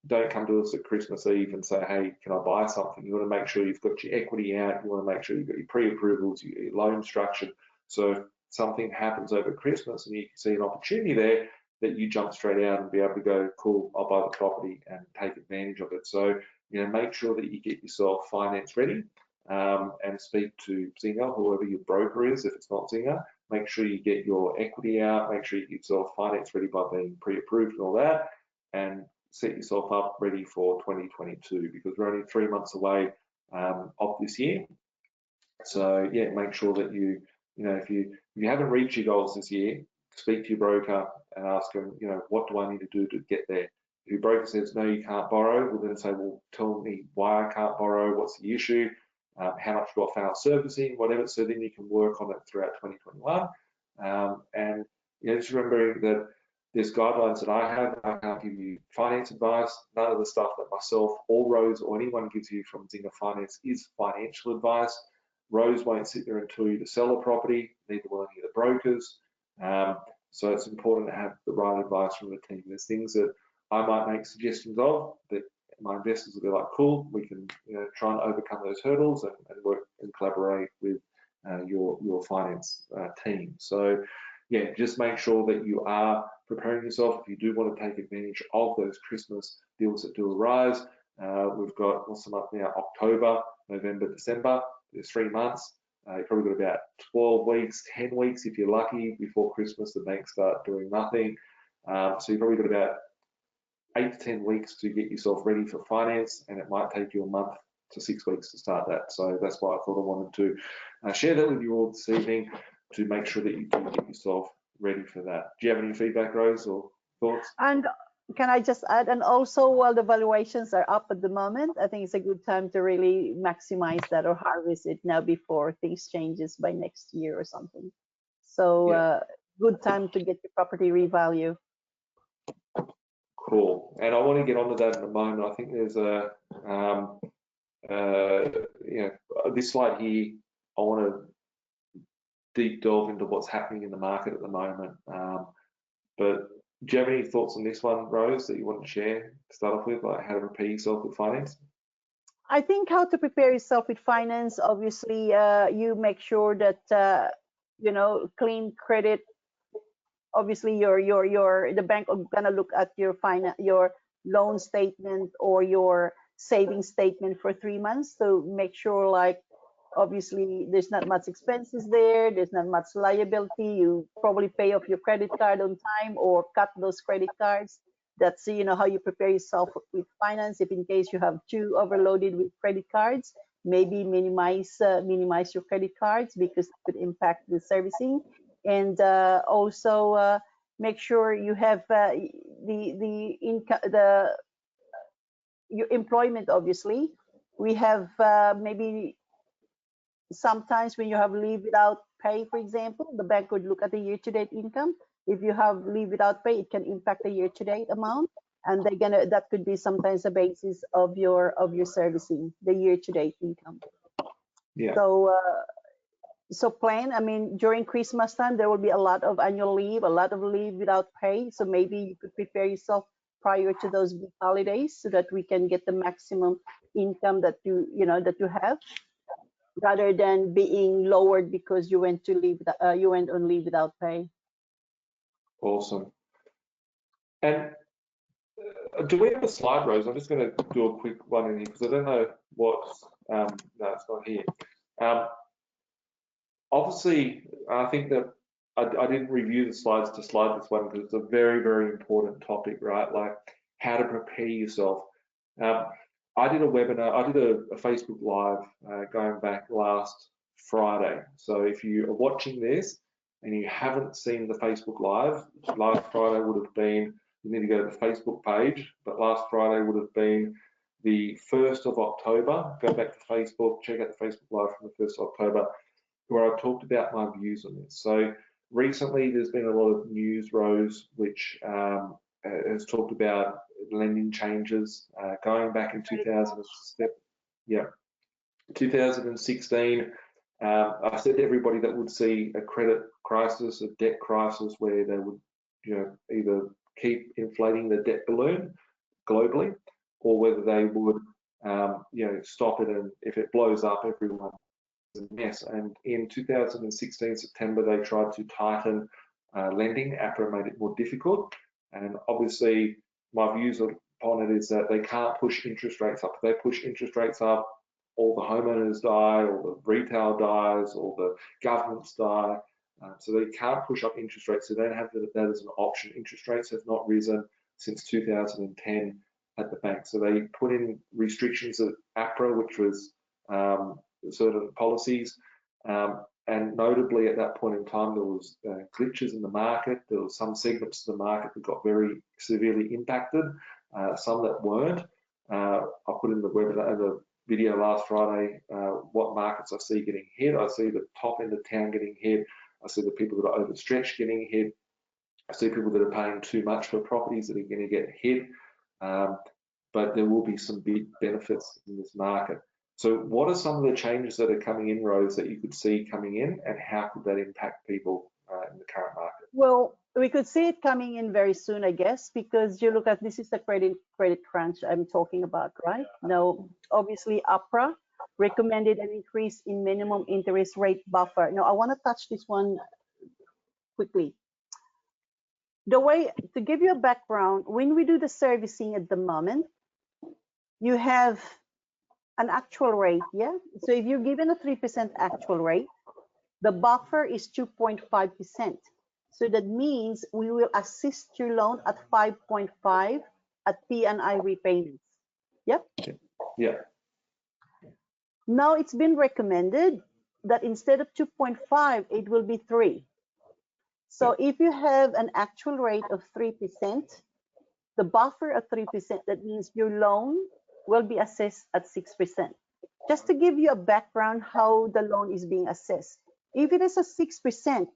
don't come to us at Christmas Eve and say, hey, can I buy something? You want to make sure you've got your equity out. You want to make sure you've got your pre-approvals, your loan structured. So if something happens over Christmas and you can see an opportunity there, that you jump straight out and be able to go, cool, I'll buy the property and take advantage of it. So, make sure that you get yourself finance ready and speak to Zinger, whoever your broker is. If it's not Zinger, make sure you get your equity out, make sure you get yourself finance ready by being pre-approved and all that, and set yourself up ready for 2022, because we're only 3 months away of this year. So yeah, make sure that if you haven't reached your goals this year, speak to your broker and ask them, what do I need to do to get there? If your broker says no, you can't borrow, we'll then say, well, tell me why I can't borrow, what's the issue, how much do I fail servicing, whatever. So then you can work on it throughout 2021. And just remembering that there's guidelines that I have. I can't give you finance advice. None of the stuff that myself or Rose or anyone gives you from Zinger Finance is financial advice. Rose won't sit there and tell you to sell a property, neither will any of the brokers. So it's important to have the right advice from the team. There's things that I might make suggestions of that my investors will be like, cool, we can try and overcome those hurdles and work and collaborate with your finance team. So yeah, just make sure that you are preparing yourself if you do want to take advantage of those Christmas deals that do arise. We've got, what's the month now, October, November, December. There's 3 months. You've probably got about 12 weeks, 10 weeks if you're lucky before Christmas. The banks start doing nothing. So you've probably got about 8 to 10 weeks to get yourself ready for finance, and it might take you a month to 6 weeks to start that. So that's why I thought I wanted to share that with you all this evening, to make sure that you do get yourself ready for that. Do you have any feedback, Rose, or thoughts? And can I just add, and also while the valuations are up at the moment, I think it's a good time to really maximize that or harvest it now before things changes by next year or something. So Yeah. Good time to get your property revalue. Cool. And I want to get onto that in a moment. I think there's this slide here, I want to deep delve into what's happening in the market at the moment. But do you have any thoughts on this one, Rose, that you want to share to start off with, like how to prepare yourself with finance? I think how to prepare yourself with finance, obviously, you make sure that, clean credit. Obviously, the bank are gonna look at your loan statement or your savings statement for 3 months to make sure, like, obviously there's not much expenses there, there's not much liability. You probably pay off your credit card on time or cut those credit cards. That's how you prepare yourself with finance. If in case you have too overloaded with credit cards, maybe minimize your credit cards, because it could impact the servicing. And also make sure you have the income, your employment. Obviously, we have maybe sometimes when you have leave without pay, for example, the bank would look at the year-to-date income. If you have leave without pay, it can impact the year-to-date amount, and that could be sometimes a basis of your servicing, the year-to-date income. Yeah. So plan. I mean, during Christmas time, there will be a lot of annual leave, a lot of leave without pay. So maybe you could prepare yourself prior to those big holidays so that we can get the maximum income that you have, rather than being lowered because you went on leave without pay. Awesome. And do we have a slide, Rose? I'm just going to do a quick one in here because I don't know what. No, it's not here. Obviously, I think that I didn't review the slides to slide this one because it's a very, very important topic, right? Like how to prepare yourself. I did a webinar, I did a Facebook Live going back last Friday. So if you are watching this and you haven't seen the Facebook Live, last Friday would have been, you need to go to the Facebook page, but last Friday would have been the 1st of October. Go back to Facebook, check out the Facebook Live from the 1st of October, where I talked about my views on this. So recently there's been a lot of news, Rose, which has talked about lending changes going back in 2016. I said to everybody that would see a credit crisis, a debt crisis, where they would, either keep inflating the debt balloon globally, or whether they would, stop it, and if it blows up, everyone is a mess. And in 2016 September, they tried to tighten lending. APRA made it more difficult, and obviously my views upon it is that they can't push interest rates up. If they push interest rates up, all the homeowners die, all the retail dies, all the governments die. So they can't push up interest rates. So they don't have that as an option. Interest rates have not risen since 2010 at the bank. So they put in restrictions at APRA, which was certain policies. And notably at that point in time, there was glitches in the market. There were some segments of the market that got very severely impacted, some that weren't. I put in the webinar, the video last Friday, what markets I see getting hit. I see the top end of town getting hit. I see the people that are overstretched getting hit. I see people that are paying too much for properties that are going to get hit. But there will be some big benefits in this market. So what are some of the changes that are coming in, Rose, that you could see coming in, and how could that impact people in the current market? Well, we could see it coming in very soon, I guess, because you look at, this is the credit crunch I'm talking about, right? Now, obviously, APRA recommended an increase in minimum interest rate buffer. Now, I want to touch this one quickly. The way, to give you a background, when we do the servicing at the moment, you have an actual rate, yeah? So if you're given a 3% actual rate, the buffer is 2.5%. So that means we will assist your loan at 5.5 at P&I repayments. Yep. Yeah. Now it's been recommended that instead of 2.5, it will be 3. So if you have an actual rate of 3%, the buffer at 3%, that means your loan will be assessed at 6%. Just to give you a background how the loan is being assessed. If it is a 6%,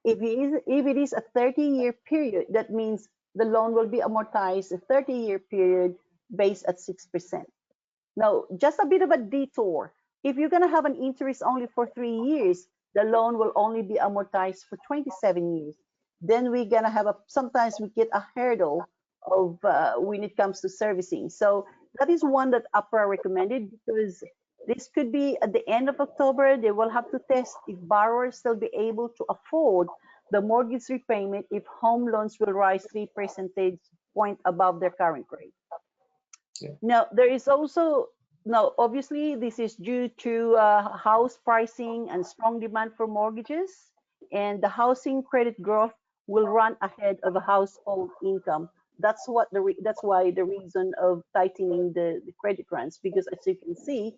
if it is a 30-year period, that means the loan will be amortized a 30-year period based at 6%. Now, just a bit of a detour. If you're going to have an interest only for 3 years, the loan will only be amortized for 27 years. Then we're going to have sometimes we get a hurdle of when it comes to servicing. So that is one that APRA recommended, because this could be at the end of October. They will have to test if borrowers still be able to afford the mortgage repayment if home loans will rise 3 percentage points above their current rate. Yeah. Now, there is also, now obviously this is due to house pricing and strong demand for mortgages, and the housing credit growth will run ahead of the household income. That's why the reason of tightening the credit crunch, because as you can see,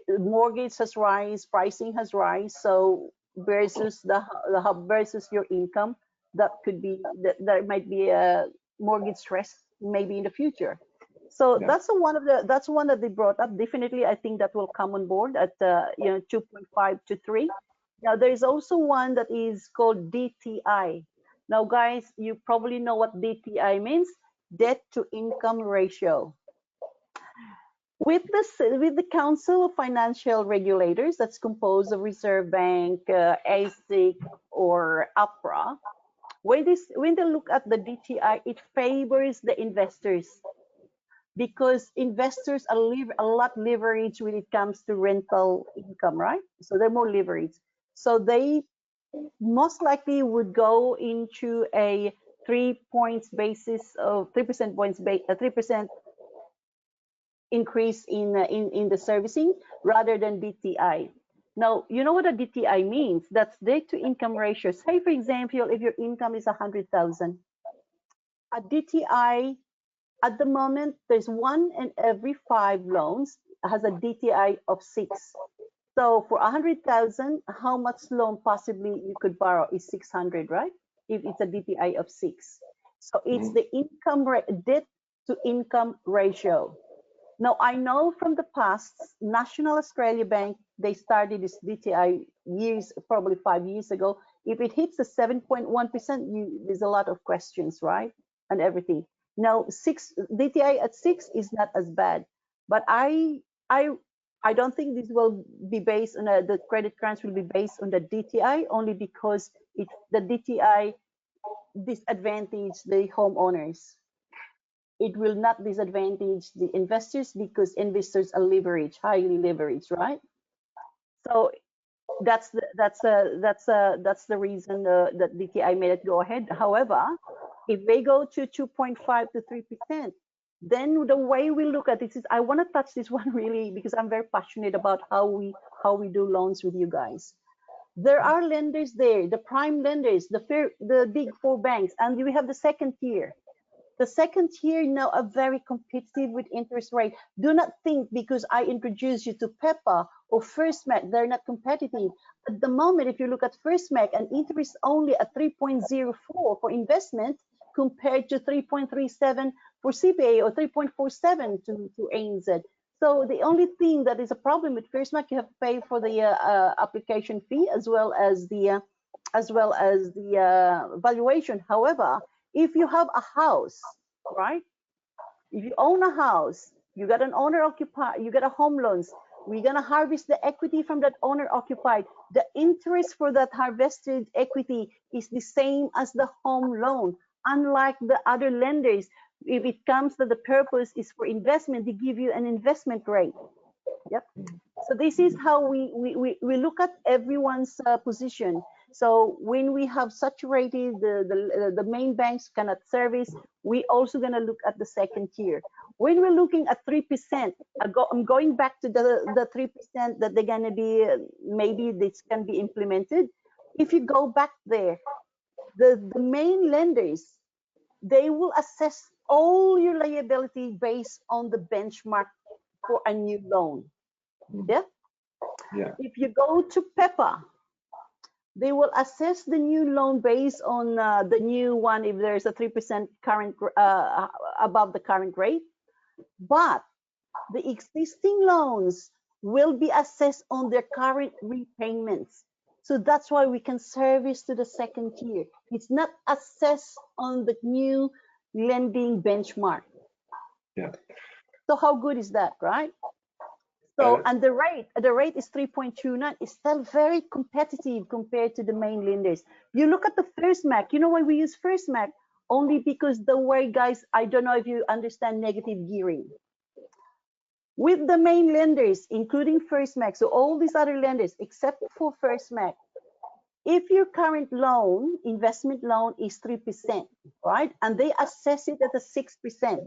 mortgage has rise, pricing has rise, so versus versus your income, that could be that might be a mortgage stress maybe in the future. So yeah, that's one that they brought up. Definitely, I think that will come on board at 2.5 to 3. Now there is also one that is called DTI. Now guys, you probably know what DTI means, debt to income ratio. With the Council of Financial Regulators, that's composed of Reserve Bank, ASIC, or APRA, when they look at the DTI, it favors the investors, because investors are a lot leveraged when it comes to rental income, right? So they're more leveraged. So they most likely would go into a 3% increase in the servicing rather than DTI. Now, you know what a DTI means? That's debt to income ratio. Say, for example, if your income is 100,000, a DTI at the moment, there's 1 in every 5 loans has a DTI of 6. So for 100,000, how much loan possibly you could borrow is 600, right? If it's a DTI of 6. So it's the debt to income ratio. Now, I know from the past, National Australia Bank, they started this DTI probably 5 years ago. If it hits the 7.1%, there's a lot of questions, right? And everything. Now, DTI at 6 is not as bad, but I don't think this will be based on the credit crunch will be based on the DTI, only because the DTI disadvantage the homeowners. It will not disadvantage the investors because investors are leveraged, highly leveraged, right? So that's the reason that DTI made it go ahead. However, if they go to 2.5 to 3%, then the way we look at this is, I want to touch this one really because I'm very passionate about how we do loans with you guys. There are lenders there, the prime lenders, the big 4 banks, and we have the second tier. The second tier now are very competitive with interest rate. Do not think because I introduce you to PEPA or First Mac, they're not competitive. At the moment, if you look at First Mac, and interest only at 3.04 for investment compared to 3.37 for CPA or 3.47 to ANZ. So the only thing that is a problem with First Mac, you have to pay for the application fee as well as the valuation. However, if you have a house, right? If you own a house, you got an owner occupied, you got a home loans, we're gonna harvest the equity from that owner occupied. The interest for that harvested equity is the same as the home loan. Unlike the other lenders, if it comes to the purpose is for investment, they give you an investment rate. Yep. So this is how we look at everyone's position. So when we have saturated the main banks cannot service, we also going to look at the second tier. When we're looking at 3%, I'm going back to the 3% that they're going to be, maybe this can be implemented. If you go back there, the main lenders, they will assess all your liability based on the benchmark for a new loan. Yeah. Yeah. If you go to PEPA, they will assess the new loan based on the new one if there's a 3% current above the current rate. But the existing loans will be assessed on their current repayments. So that's why we can service to the second tier. It's not assessed on the new lending benchmark. Yeah. So how good is that, right? So, and the rate is 3.29. It's still very competitive compared to the main lenders. You look at the First Mac. You know why we use First Mac? Only because the way, guys, I don't know if you understand negative gearing. With the main lenders, including First Mac, so all these other lenders, except for First Mac, if your current loan, investment loan is 3%, right? And they assess it at a 6%.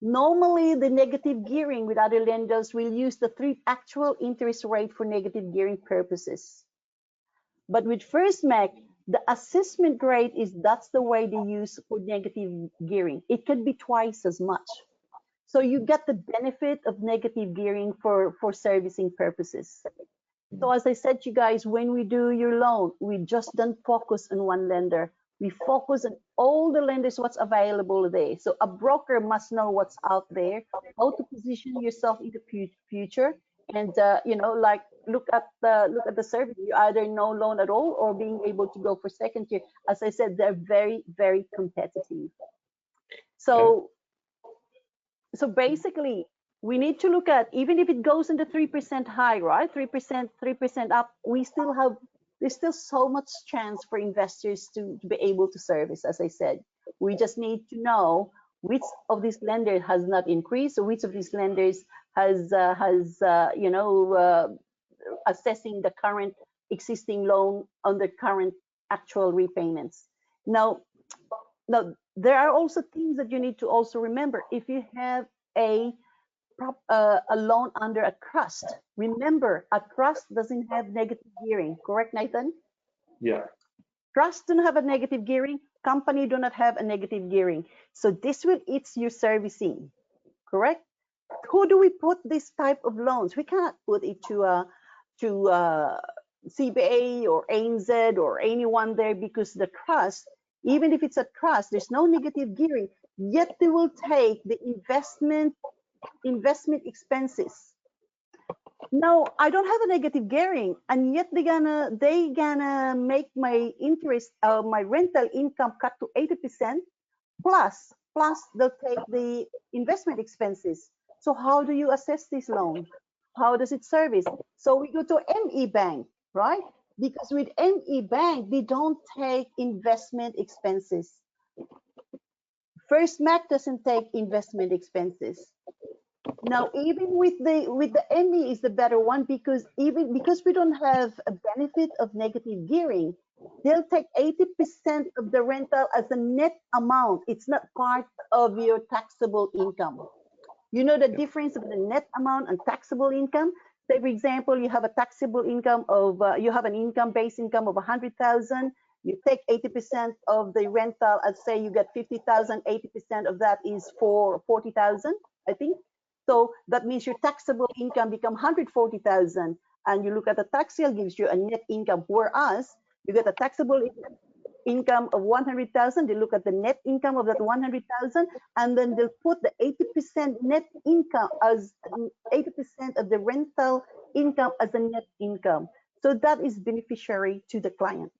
Normally, the negative gearing with other lenders will use the actual interest rate for negative gearing purposes. But with First Mac, the assessment rate that's the way they use for negative gearing. It could be twice as much. So you get the benefit of negative gearing for servicing purposes. So as I said to you guys, when we do your loan, we just don't focus on one lender. We focus on all the lenders, what's available there. So a broker must know what's out there, how to position yourself in the future, and you know, like look at the service. You either no loan at all or being able to go for second tier. As I said, they're very, very competitive. So basically, we need to look at, even if it goes into 3% high, right? 3% up, there's still so much chance for investors to be able to service. As I said, we just need to know which of these lenders has not increased, or which of these lenders has you know, assessing the current existing loan on the current actual repayments. Now, there are also things that you need to also remember. If you have a loan under a trust, remember, a trust doesn't have negative gearing, correct, Nathan? Yeah. Trust do not have a negative gearing, company do not have a negative gearing. So this will eat your servicing, correct? Who do we put this type of loans? We cannot put it to CBA or ANZ or anyone there, because the trust, even if it's a trust, there's no negative gearing, yet they will take the investment expenses. Now, I don't have a negative gearing, and yet they gonna make my interest, my rental income cut to 80%, plus plus they'll take the investment expenses. So how do you assess this loan? How does it service? So we go to ME Bank, right? Because with ME Bank, they don't take investment expenses. First Mac doesn't take investment expenses. Now, even with the ME is the better one, because even because we don't have a benefit of negative gearing, they'll take 80% of the rental as a net amount. It's not part of your taxable income. You know the difference of the net amount and taxable income? Say, for example, you have a taxable income of, you have an base income of 100,000. You take 80% of the rental, and say you get 50,000, 80% of that is for 40,000, I think. So that means your taxable income become 140,000, and you look at the tax sale gives you a net income. Whereas you get a taxable income of 100,000, they look at the net income of that 100,000, and then they'll put the 80% net income as 80% of the rental income as a net income. So that is beneficiary to the client.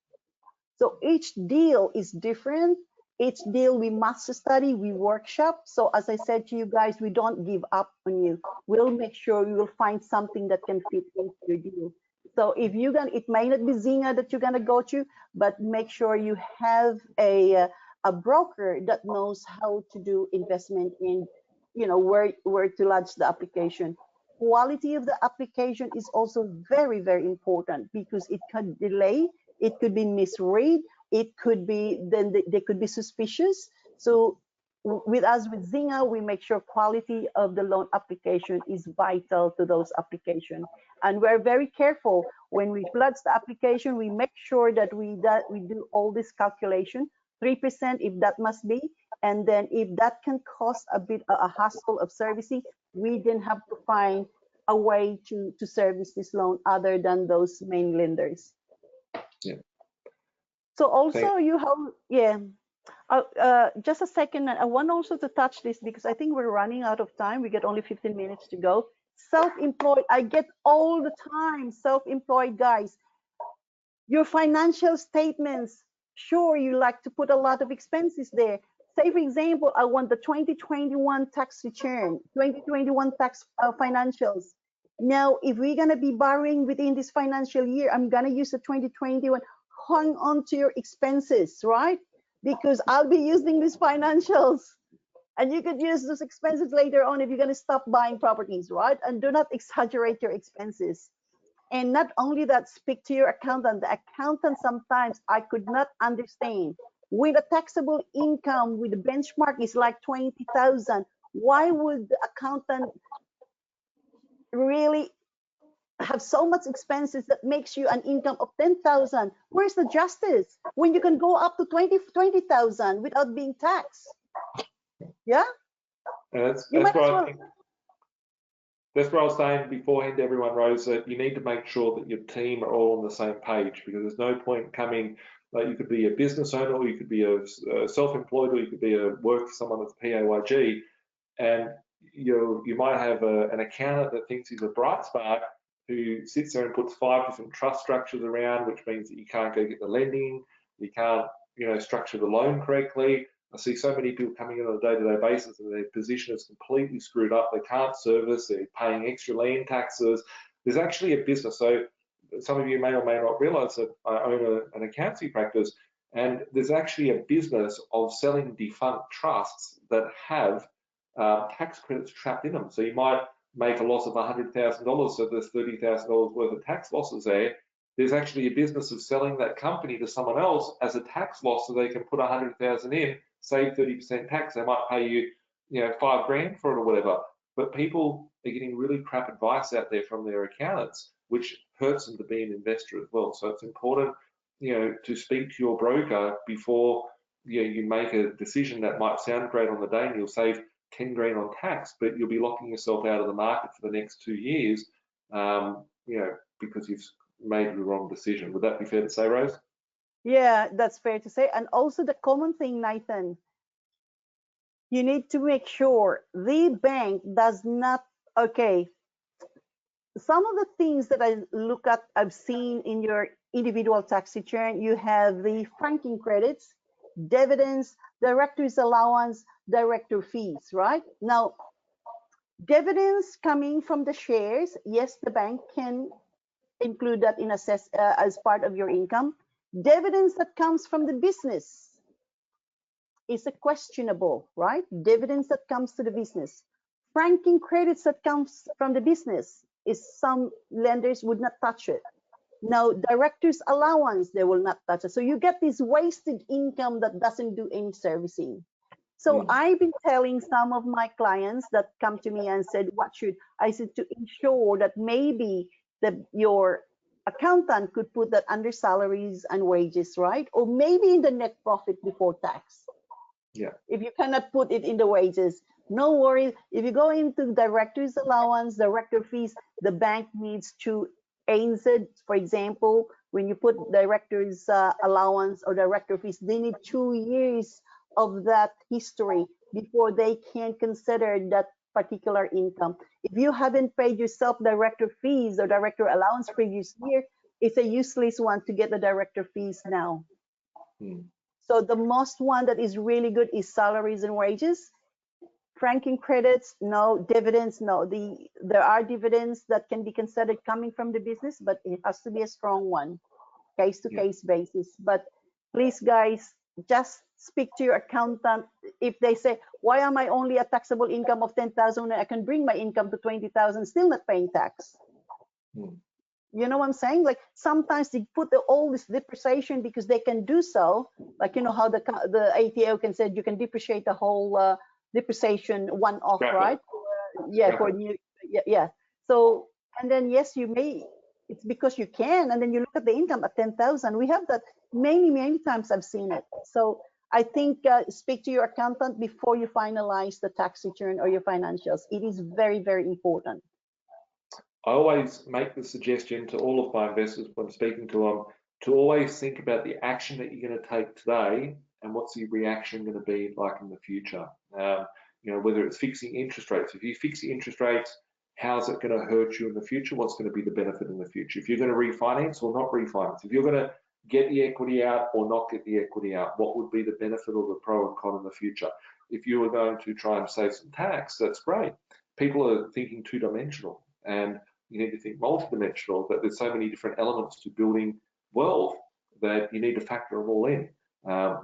So each deal is different. Each deal we must study, we workshop. So as I said to you guys, we don't give up on you. We'll make sure you will find something that can fit into your deal. So if you're gonna, it may not be Zinger that you're gonna go to, but make sure you have a broker that knows how to do investment in, you know, where to lodge the application. Quality of the application is also very, very important, because it could delay, it could be misread, it could be, then they could be suspicious. So with us, with Zinger, we make sure quality of the loan application is vital to those applications. And we're very careful when we flood the application. We make sure that we do all this calculation, 3% if that must be. And then if that can cost a bit a hassle of servicing, we then have to find a way to service this loan other than those main lenders. Yeah. So also you have, yeah. Just a second, I want also to touch this because I think we're running out of time. We get only 15 minutes to go. Self-employed, I get all the time, self-employed guys. Your financial statements, sure, you like to put a lot of expenses there. Say, for example, I want the 2021 tax return, 2021 tax financials. Now, if we're going to be borrowing within this financial year, I'm going to use the 2021. Hang on to your expenses, right? Because I'll be using these financials, and you could use those expenses later on if you're going to stop buying properties, right? And do not exaggerate your expenses. And not only that, speak to your accountant. The accountant, sometimes I could not understand. With a taxable income, with the benchmark is like 20,000, why would the accountant really have so much expenses that makes you an income of 10,000? Where's the justice when you can go up to 20,000 without being taxed? Yeah, that's what I was saying beforehand to everyone, Rose, that you need to make sure that your team are all on the same page, because there's no point coming, like you could be a business owner, or you could be a self-employed, or you could be work for someone that's PAYG, and you might have an accountant that thinks he's a bright spark, who sits there and puts 5 different trust structures around, which means that you can't go get the lending, you can't, structure the loan correctly. I see so many people coming in on a day-to-day basis and their position is completely screwed up. They can't service, they're paying extra land taxes. There's actually a business. So some of you may or may not realize that I own an accountancy practice, and there's actually a business of selling defunct trusts that have tax credits trapped in them. So you might make a loss of $100,000, so there's $30,000 worth of tax losses there. There's actually a business of selling that company to someone else as a tax loss, so they can put 100,000 in, save 30% tax. They might pay you, $5 grand for it or whatever. But people are getting really crap advice out there from their accountants, which hurts them to be an investor as well. So it's important, to speak to your broker before you make a decision that might sound great on the day, and you'll save 10 grand on tax, but you'll be locking yourself out of the market for the next 2 years, because you've made the wrong decision. Would that be fair to say, Rose? Yeah, that's fair to say. And also the common thing, Nathan, you need to make sure the bank does not, okay, some of the things that I've seen in your individual tax return, you have the franking credits, dividends, director's allowance, director fees, right? Now, dividends coming from the shares, yes, the bank can include that in as part of your income. Dividends that comes from the business is a questionable, right? Dividends that comes to the business. Franking credits that comes from the business is some lenders would not touch it. Now, director's allowance, they will not touch it. So you get this wasted income that doesn't do any servicing. So I've been telling some of my clients that come to me and said, what should I said to ensure that maybe your accountant could put that under salaries and wages, right? Or maybe in the net profit before tax. Yeah. If you cannot put it in the wages, no worries. If you go into director's allowance, director fees, the bank needs to ANZ, for example, when you put director's allowance or director fees, they need 2 years of that history before they can consider that particular income. If you haven't paid yourself director fees or director allowance previous year, it's a useless one to get the director fees now. So the most one that is really good is salaries and wages. Franking credits, no. Dividends, no. There are dividends that can be considered coming from the business, but it has to be a strong one, case-to-case basis. But please, guys, just speak to your accountant. If they say, why am I only a taxable income of 10,000 when I can bring my income to 20,000, still not paying tax? You know what I'm saying? Like sometimes they put all this depreciation because they can do so. Like, you know how the ATO can say you can depreciate the whole depreciation one-off, right? For new, yeah. So, and then yes, you may. It's because you can, and then you look at the income at 10,000. We have that many times. I've seen it. So I think speak to your accountant before you finalize the tax return or your financials. It is very important. I always make the suggestion to all of my investors when I'm speaking to them to always think about the action that you're going to take today and what's the reaction going to be like in the future. You know, whether it's fixing interest rates. If you fix the interest rates, how's it going to hurt you in the future? What's going to be the benefit in the future? If you're going to refinance or not refinance, if you're going to get the equity out or not get the equity out, what would be the benefit or the pro and con in the future? If you were going to try and save some tax, that's great. People are thinking two-dimensional, and you need to think multidimensional, but there's so many different elements to building wealth that you need to factor them all in.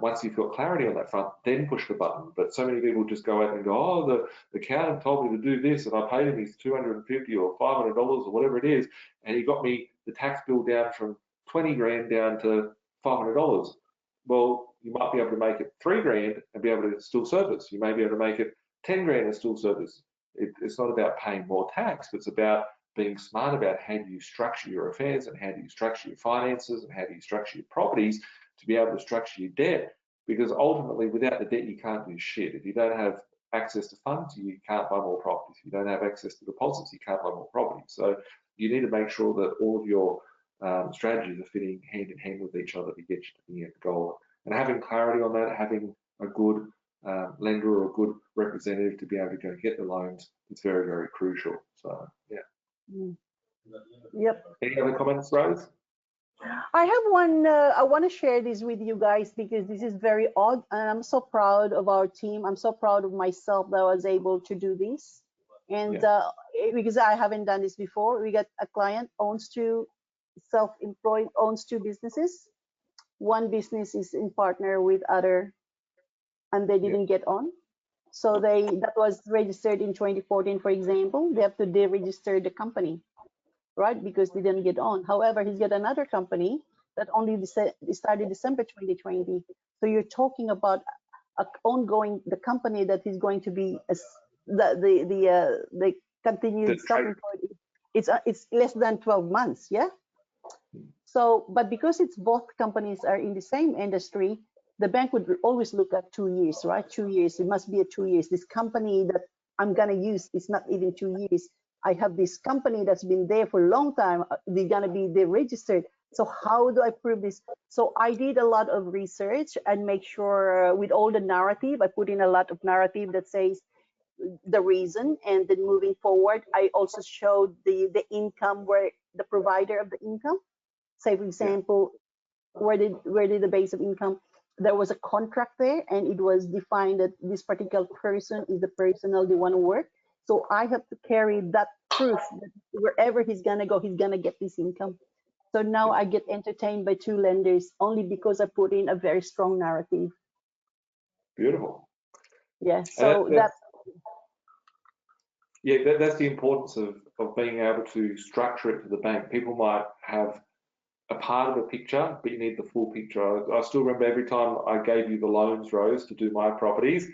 Once you've got clarity on that front, then push the button. But so many people just go out and go, oh, the accountant told me to do this, and I paid him his $250 or $500 or whatever it is, and he got me the tax bill down from 20 grand down to $500. Well, you might be able to make it 3 grand and be able to still service. You may be able to make it 10 grand and still service. It's not about paying more tax, but it's about being smart about how do you structure your affairs and how do you structure your finances and how do you structure your properties to be able to structure your debt. Because ultimately, without the debt, you can't do shit. If you don't have access to funds, you can't buy more properties. If you don't have access to deposits, you can't buy more properties. So you need to make sure that all of your strategies are fitting hand in hand with each other to get you to the end goal. And having clarity on that, having a good lender or a good representative to be able to go get the loans is very crucial. So yeah. Yep. Any other comments, Rose? I have one. I want to share this with you guys because this is very odd, and I'm so proud of our team. I'm so proud of myself that I was able to do this, and because I haven't done this before. We got a client owns 2 self-employed, owns 2 businesses. One business is in partner with other, and they didn't get on. So that was registered in 2014, for example. They have to deregister the company, right? Because they didn't get on. However, he's got another company that only started December 2020. So you're talking about the company that is going to be the continued self-employed. It's less than 12 months, yeah. So, but because it's both companies are in the same industry, the bank would always look at 2 years, right? 2 years. It must be 2 years. This company that I'm gonna use is not even 2 years. I have this company that's been there for a long time. They're gonna be registered. So how do I prove this? So I did a lot of research and make sure with all the narrative, I put in a lot of narrative that says the reason, and then moving forward, I also showed the income, where the provider of the income. Say for example, where did the base of income? there was a contract there, and it was defined that this particular person is the personnel they want to work. So I have to carry that proof that wherever he's gonna go, he's gonna get this income. So now I get entertained by 2 lenders only because I put in a very strong narrative. Beautiful. Yeah. And So that's that's the importance of being able to structure it for the bank. People might have a part of the picture, but you need the full picture. I still remember every time I gave you the loans, Rose, to do my properties,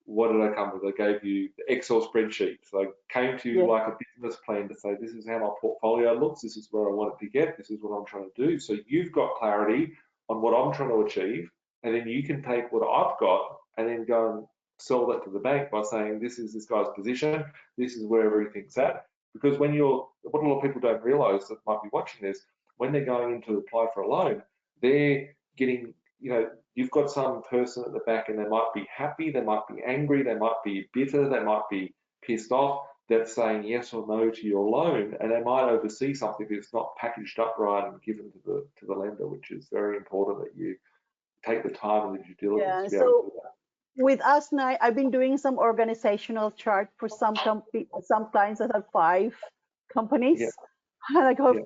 what did I come with? I gave you the Excel spreadsheet. So I came to you like a business plan to say, this is how my portfolio looks, this is where I want it to get, this is what I'm trying to do. So you've got clarity on what I'm trying to achieve, and then you can take what I've got and then go and sell that to the bank by saying, this is this guy's position, this is where everything's at. Because what a lot of people don't realize that might be watching this, when they're going in to apply for a loan, they're getting, you've got some person at the back and they might be happy, they might be angry, they might be bitter, they might be pissed off, that's saying yes or no to your loan, and they might oversee something that's not packaged up right and given to the lender, which is very important that you take the time and the due diligence to be able to do that. With us now, I've been doing some organizational chart for some clients that have 5 companies. And I go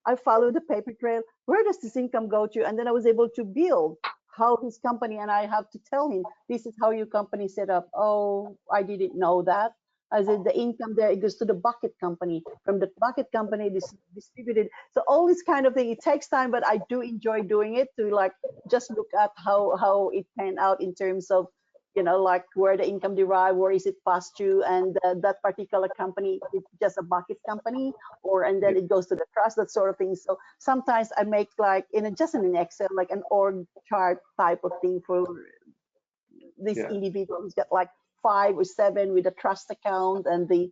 I follow the paper trail. Where does this income go to? And then I was able to build how his company, and I have to tell him, this is how your company set up. Oh, I didn't know that. I said the income there, it goes to the bucket company. From the bucket company, this distributed. So all this kind of thing, it takes time, but I do enjoy doing it to like just look at how it panned out in terms of, like where the income derived, where is it passed to, and that particular company is just a bucket company, and then it goes to the trust, that sort of thing. So sometimes I make like just in an Excel, like an org chart type of thing for this individual who's got like 5 or 7 with a trust account, and the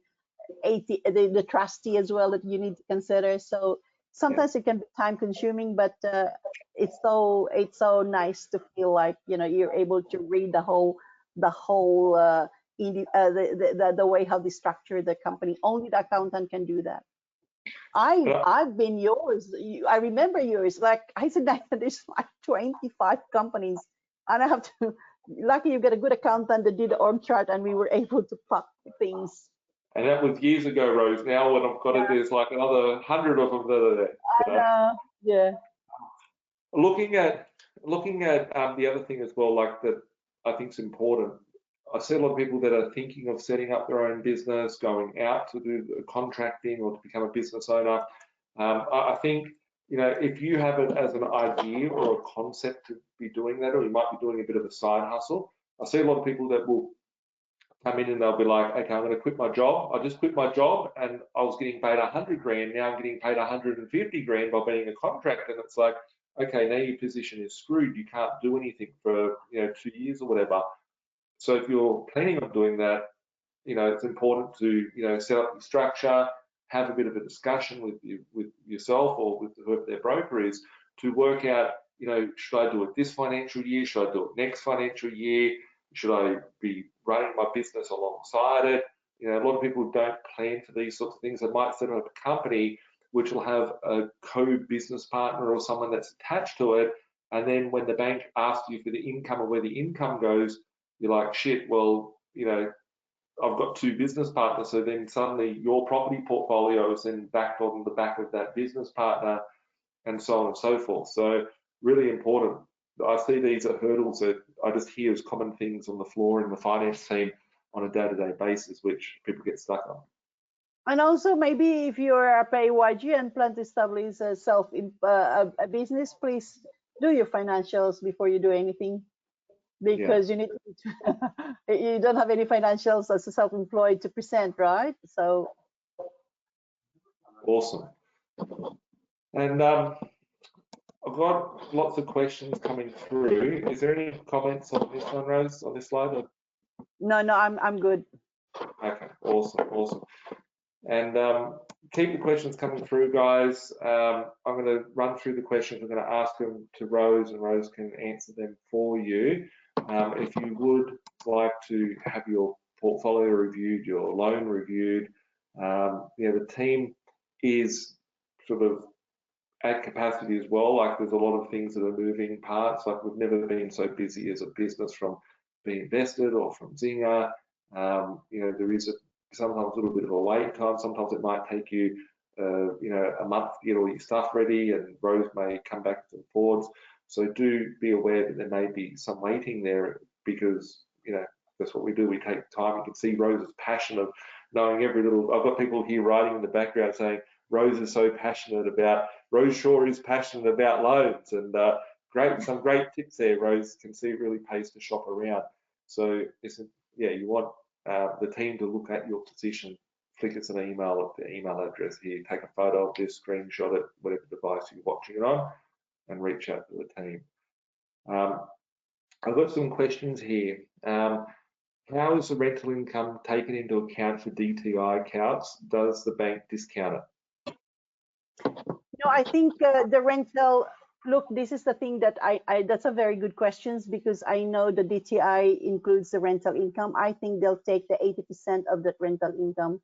trustee as well that you need to consider. So sometimes it can be time consuming, but it's so nice to feel like you're able to read the whole the way how they structure the company. Only the accountant can do that. I've been yours. I remember yours. Like I said, there's like 25 companies, and I have to. Lucky you get a good accountant that did the org chart, and we were able to plug things. And that was years ago, Rose. Now when I've got it, there's like another 100 of them that are there. I know. Yeah. Looking at the other thing as well, like that, I think is important. I see a lot of people that are thinking of setting up their own business, going out to do contracting or to become a business owner. I think, if you have it as an idea or a concept to be doing that, or you might be doing a bit of a side hustle. I see a lot of people that will come in and they'll be like, okay, I'm going to quit my job. I just quit my job and I was getting paid 100 grand. Now I'm getting paid 150 grand by being a contractor. And it's like, okay, now your position is screwed. You can't do anything for 2 years or whatever. So if you're planning on doing that, it's important to set up your structure, have a bit of a discussion with yourself or with whoever their broker is to work out, should I do it this financial year? Should I do it next financial year? Should I be running my business alongside it? A lot of people don't plan for these sorts of things. They might set up a company which will have a co-business partner or someone that's attached to it. And then when the bank asks you for the income or where the income goes, you're like, shit, well, I've got 2 business partners. So then suddenly your property portfolio is then backed on the back of that business partner and so on and so forth. So really important. I see these are hurdles that I just hear as common things on the floor in the finance team on a day-to-day basis, which people get stuck on. And also, maybe if you're a PAYG and plan to establish a business, please do your financials before you do anything, because you need to, you don't have any financials as a self-employed to present, right? So awesome. And I've got lots of questions coming through. Is there any comments on this one, Rose, on this slide? Or? No, I'm good. Okay, awesome. And keep the questions coming through, guys. I'm going to run through the questions. I'm going to ask them to Rose, and Rose can answer them for you. If you would like to have your portfolio reviewed, your loan reviewed, the team is sort of at capacity as well. Like there's a lot of things that are moving parts. Like we've never been so busy as a business from B.Invested or from Zinger. You know, there is sometimes a little bit of a wait time. Sometimes it might take you, you know, a month to get all your stuff ready, and Rose may come back and forwards. So do be aware that there may be some waiting there, because, you know, that's what we do. We take time. You can see Rose's passion of knowing every little. I've got people here writing in the background saying Rose is so passionate about. Rose Shaw is passionate about loans, and some great tips there. Rose can see it really pays to shop around. So yeah, you want the team to look at your position. Flick us an email at the email address here. Take a photo of this, screenshot it, whatever device you're watching it on, and reach out to the team. I've got some questions here. How is the rental income taken into account for DTI accounts? Does the bank discount it? No, I think the rental, look, this is the thing that that's a very good question, because I know the DTI includes the rental income. I think they'll take the 80% of that rental income.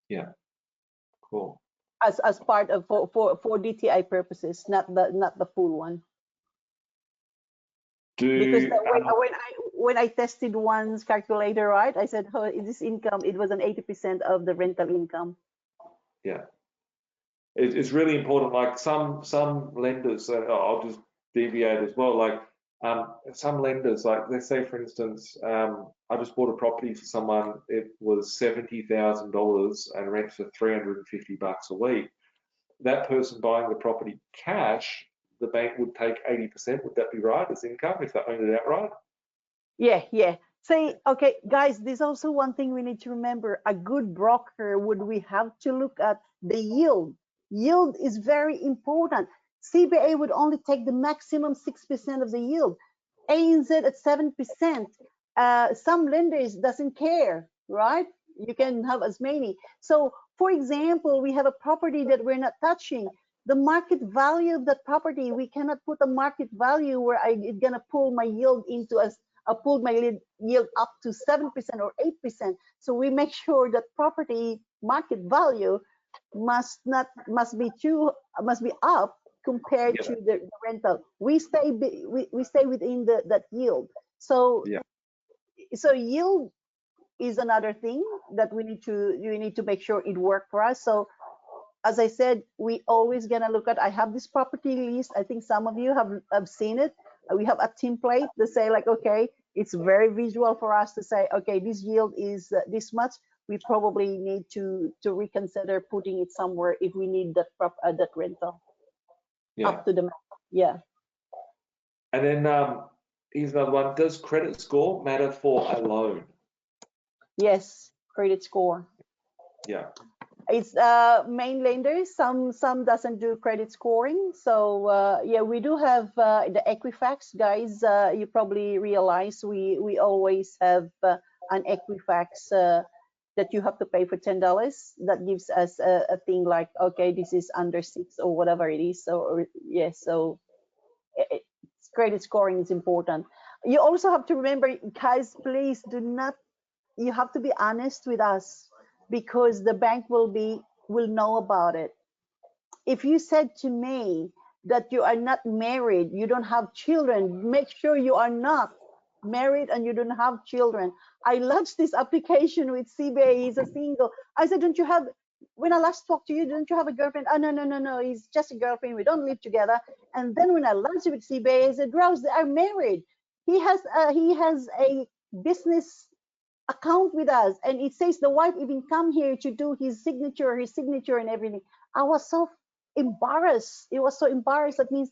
Yeah, cool. As part of for DTI purposes, not the full one. Because when I tested one's calculator, right, I said, oh, this income, it was an 80% of the rental income. Yeah, it's really important. Like some lenders, I'll just deviate as well. Like some lenders, like let's say for instance, I just bought a property for someone. It was $70,000 and rent for $350 a week. That person buying the property cash, the bank would take 80%. Would that be right as income if they owned it outright? Yeah. Say, okay, guys, there's also one thing we need to remember. A good broker we have to look at the yield. Yield is very important. CBA would only take the maximum 6% of the yield. ANZ at 7%. Some lenders doesn't care, right? You can have as many. So, for example, we have a property that we're not touching. The market value of that property, we cannot put a market value where it's gonna pull my yield into pulled my yield up to 7% or 8%. So we make sure that property market value must be up compared to the rental. We stay within that yield. So so yield is another thing that we need to make sure it works for us. So as I said, we always gonna look at. I have this property list. I think some of you have seen it. We have a template to say like, okay, it's very visual for us to say, okay, this yield is this much. We probably need to reconsider putting it somewhere if we need that rental. Yeah. Up to the max. Yeah. And then here's another one. Does credit score matter for a loan? Yes, credit score. Yeah. It's main lenders. Some doesn't do credit scoring. So yeah, we do have the Equifax guys. You probably realize we always have an Equifax that you have to pay for $10. That gives us a thing like, okay, this is under 6 or whatever it is. So yes, so credit scoring is important. You also have to remember, guys, please do not. You have to be honest with us, because the bank will know about it. If you said to me that you are not married, you don't have children, make sure you are not married and you don't have children. I launched this application with CBA. He's a single. I said, don't you have? When I last talked to you, don't you have a girlfriend? Oh, no. He's just a girlfriend. We don't live together. And then when I launched it with CBA, I said, Rose, they are married. He has a business account with us, and it says the wife even come here to do his signature and everything. I was so embarrassed. It was so embarrassed. That means,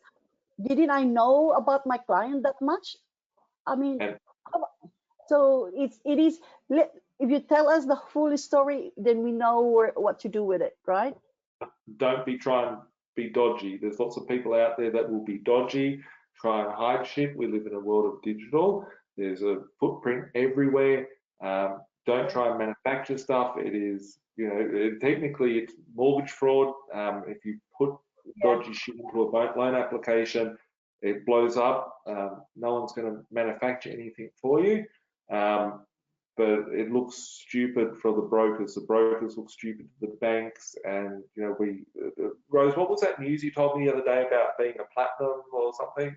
didn't I know about my client that much? I mean, so it is. If you tell us the full story, then we know what to do with it, right? Don't be trying to be dodgy. There's lots of people out there that will be dodgy, try and hide shit. We live in a world of digital. There's a footprint everywhere. Don't try and manufacture stuff. It is, technically it's mortgage fraud. If you put dodgy shit into a loan application, it blows up. No one's going to manufacture anything for you. but it looks stupid for the brokers. The brokers look stupid to the banks, and you know, Rose, what was that news you told me the other day about being a platinum or something?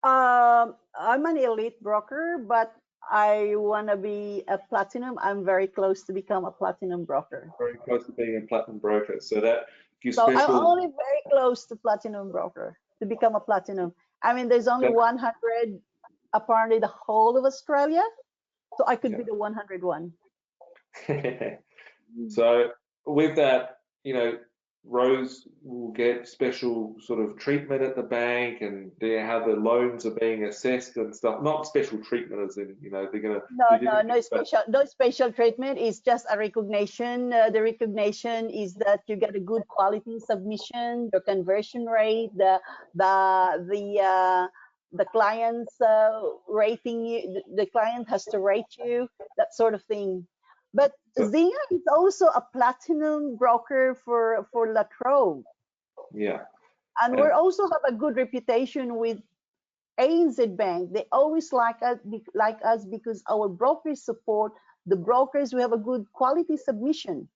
I'm an elite broker, but I want to be a platinum. I'm very close to become a platinum broker. Very close to being a platinum broker. So that gives So I'm special. only very close to platinum broker to become a platinum. I mean, there's only 100 apparently the whole of Australia, so I could be the 101. So with that, you know, Rose will get special sort of treatment at the bank, and how the loans are being assessed and stuff. Not special treatment as in, you know, they're going to no special treatment. It's just a recognition. The recognition is that you get a good quality submission, your conversion rate, the client's rating you. The client has to rate you, that sort of thing. But Zinger is also a platinum broker for La Trobe. Yeah. And we also have a good reputation with ANZ Bank. They always like us because our brokers support the brokers. We have a good quality submission.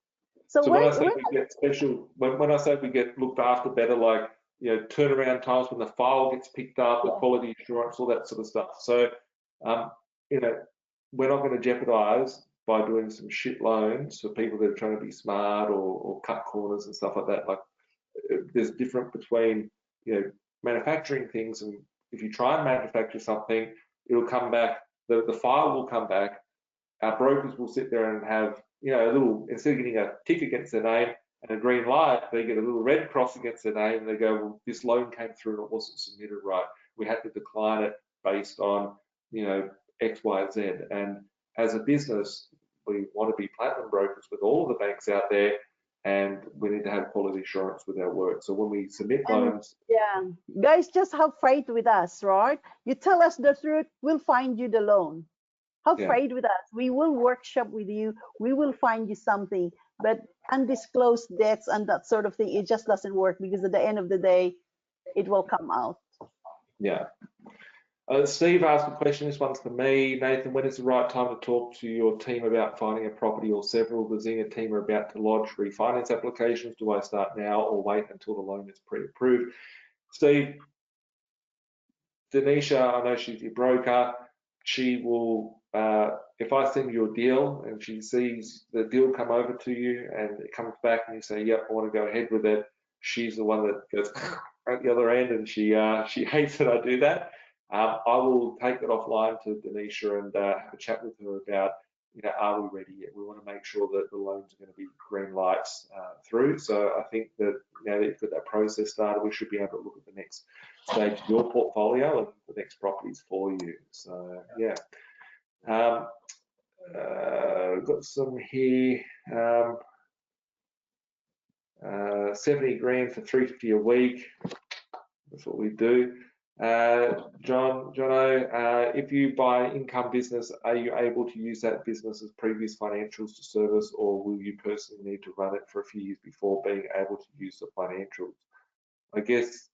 So when I say we get special, when I say we get looked after better, like, you know, turnaround times when the file gets picked up, the quality assurance, all that sort of stuff. So, you know, we're not going to jeopardize by doing some shit loans for people that are trying to be smart or cut corners and stuff like that. Like, there's a difference between, you know, manufacturing things, and if you try and manufacture something, it'll come back, the file will come back. Our brokers will sit there and have, you know, a little, instead of getting a tick against their name and a green light, they get a little red cross against their name, and they go, well, this loan came through and it wasn't submitted right. We had to decline it based on, you know, X, Y, Z. And as a business, we want to be platinum brokers with all of the banks out there, and we need to have quality assurance with our work. So when we submit loans, guys, just have faith with us, right? You tell us the truth, we'll find you the loan. Have faith with us. We will workshop with you. We will find you something. But undisclosed debts and that sort of thing, it just doesn't work, because at the end of the day, it will come out. Yeah. Steve asked a question. This one's for me. Nathan, when is the right time to talk to your team about finding a property, or several? The Zinger team are about to lodge refinance applications. Do I start now or wait until the loan is pre-approved? Steve, Denisha, I know she's your broker. She will, if I send you a deal and she sees the deal come over to you and it comes back and you say, yep, I want to go ahead with it, she's the one that goes at the other end, and she hates that I do that. I will take that offline to Denisha and have a chat with her about, you know, are we ready yet? We want to make sure that the loans are going to be green lights through. So I think that now that you've got that process started, we should be able to look at the next stage of your portfolio and the next properties for you. So yeah, got some here. 70 grand for $350 a week. That's what we do. Jono, if you buy income business, are you able to use that business as previous financials to service, or will you personally need to run it for a few years before being able to use the financials? I guess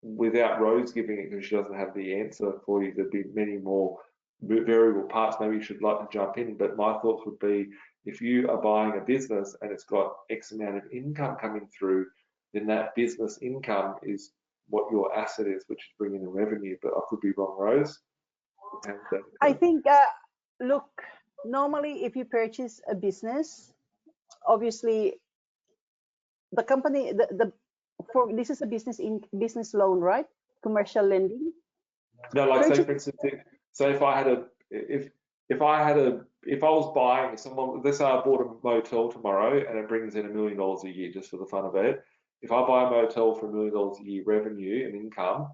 without Rose giving it, because she doesn't have the answer for you, there'd be many more variable parts. Maybe you should like to jump in, but my thoughts would be, if you are buying a business and it's got X amount of income coming through, then that business income is what your asset is, which is bringing in revenue. But I could be wrong, Rose. I think, look, normally if you purchase a business, obviously the company, this is a business loan, right? Commercial lending. No, like say for instance, so if I was buying someone, let's say I bought a motel tomorrow and it brings in $1 million a year just for the fun of it. If I buy a motel for $1 million a year revenue and income,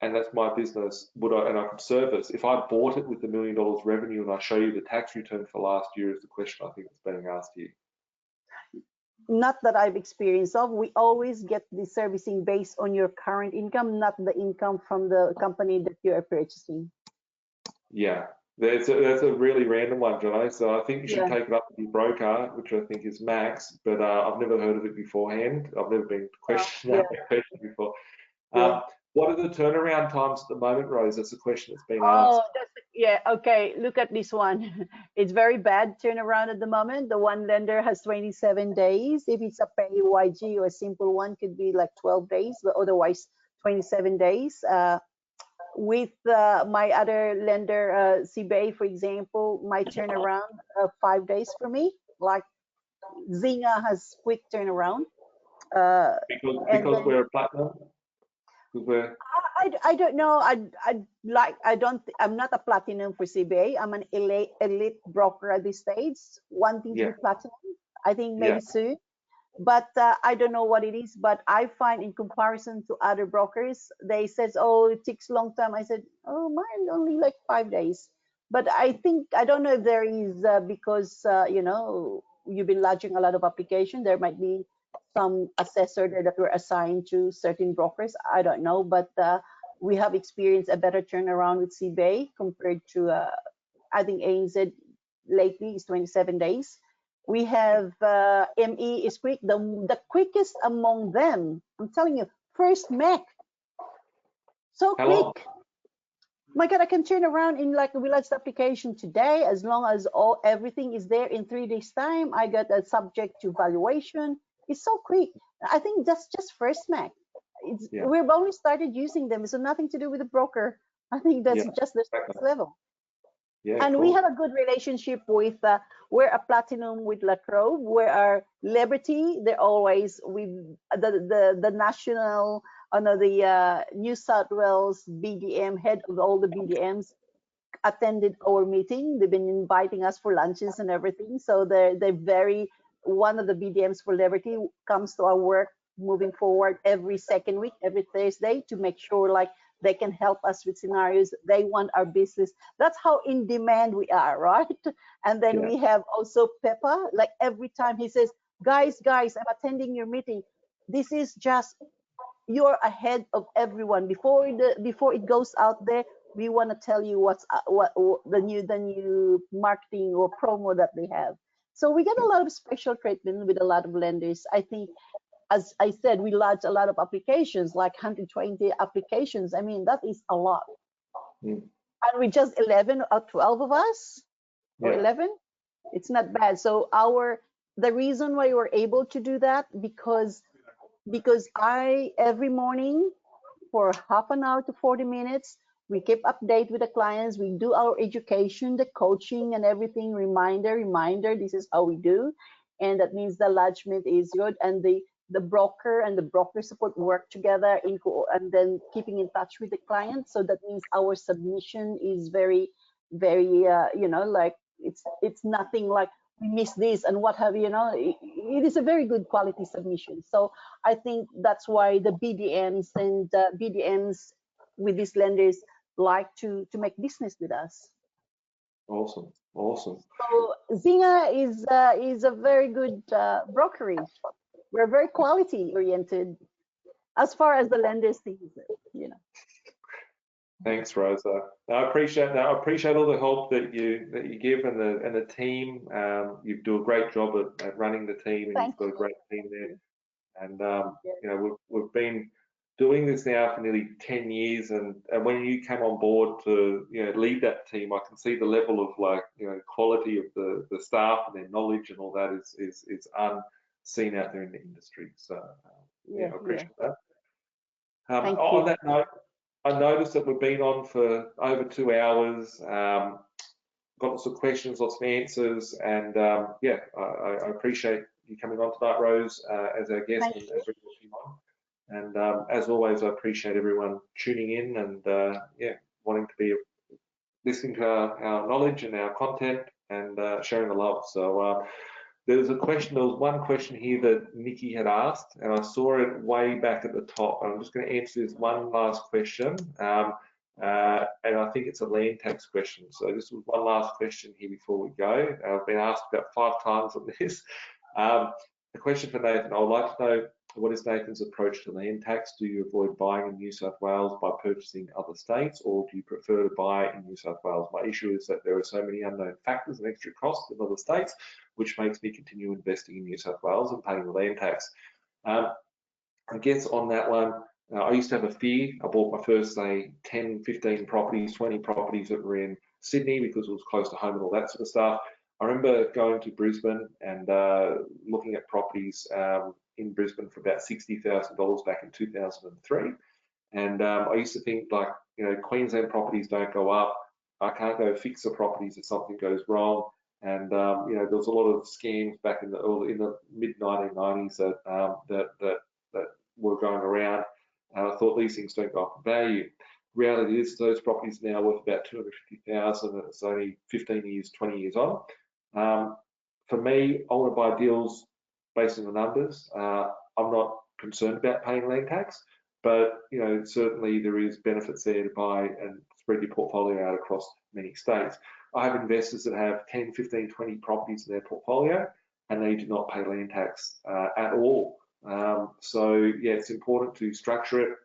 and that's my business, and I could service, if I bought it with $1 million revenue and I show you the tax return for last year, is the question I think that's being asked here. Not that I've experienced of. We always get the servicing based on your current income, not the income from the company that you are purchasing. Yeah, that's a really random one, Jono. So I think you should take it up with your broker, which I think is Max, but I've never heard of it beforehand. I've never been questioned that question before. What are the turnaround times at the moment, Rose? That's a question that's been Oh, asked. yeah. Okay, look at this one. It's very bad turnaround at the moment. The one lender has 27 days. If it's a PAYG or a simple one, could be like 12 days, but otherwise 27 days. With my other lender, CBA, for example, my turnaround 5 days for me. Like Zinger has quick turnaround. Because we're a platinum. I don't know. I'm not a platinum for CBA. I'm an elite broker at this stage. Wanting to be platinum. I think maybe soon. But I don't know what it is. But I find in comparison to other brokers, they says, oh, it takes a long time. I said, oh, mine only like 5 days. But I don't know if there is because you've been lodging a lot of application. There might be some assessor there that were assigned to certain brokers. I don't know, but we have experienced a better turnaround with CBA compared to I think ANZ lately is 27 days. We have ME is quick, the quickest among them. I'm telling you, First Mac, so quick. My God, I can turn around in like a village application today, as long as everything is there in 3 days time. I got a subject to valuation. It's so quick. I think that's just First Mac. We've only started using them, so nothing to do with the broker. I think that's just the next level. And cool. We have a good relationship with, we're a platinum with La Croix, we're our Liberty. They're always with the national, the New South Wales BDM, head of all the BDMs, attended our meeting. They've been inviting us for lunches and everything. So they're very, one of the BDMs for Liberty comes to our work moving forward every second week, every Thursday, to make sure like they can help us with scenarios. They want our business. That's how in demand we are, right? And then we have also Peppa, like every time he says, guys, I'm attending your meeting. This is just, you're ahead of everyone. Before it goes out there, we want to tell you what the new marketing or promo that they have. So we get a lot of special treatment with a lot of lenders. I think, as I said, we lodge a lot of applications, like 120 applications. I mean, that is a lot. And we just 11 or 12 of us, or 11. It's not bad. So the reason why we're able to do that, because I, every morning for half an hour to 40 minutes, we keep update with the clients. We do our education, the coaching and everything, reminder, this is how we do. And that means the lodgement is good. And the broker and the broker support work together and then keeping in touch with the client. So that means our submission is very, very, like it's nothing like we missed this and what have you, it is a very good quality submission. So I think that's why the BDMs and BDMs with these lenders like to make business with us. Awesome. So Zinger is a very good brokerage. We're very quality oriented as far as the lenders think, Thanks, Rosa. I appreciate that. I appreciate all the help that you give and the team. You do a great job at running the team, and you've got a great team there. And we've been doing this now for nearly 10 years, and when you came on board to lead that team, I can see the level of quality of the staff and their knowledge and all that is unseen out there in the industry. So I appreciate that. On that note, I noticed that we've been on for over 2 hours. Got lots of questions, lots of answers, and I appreciate you coming on tonight, Rose, as our guest and bringing your team on. And as always, I appreciate everyone tuning in and wanting to be listening to our knowledge and our content and sharing the love. So there was one question here that Nikki had asked, and I saw it way back at the top. I'm just going to answer this one last question, and I think it's a land tax question. So this was one last question here before we go. I've been asked about 5 times on this. A question for Nathan. I would like to know, what is Nathan's approach to land tax? Do you avoid buying in New South Wales by purchasing other states, or do you prefer to buy in New South Wales? My issue is that there are so many unknown factors and extra costs in other states, which makes me continue investing in New South Wales and paying the land tax. I guess on that one, I used to have a fear. I bought my first, say, 10, 15 properties, 20 properties that were in Sydney because it was close to home and all that sort of stuff. I remember going to Brisbane and looking at properties in Brisbane for about $60,000 back in 2003. And I used to think, like, you know, Queensland properties don't go up. I can't go fix the properties if something goes wrong. And you know, there was a lot of scams back in the mid 1990s that were going around. And I thought these things don't go up in value. Reality is those properties are now worth about 250,000, and it's only 15 years, 20 years on. For me, I want to buy deals based on the numbers. I'm not concerned about paying land tax, but you know, certainly there is benefits there to buy and spread your portfolio out across many states. I have investors that have 10, 15, 20 properties in their portfolio, and they do not pay land tax at all. So yeah, it's important to structure it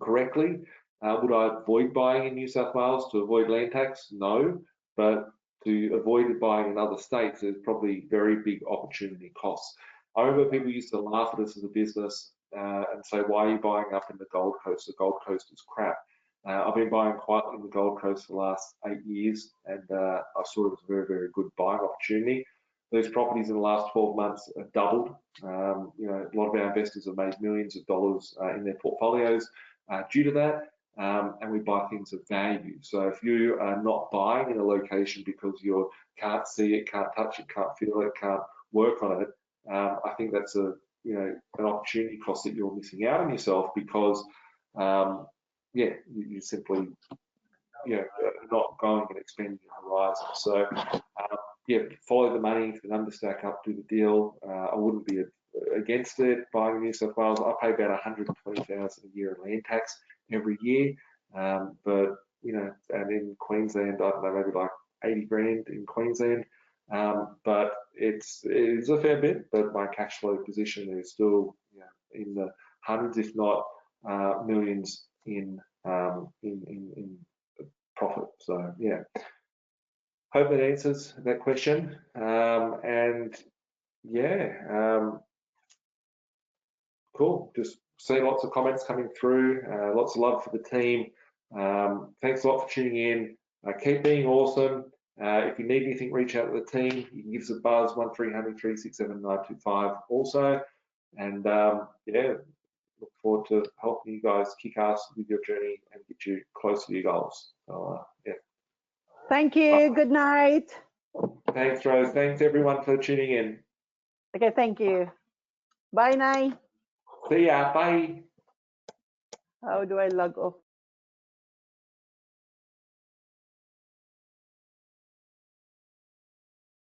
correctly. Would I avoid buying in New South Wales to avoid land tax? No, but to avoid buying in other states, there's probably very big opportunity costs. I remember people used to laugh at us as a business and say, why are you buying up in the Gold Coast? The Gold Coast is crap. I've been buying quietly in the Gold Coast for the last 8 years, and I saw it as a very, very good buying opportunity. Those properties in the last 12 months have doubled. You know, a lot of our investors have made millions of dollars in their portfolios due to that, and we buy things of value. So if you are not buying in a location because you can't see it, can't touch it, can't feel it, can't work on it, I think that's an opportunity cost that you're missing out on yourself, because yeah, you simply not going and expanding your horizon. So yeah, follow the money. If the numbers stack up, do the deal. I wouldn't be against it. Buying in New South Wales, I pay about 120,000 a year in land tax every year, but you know, and in Queensland, I don't know, maybe like 80 grand in Queensland. But it is a fair bit, but my cash flow position is still, you know, in the hundreds, if not millions in profit. So yeah, hope that answers that question. And yeah, cool. Just see lots of comments coming through. Lots of love for the team. Thanks a lot for tuning in. Keep being awesome. If you need anything, reach out to the team. You can give us a buzz, 1300 367 925 also. And yeah, look forward to helping you guys kick ass with your journey and get you closer to your goals. So yeah. Thank you. Good night. Thanks, Rose. Thanks everyone for tuning in. Okay, thank you. Bye, Nai. See ya. Bye. How do I log off?